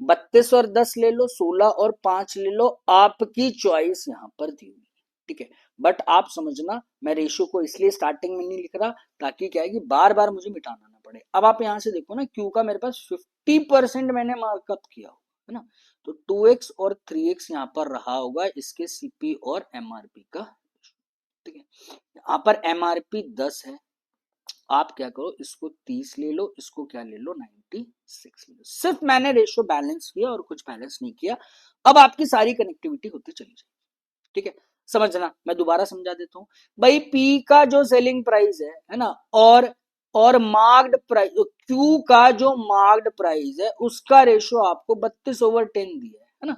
32 और 10 ले लो, 16 और 5 ले लो, आपकी चॉइस यहाँ पर दी हुई है, ठीक है। बट आप समझना, मैं रेशियो को इसलिए स्टार्टिंग में नहीं लिख रहा ताकि क्या है कि बार बार मुझे मिटाना ना पड़े। अब आप यहाँ से देखो ना, क्यू का मेरे पास 50% मैंने मार्कअप किया हो, है ना, तो 2x और 3x यहाँ पर रहा होगा इसके सीपी और एमआरपी का, ठीक है। यहाँ पर एमआरपी 10 है, आप क्या करो, इसको 30 ले लो, इसको क्या ले लो 96 ले लो। सिर्फ मैंने रेशियो बैलेंस किया और कुछ बैलेंस नहीं किया। अब आपकी सारी कनेक्टिविटी होती चली जाएगी, ठीक है। समझना, मैं दोबारा समझा देता हूं भाई। पी का जो सेलिंग प्राइस है ना, और मार्क्ड प्राइस, क्यू का जो मार्क्ड प्राइस है उसका रेशियो आपको 32/10 दिया है ना।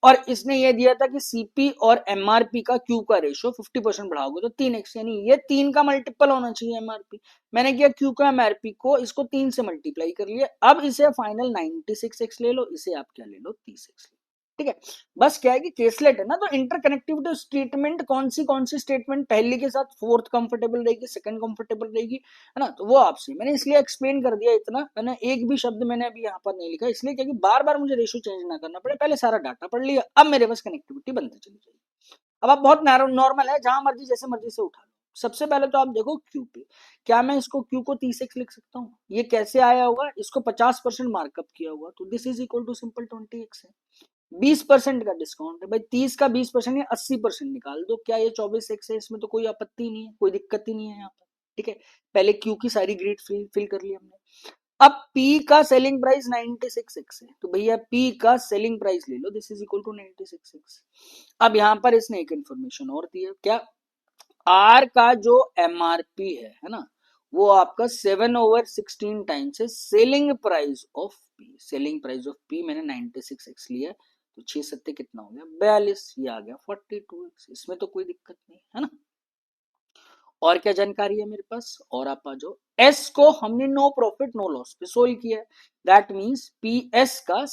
और इसने ये दिया था कि सीपी और एमआरपी का क्यू का रेशियो 50% बढ़ाओगे तो 3x, यानी ये 3 का मल्टीपल होना चाहिए एमआरपी। मैंने किया क्यू का एमआरपी को इसको 3 से मल्टीप्लाई कर लिया। अब इसे फाइनल 96x ले लो, इसे आप क्या ले लो 30x ले लो, ठीक है। बस क्या है कि केसलेट है ना, तो इंटरकनेक्टिविटी स्टेटमेंट कौन सी स्टेटमेंट पहली के साथ फोर्थ कंफर्टेबल रहेगी, सेकंड कंफर्टेबल रहेगी, है ना, तो वो आपसे मैंने इसलिए एक्सप्लेन कर दिया इतना। मैंने एक भी शब्द मैंने अभी यहाँ पर नहीं लिखा, इसलिए क्योंकि बार बार मुझे रेशियो चेंज ना करना पड़े, पहले सारा डाटा पढ़ लिया, अब मेरे पास कनेक्टिविटी बनती चली जाएगी। अब आप बहुत नॉर्मल है, जहां मर्जी जैसे मर्जी से उठा लो। सबसे पहले तो आप देखो क्यू पे, क्या मैं इसको क्यू को 30x लिख सकता हूँ? ये कैसे आया होगा, इसको 50% मार्कअप किया होगा, तो this is equal to simple 20x है। 20% का डिस्काउंट है भाई, 30 का 20% या 80% निकाल दो, क्या ये 24x है, इसमें तो कोई आपत्ति नहीं है, कोई दिक्कत ही नहीं है यहाँ पर, ठीक है। पहले क्यू की सारी ग्रिड फिल कर ली हमने। अब P का सेलिंग प्राइस 96x है, तो भैया P का सेलिंग प्राइस ले लो, this is equal to 96x। अब यहाँ पर इसने एक इंफॉर्मेशन और दी है, क्या R का जो MRP है ना, वो आपका 7/16 टाइम्स है selling price of P। Selling price of P मैंने 96x लिया, तो 6 सत्ते कितना हो गया 42, ये आ गया 42x, इसमें तो कोई दिक्कत नहीं है ना। और क्या जानकारी है मेरे पास, और आप आ जाओ। एस को हमने नो प्रॉफिट नो लॉस पे सोल्व किया है, दैट मींस पी एस का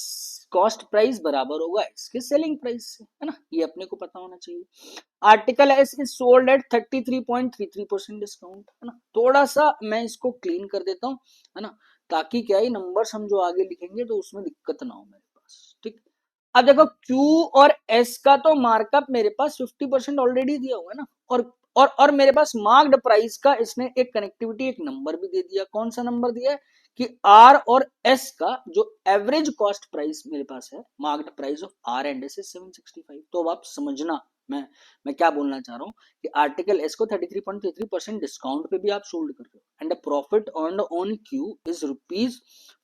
कॉस्ट प्राइस बराबर होगा इसके सेलिंग प्राइस से, है ना, ये अपने को पता होना चाहिए। Article S is sold eight 33.33% discount, है ना। थोड़ा सा मैं इसको क्लीन कर देता हूँ, है ना, ताकि क्या है नंबर्स हम जो आगे लिखेंगे तो उसमें दिक्कत ना हो मेरे पास, ठीक। अब देखो Q और S का तो मार्कअप मेरे पास 50% ऑलरेडी दिया हुआ है ना, और मेरे पास मार्क्ड प्राइस का इसने एक कनेक्टिविटी, एक नंबर भी दे दिया। कौन सा नंबर दिया है कि R और S का जो एवरेज कॉस्ट प्राइस मेरे पास है, marked price of R and S is 765। तो अब आप समझना मैं क्या बोलना चाह रहा हूँ कि आर्टिकल एस को 33.33% डिस्काउंट पे भी आप सोल्ड कर रहे हो, and the profit earned on Q is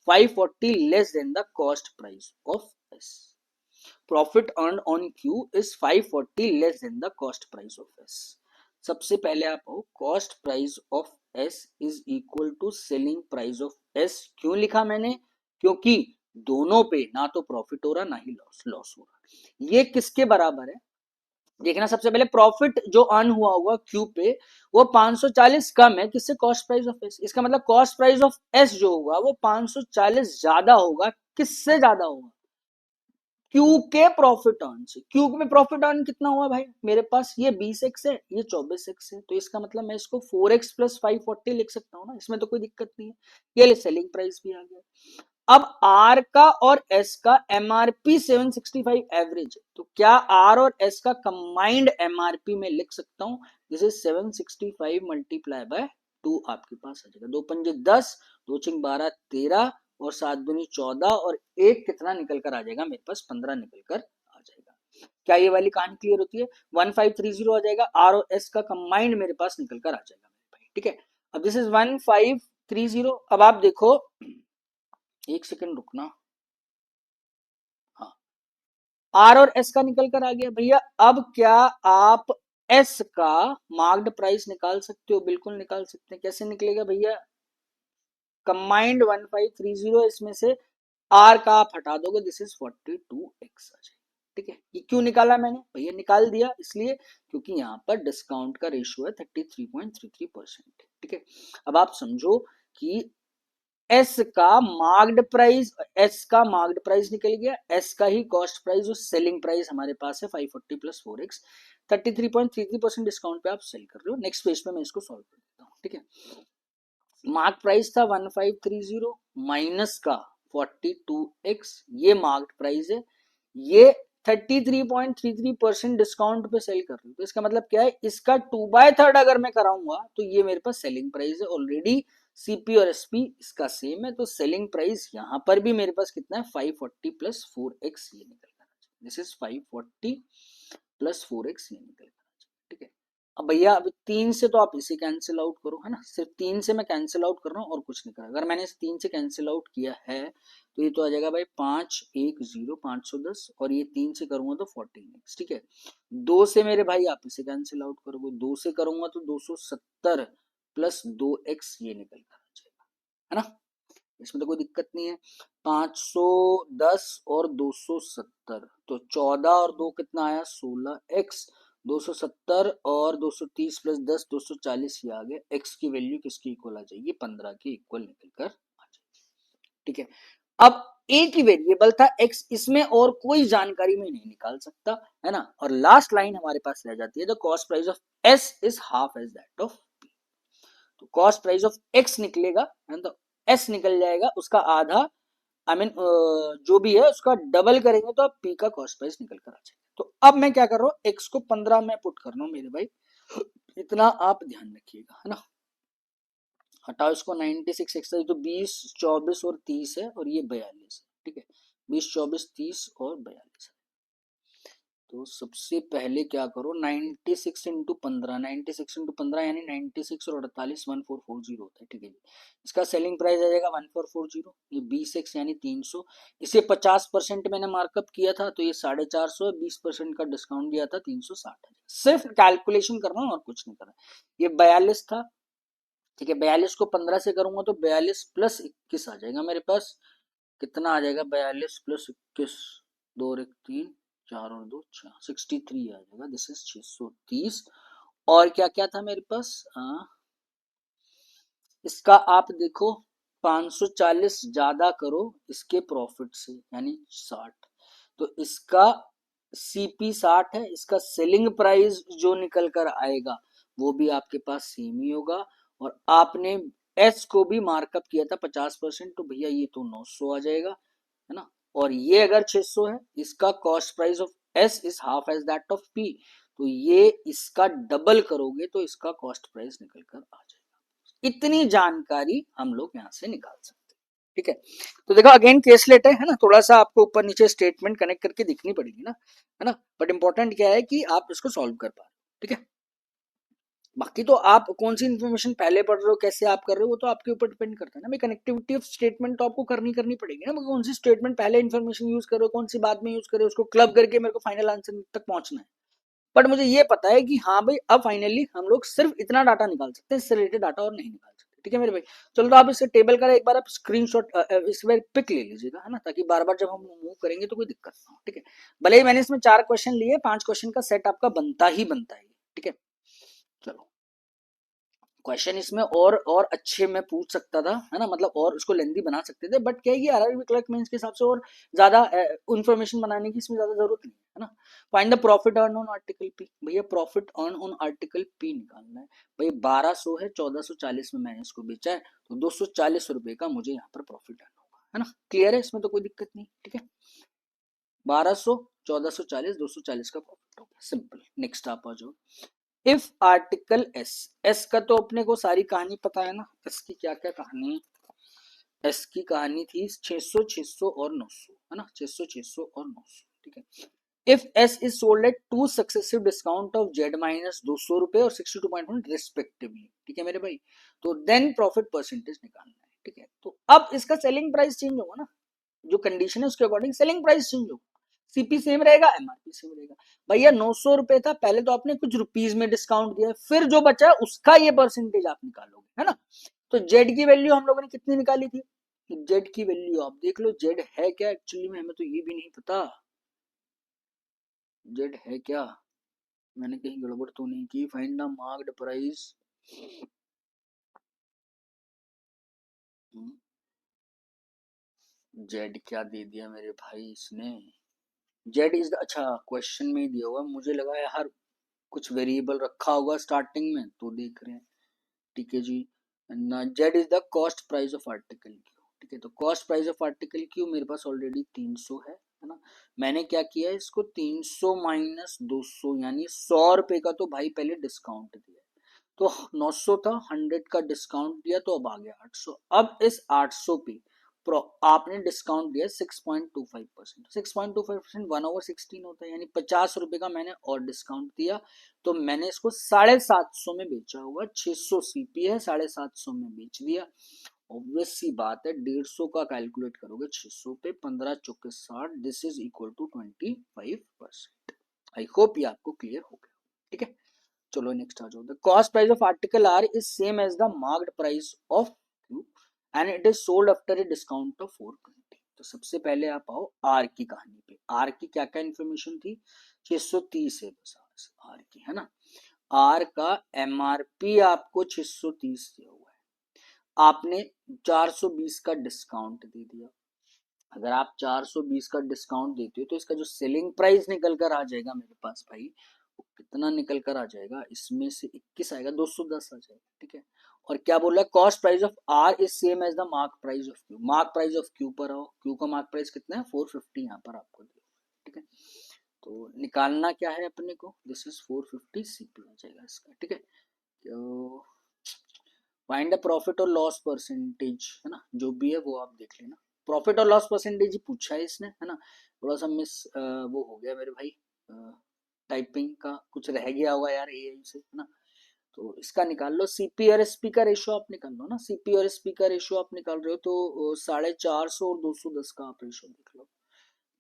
₹540 less than the cost price of S. Profit earned on Q is 540 less than the cost price of S. सबसे पहले आप हो, cost price of S is equal to selling price of S. क्यों लिखा मैंने, क्योंकि दोनों पे ना तो प्रॉफिट हो रहा ना ही लॉस हो रहा। ये किसके बराबर है देखना, सबसे पहले प्रॉफिट जो अर्न हुआ होगा क्यू पे वो 540 कम है किससे, कॉस्ट प्राइस ऑफ एस। इसका मतलब कॉस्ट प्राइस ऑफ एस जो होगा वो 540 ज्यादा होगा, किससे ज्यादा होगा, क्यू के प्रॉफिट अर्न से। क्यू में प्रॉफिट अर्न कितना हुआ भाई, मेरे पास ये 20x है, ये 24x है, तो इसका मतलब मैं इसको 4x प्लस 540 लिख सकता हूँ ना, इसमें तो कोई दिक्कत नहीं है। ये ले सेलिंग प्राइस भी आ गया। अब R का और S का MRP 765 एवरेज है, तो क्या R और S का कंबाइंड MRP में लिख सकता हूँ, दिस इज 765 मल्टीप्लाई बाय 2, आपके पास आ जाएगा 2 पंजे 10, 2 छिंग 12 13 और 7 दूनी 14 और एक कितना निकल कर आ जाएगा मेरे पास 15 निकल कर आ जाएगा। क्या ये वाली कहानी क्लियर होती है, 1530 आ जाएगा, R और S का कंबाइंड मेरे पास निकल कर आ जाएगा मेरे भाई, ठीक है। अब दिस इज 1530। अब आप देखो, एक सेकंड रुकना, हाँ, आर और एस का निकल कर आ गया भैया। अब क्या आप एस का मार्क्ड प्राइस निकाल सकते हो, बिल्कुल निकाल सकते हैं। कैसे निकलेगा भैया, कंबाइंड 1530, इसमें से आर का आप हटा दोगे, दिस इज 42x आ जाएगा, ठीक है। ये क्यों निकाला मैंने भैया, निकाल दिया इसलिए क्योंकि यहाँ पर डिस्काउंट का रेशियो है 33.33%, ठीक है। अब आप समझो कि एस का मार्क्ड प्राइस, एस का मार्क्ड प्राइस निकल गया, एस का ही कॉस्ट प्राइस और सेलिंग प्राइस हमारे पास है 540 प्लस 4x, 33.33% डिस्काउंट पे आप सेल कर रहे हो। नेक्स्ट पेज पे मैं इसको सॉल्व कर देता हूँ, ठीक है। मार्क प्राइस था 1530 माइनस का 42x, ये मार्क प्राइस है, ये 33.33% डिस्काउंट पे सेल कर रही हूँ, तो इसका मतलब क्या है, इसका 2/3 अगर मैं कराऊंगा तो ये मेरे पास सेलिंग प्राइस है। ऑलरेडी सीपी और एसपी इसका सेम है, तो सेलिंग प्राइस यहाँ पर भी मेरे पास कितना है, 540 प्लस 4x ये निकल कर, दिस इज 540 प्लस 4x ये निकल कर, ठीक है। अब भैया अब 3 से तो आप इसे कैंसिल आउट करो, है ना, सिर्फ 3 से मैं कैंसिल आउट कर रहा हूँ और कुछ नहीं कर रहा। अगर मैंने इस 3 से कैंसिल आउट किया है तो ये तो आ जाएगा भाई 510 और ये 3 से करूंगा तो 14x, ठीक है। 2 से मेरे भाई आप इसे कैंसिल आउट करोगे, 2 से करूंगा तो 270 प्लस 2x ये निकल कर आ जाएगा, है ना, इसमें तो कोई दिक्कत नहीं है। 510 और 270 तो 14 और 2 कितना आया, 16x, 270 और 230 प्लस 10 240 ये आ गया। x की वैल्यू किसकी इक्वल आ जाएगी, 15 के इक्वल निकल कर आ जाएगी, ठीक है। अब एक ही वेरिएबल था x, इसमें और कोई जानकारी मैं नहीं निकाल सकता, है ना। और लास्ट लाइन हमारे पास रह जाती है, the cost price of s is half as that of p। तो कॉस्ट प्राइस ऑफ x निकलेगा, है तो s निकल जाएगा, उसका आधा आई मीन जो भी है उसका डबल करेंगे तो आप p का कॉस्ट प्राइस निकल कर आ जाएगा। तो अब मैं क्या कर रहा हूँ, x को 15 में पुट कर रहा हूँ मेरे भाई, इतना आप ध्यान रखिएगा, है ना। हटाओ इसको, 96 एक्स्ट्रा तो 20 24 और 30 है और ये 42 है, ठीक है, 20 24 30 और 42 है। तो सबसे पहले क्या करो, 96 इंटू 15, 96 इंटू 15 यानी 96 और 48 1440 होता है, ठीक है जी। इसका सेलिंग प्राइस आ जाएगा 1440, ये 20x यानी 300, इसे 50% मैंने मार्कअप किया था तो ये 450 है, 20% का डिस्काउंट दिया था 360 है। सिर्फ कैलकुलेशन कर रहा हूँ और कुछ नहीं कर रहा। ये 42 था, ठीक है, 42 को 15 से करूंगा तो 42 प्लस 21 आ जाएगा मेरे पास, कितना आ जाएगा, 42 प्लस 21, 2 और 1 3, 4 और 2 6, 63 आ जाएगा, दिस इज 630। और क्या क्या था मेरे पास, इसका आप देखो 540 ज्यादा करो इसके प्रॉफिट से यानी 60, तो इसका सीपी 60 है, इसका सेलिंग प्राइस जो निकल कर आएगा वो भी आपके पास सेम ही होगा। और आपने एस को भी मार्कअप किया था 50%, तो भैया ये तो 900 आ जाएगा, है ना। और ये अगर 600 है, इसका cost price of S is half as that of P, तो ये इसका डबल करोगे तो इसका कॉस्ट प्राइस निकल कर आ जाएगा। इतनी जानकारी हम लोग यहाँ से निकाल सकते हैं, ठीक है। तो देखो अगेन केसलेट है ना, थोड़ा सा आपको ऊपर नीचे स्टेटमेंट कनेक्ट करके दिखनी पड़ेगी ना, है ना, बट इंपॉर्टेंट क्या है कि आप इसको सॉल्व कर पा रहे हो, ठीक है। बाकी तो आप कौन सी इन्फॉर्मेशन पहले पढ़ रहे हो, कैसे आप कर रहे हो, वो तो आपके ऊपर डिपेंड करता है ना भाई। कनेक्टिविटी ऑफ स्टेटमेंट तो आपको करनी पड़ेगी ना, कौन सी स्टेटमेंट पहले इन्फॉर्मेशन यूज करो, कौन सी बाद में यूज करो, उसको क्लब करके मेरे को फाइनल आंसर तक पहुंचना है। बट मुझे ये पता है कि हाँ भाई अब फाइनली हम लोग सिर्फ इतना डाटा निकाल सकते हैं, इससे रिलेटेड डाटा और नहीं निकाल सकते, ठीक है मेरे भाई। चलो तो आप इस टेबल का एक बार आप स्क्रीनशॉट इस बार पिक ले लीजिएगा, है ना, ताकि बार बार जब हम मूव करेंगे तो कोई दिक्कत ना हो, ठीक है। भले ही मैंने इसमें 4 क्वेश्चन लिए, 5 क्वेश्चन का सेट आपका बनता ही बनता है, ठीक है। चलो क्वेश्चन इसमें और अच्छे में पूछ सकता था, है ना, मतलब और उसको लेंदी बना सकते थे, बट क्या है कि आरआरबी क्लर्क मेंस के हिसाब से और ज्यादा इंफॉर्मेशन बनाने की इसमें ज्यादा जरूरत नहीं है ना। Find the profit earn on article P, भैया profit earn on article P निकालना है। भाई 1200 है, 1440 में मैंने इसको बेचा है, तो 240 रुपए का मुझे यहाँ पर प्रॉफिट अर्न होगा, है ना, क्लियर है, इसमें तो कोई दिक्कत नहीं, ठीक है। 1200 1440 240 का प्रॉफिट होगा, सिंपल। नेक्स्ट आप आ जाओ, इफ आर्टिकल एस, एस का तो अपने को सारी कहानी पता है ना, एस की क्या क्या कहानी है। एस की कहानी थी 600 600 और 900, है ना, 600 600 और 900, ठीक है। If S is sold at 2 successive discount of Z minus 200 रुपए और 62.1 रिस्पेक्टिवली, ठीक है मेरे भाई, तो देन प्रॉफिट परसेंटेज निकालना है, ठीक है। तो अब इसका सेलिंग प्राइस चेंज होगा ना, जो कंडीशन है उसके अकॉर्डिंग सेलिंग प्राइस चेंज होगा, सीपी सेम रहेगा, एमआरपी सेम रहेगा। भैया 900 रुपए था, पहले तो आपने कुछ रुपीज में डिस्काउंट दिया, फिर जो बचा उसका ये परसेंटेज आप निकालोगे, है ना। तो जेड की वैल्यू हम लोगों ने कितनी निकाली थी, जेड की वैल्यू आप देख लो, जेड है क्या एक्चुअली में, हमें तो ये भी नहीं पता जेड है क्या, मैंने कहीं गड़बड़ तो नहीं की। Find the marked price, Z क्या दे दिया मेरे भाई इसने, जेड इज अच्छा क्वेश्चन में ही दिया हुआ, मुझे लगा यार कुछ वेरिएबल रखा होगा स्टार्टिंग में तो देख रहे हैं, ठीक है जी। Z is the cost price of article Q, ठीक है। तो cost price of article Q मेरे पास ऑलरेडी 300 है ना। मैंने क्या किया है, इसको 300 माइनस 200 यानी 100 रुपए का तो भाई पहले डिस्काउंट दिया, तो 900 था, 100 का डिस्काउंट दिया तो अब आ गया 800। अब इस 800 पे आपने डिस्काउंट दिया 6.25%, 6.25% 1/16 होता है, यानी 50 रुपए का मैंने और डिस्काउंट दिया, तो मैंने इसको 750 में बेचा होगा। 600 सीपी है, 750 में बेच दिया। ऑब्वियस सी बात है, 150 का कैलकुलेट करोगे 600 पे, 15 चौके 60, this is equal to 25%। I hope ये आपको क्लियर हो गया, ठीक है। चलो नेक्स्ट आ जाओ। The cost price of article R is same as the marked price of Q and it is sold after a discount of 420। तो सबसे पहले आप आओ आर की कहानी पे। आर की क्या क्या इन्फॉर्मेशन थी, 630 है बस आर की, है ना। आर का एमआरपी आपको 630 दिया हुआ है, आपने 420 का डिस्काउंट दे दिया। अगर आप 420 का डिस्काउंट देते हो तो इसका जो सेलिंग प्राइस निकल कर आ जाएगा मेरे पास भाई, वो कितना निकल कर आ जाएगा, इसमें से 21 आएगा, 210 आ जाएगा, ठीक है। और क्या बोल रहा है, cost price of R is same as the mark price of Q. Mark price of Q पर आओ, क्यू का मार्क प्राइस कितना है 450, यहाँ पर आपको दिया, ठीक है। तो निकालना क्या है अपने को, दिस इज 450 सीपी आ जाएगा इसका, ठीक है। तो फाइंड द प्रॉफिट और लॉस परसेंटेज, है ना, जो भी है वो आप देख लेना। प्रॉफिट और लॉस परसेंटेज ही पूछा है इसने, है ना। थोड़ा सा मिस वो हो गया मेरे भाई, टाइपिंग का कुछ रह गया होगा यार एआई से, है ना। तो इसका निकाल लो, सीपी और एसपी का रेशियो आप निकाल लो ना। सीपी और एसपी का रेशियो आप निकाल रहे हो तो 450 और 210 का आप रेशियो देख लो।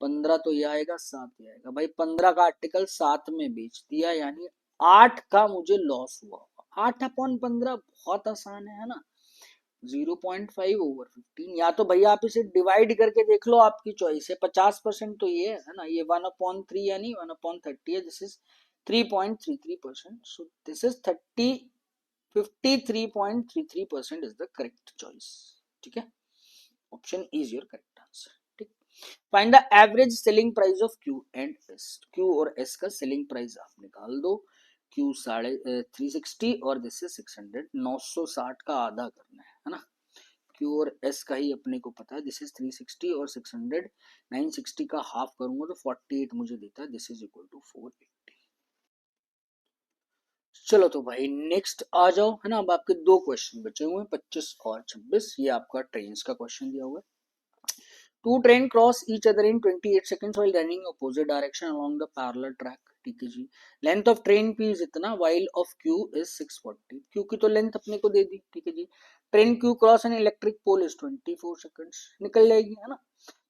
15 तो ये आएगा, 7 ये आएगा भाई। 15 का आर्टिकल 7 में बेच दिया, यानी 8 का मुझे लॉस हुआ। 8/15 बहुत आसान है ना। 0.5/15, या तो भैया आप इसे डिवाइड करके देख लो, आपकी चॉइस है। 50% तो ये है ना, ये 1/3 यानी 1/30 है, this is 3.33%। So this is 53.33% is the correct choice, ठीक है। Option is your correct answer, ठीक। Find the average selling price of Q and S. Q और एस का सेलिंग प्राइस आप निकाल दो। क्यू 360 और दिस इज 600, 960 का आधा करना है ना। क्यू और एस का ही अपने को पता है, दिस इज 360 और 600, 960 का हाफ करूंगा तो 48 मुझे देता है, दिस इज इक्वल टू 480। चलो तो भाई नेक्स्ट आ जाओ, है ना। अब आपके दो क्वेश्चन बचे हुए हैं, 25 और 26। ये आपका ट्रेन का क्वेश्चन दिया हुआ है। Two train cross each other in 28 seconds while running opposite direction along the parallel track, ठीक है जी। Length of train P is इतना, while of Q is 640। Q की तो लेंथ अपने को दे दी, ठीक है जी। Train Q cross an electric pole is 24 seconds, निकल जाएगी, है ना।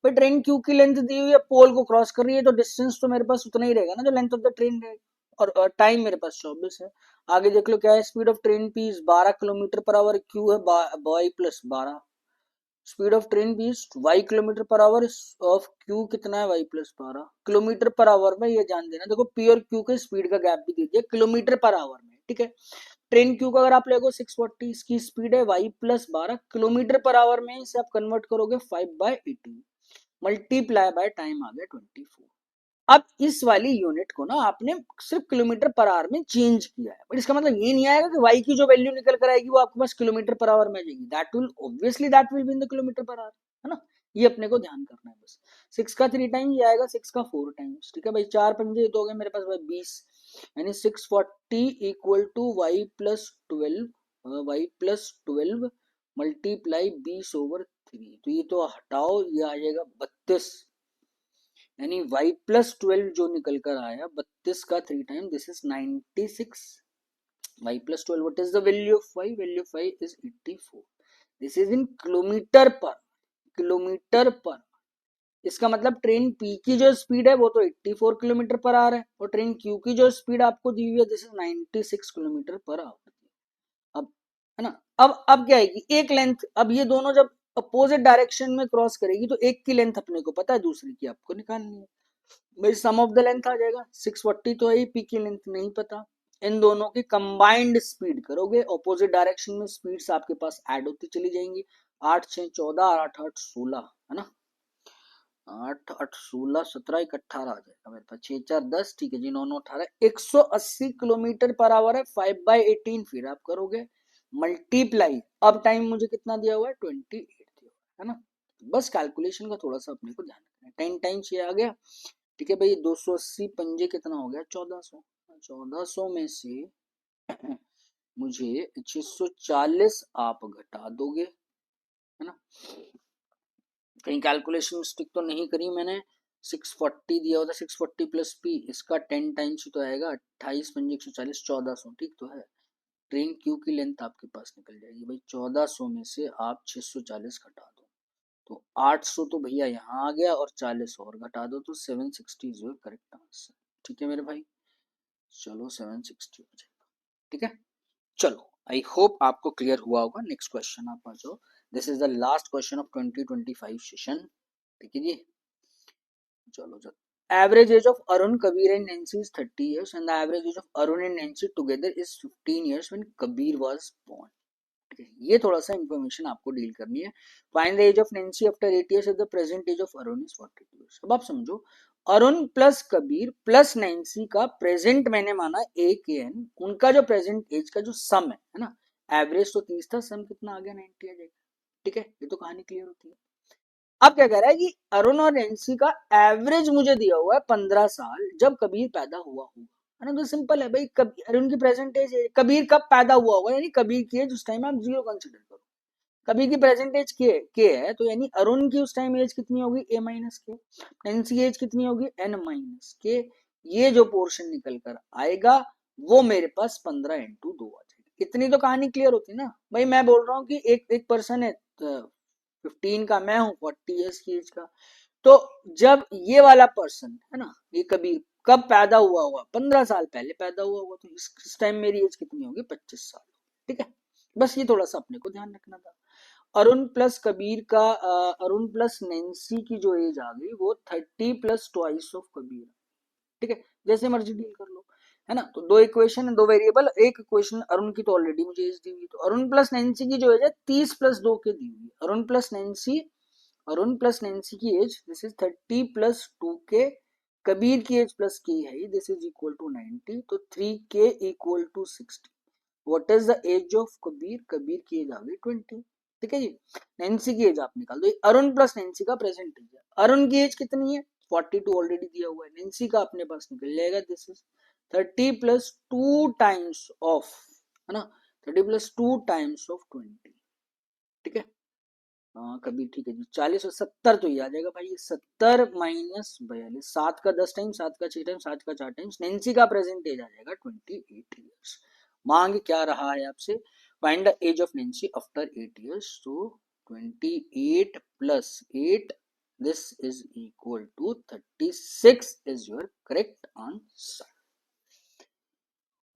पर ट्रेन क्यू की लेंथ दी हुई है, पोल को क्रॉस कर रही है, तो डिस्टेंस तो मेरे पास उतना ही रहेगा ना जो लेंथ ऑफ द ट्रेन रहेगा। और टाइम मेरे पास 24 है। आगे देख लो क्या है, speed of train P is 12 kilometre per hour, Q है Y plus 12। Speed of train भी Y kilometre per hour, of Q कितना है Y plus 12 kilometre per hour में। ये जान देना, देखो पी और क्यू के स्पीड का गैप भी दे दिया किलोमीटर पर आवर में, ठीक है। ट्रेन क्यू का अगर आप लेगो 640, इसकी स्पीड है Y plus 12 kilometre per hour में, इसे आप कन्वर्ट करोगे 5/18, मल्टीप्लाई बाय टाइम आ गया 24। अब इस वाली यूनिट को ना आपने सिर्फ किलोमीटर पर आवर में चेंज किया है, बट इसका मतलब ये नहीं आएगा कि वाई की जो वैल्यू निकल कर आएगी वो आपके पास किलोमीटर पर आवर में आ जाएगी। That will obviously that will be in the kilometre per our, है ना। ये अपने को ध्यान करना है बस। 6 का 3 टाइम्स ये आएगा, 6 का 4 टाइम्स, ठीक है भाई। 4 पंजे तो हो गए मेरे पास भाई 20, यानी 640 equal to Y plus 12, Y plus 12 multiply 20/3। तो ये तो हटाओ, ये आ जाएगा 32, यानी y प्लस 12 जो निकल कर आया 32 का 3 time, this is 96। y plus 12 what is the value of y, value of y is 84। This is in kilometre पर, किलोमीटर पर। इसका मतलब ट्रेन P की जो स्पीड है वो तो 84 किलोमीटर पर आ रहा है, और ट्रेन Q की जो स्पीड आपको दी हुई है this is 96 kilometre per our. अब है ना, अब क्या आएगी, एक लेंथ। अब ये दोनों जब अपोजिट डायरेक्शन में क्रॉस करेगी तो एक की लेंथ अपने को पता है, दूसरी की आपको निकालनी है भाई। सम ऑफ द लेंथ आ जाएगा, 640 तो है, पी की लेंथ नहीं पता। इन दोनों की कंबाइंड स्पीड करोगे, ऑपोजिट डायरेक्शन में स्पीड्स आपके पास ऐड होती चली जाएंगी। 8 6 14, 8 8 16, है ना। 8 8 16 17 1 18 आ जाएगा मेरे पास, 6 4 10, ठीक है जी, 9 9 18, 180 किलोमीटर पर आवर है। 5/18 फिर आप करोगे मल्टीप्लाई, अब टाइम मुझे कितना दिया हुआ है 28 दिया हुआ है ना। बस कैलकुलेशन का थोड़ा सा अपने को ध्यान रखना है। 10 टाइम्स ये आ गया, ठीक है भाई। 280 पंजे कितना हो गया 1400, 1400 में से मुझे 640 आप घटा दोगे, है ना। कहीं कैलकुलेशन मिस्टेक तो नहीं करी मैंने। 640 दिया होता, 640 प्लस पी, इसका 10 टाइम्स तो आएगा 28 पंजे 140, 1400, ठीक तो है। ट्रेन क्यू की लेंथ आपके पास निकल जाएगी भाई। 1400 में से आप 640 घटा दो तो 800 तो भैया यहाँ आ गया, और 40 और घटा दो तो 760 इज योर करेक्ट आंसर। ठीक है मेरे भाई, चलो 760 हो जाएगा, ठीक है। चलो आई होप आपको क्लियर हुआ होगा। नेक्स्ट क्वेश्चन आप आ जाओ। This is the last question of 2025 session, ठीक है जी। चलो चलो। Average age of Arun, Kabir and Nancy is 30 years and the average age of Arun and Nancy together is 15 years when Kabir was born. ये थोड़ा सा information आपको deal करनी है। Find the age of Nancy after 8 years at the present age of Arun is 42 years। अब आप समझो, Arun plus Kabir plus Nancy का प्रेजेंट मैंने माना ए के एन, उनका जो प्रेजेंट एज का जो सम है ना, एवरेज तो 30 था, सम कितना आ गया 90 आ जाएगा, ठीक है। ये तो कहानी क्लियर होती है। अब क्या कह रहा है कि अरुण और नैन्सी का एवरेज मुझे दिया हुआ है 15 साल जब कबीर पैदा हुआ होगा, है ना। तो सिंपल है भाई, अरुण की प्रेजेंट एज, कबीर कब पैदा हुआ होगा, यानी कबीर की एज उस टाइम आप 0 कंसिडर करो। कबीर की प्रेजेंट एज के है, तो यानी अरुण की उस टाइम एज कितनी होगी ए माइनस के, नैन्सी एज कितनी होगी एन माइनस के। ये जो पोर्शन निकल कर आएगा वो मेरे पास 15 × 2 आ जाएगा। इतनी तो कहानी क्लियर होती ना भाई। मैं बोल रहा हूँ कि एक पर्सन है 15 का, मैं हूँ 40 ईयर्स की एज का, तो जब ये वाला पर्सन है ना, ये कबीर कब पैदा हुआ होगा 15 साल पहले पैदा हुआ होगा, तो इस टाइम मेरी एज कितनी होगी 25 साल, ठीक है। बस ये थोड़ा सा अपने को ध्यान रखना था। अरुण प्लस कबीर का अरुण प्लस नैन्सी की जो एज आ गई वो 30 प्लस ट्वाइस ऑफ कबीर, ठीक है। जैसे मर्जी डील कर लो, है ना। तो दो इक्वेशन है, दो वेरिएबल, एक इक्वेशन अरुण की तो ऑलरेडी मुझे एज दी हुई, तो अरुण प्लस नैन्सी की जो एज है 30 प्लस 2 के दी हुई। अरुण प्लस नैन्सी की एज दिस इज 30 प्लस 2 के, कबीर की एज प्लस के है, दिस इज इक्वल टू 90, तो 3k equal to 60। What is the age of Kabir, Kabir की एज आ गई 20, ठीक है जी। नैन्सी की एज आप निकाल दो, अरुण प्लस नैन्सी का प्रेजेंट एज है। अरुण की एज कितनी है 42 ऑलरेडी दिया हुआ है, नैन्सी का अपने पास निकल जाएगा, this is 30 plus 2 times of, है ना, 30 प्लस 2 टाइम्स ऑफ 20, ठीक है। कभी ठीक है जी, 40 और 70 तो ये आ जाएगा भाई, 70 माइनस 42, 7 का 10 टाइम, 7 का 6 टाइम, 7 का 4 टाइम्स, नैन्सी का प्रेजेंट एज आ जाएगा 28 ईयर्स। मांग क्या रहा है आपसे, find the age of Nancy after 8 years, तो 28 plus 8 this is equal to 36 is your correct answer.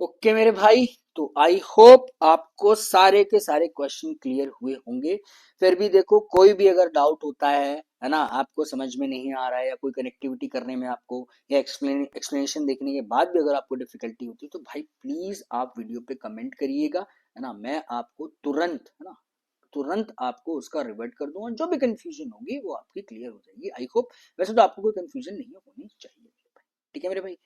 Okay मेरे भाई, तो आई होप आपको सारे के सारे क्वेश्चन क्लियर हुए होंगे। फिर भी देखो, कोई भी अगर डाउट होता है ना, आपको समझ में नहीं आ रहा है, या कोई कनेक्टिविटी करने में आपको, या एक्सप्लेनेशन देखने के बाद भी अगर आपको डिफिकल्टी होती है, तो भाई प्लीज आप वीडियो पे कमेंट करिएगा, है ना। मैं आपको तुरंत, है ना, तुरंत आपको उसका रिवर्ट कर दूंगा। जो भी कंफ्यूजन होगी वो आपकी क्लियर हो जाएगी, आई होप। वैसे तो आपको कोई कंफ्यूजन नहीं होनी चाहिए, ठीक है मेरे भाई।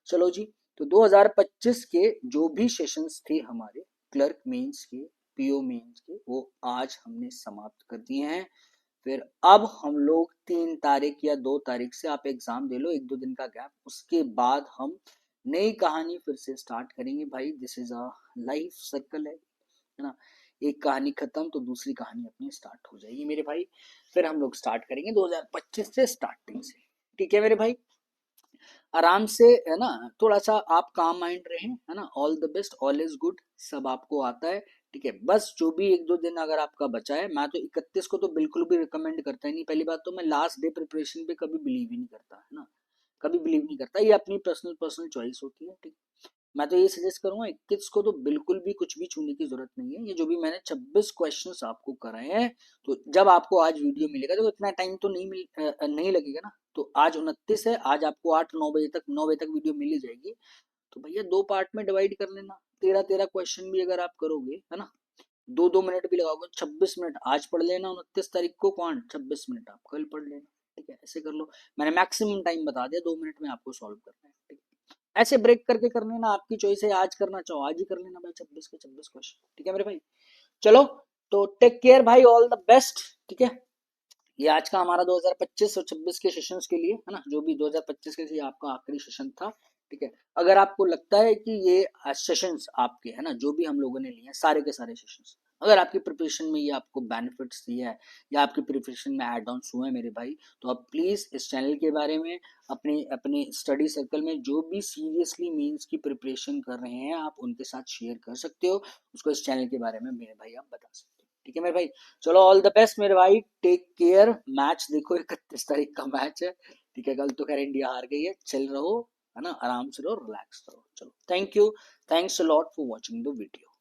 चलो जी, तो 2025 के जो भी सेशंस थे हमारे क्लर्क मेंस के, पीओ मेंस के, वो आज हमने समाप्त कर दिए हैं। फिर अब हम लोग 3 तारीख या 2 तारीख से आप एग्जाम दे लो, 1-2 दिन का गैप, उसके बाद हम नई कहानी फिर से स्टार्ट करेंगे भाई। This is a life circle है ना। एक कहानी खत्म तो दूसरी कहानी अपनी स्टार्ट हो जाएगी मेरे भाई। फिर हम लोग स्टार्ट करेंगे 2025 से स्टार्टिंग से, ठीक है मेरे भाई। आराम से, है ना, थोड़ा सा आप काम माइंड रहें, है ना। All the best, all is good, सब आपको आता है, ठीक है। बस जो भी 1-2 दिन अगर आपका बचा है, मैं तो 31 को तो बिल्कुल भी रिकमेंड करता ही नहीं। पहली बात तो मैं लास्ट डे प्रिपरेशन पे कभी बिलीव ही नहीं करता, है ना, कभी बिलीव नहीं करता। ये अपनी पर्सनल चॉइस होती है, ठीक। मैं तो ये सजेस्ट करूंगा 21 को तो बिल्कुल भी कुछ भी छूने की जरूरत नहीं है। ये जो भी मैंने 26 क्वेश्चंस आपको कराए हैं, तो जब आपको आज वीडियो मिलेगा तो इतना टाइम तो नहीं लगेगा ना। तो आज 29 है, आज आपको 8-9 बजे तक वीडियो मिल ही जाएगी। तो भैया 2 पार्ट में डिवाइड कर लेना, 13-13 क्वेश्चन भी अगर आप करोगे, है ना, 2-2 मिनट भी लगाओगे, 26 मिनट आज पढ़ लेना, 29 तारीख को क्वांट, 26 मिनट आप कल पढ़ लेना, ठीक है। ऐसे कर लो, मैंने मैक्सिमम टाइम बता दिया, 2 मिनट में आपको सॉल्व करना है, ठीक है। ऐसे ब्रेक करके कर लेना, आपकी चॉइस है, आज करना चाहो आज ही कर लेना भाई, 26 के 26 क्वेश्चन, ठीक है मेरे भाई। चलो, तो टेक केयर भाई, ऑल द बेस्ट। ठीक है, ये आज का हमारा 2025 और 26 के सेशंस के लिए है ना, जो भी 2025 के लिए आपका आखिरी सेशन था। ठीक है, अगर आपको लगता है कि ये सेशंस आपके है ना, जो भी हम लोगों ने लिए हैं सारे के सारे सेशंस, अगर आपकी प्रिपरेशन में ये आपको बेनिफिट्स दिए है या आपकी प्रिपरेशन में एड ऑन्स हुए हैं मेरे भाई, तो आप प्लीज इस चैनल के बारे में अपने अपने स्टडी सर्कल में जो भी सीरियसली मीन्स की प्रिपरेशन कर रहे हैं आप उनके साथ शेयर कर सकते हो, उसको इस चैनल के बारे में मेरे भाई आप बता सकते हो। ठीक है मेरे भाई, चलो ऑल द बेस्ट मेरे भाई, टेक केयर। मैच देखो, 31 तारीख का मैच है। ठीक है, कल तो खैर इंडिया हार गई है, चल रहो है ना, आराम से रहो, रिलैक्स करो। चलो, thank you, thanks a lot for watching the video.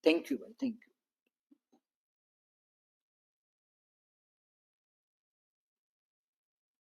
Thank you भाई, थैंक यू।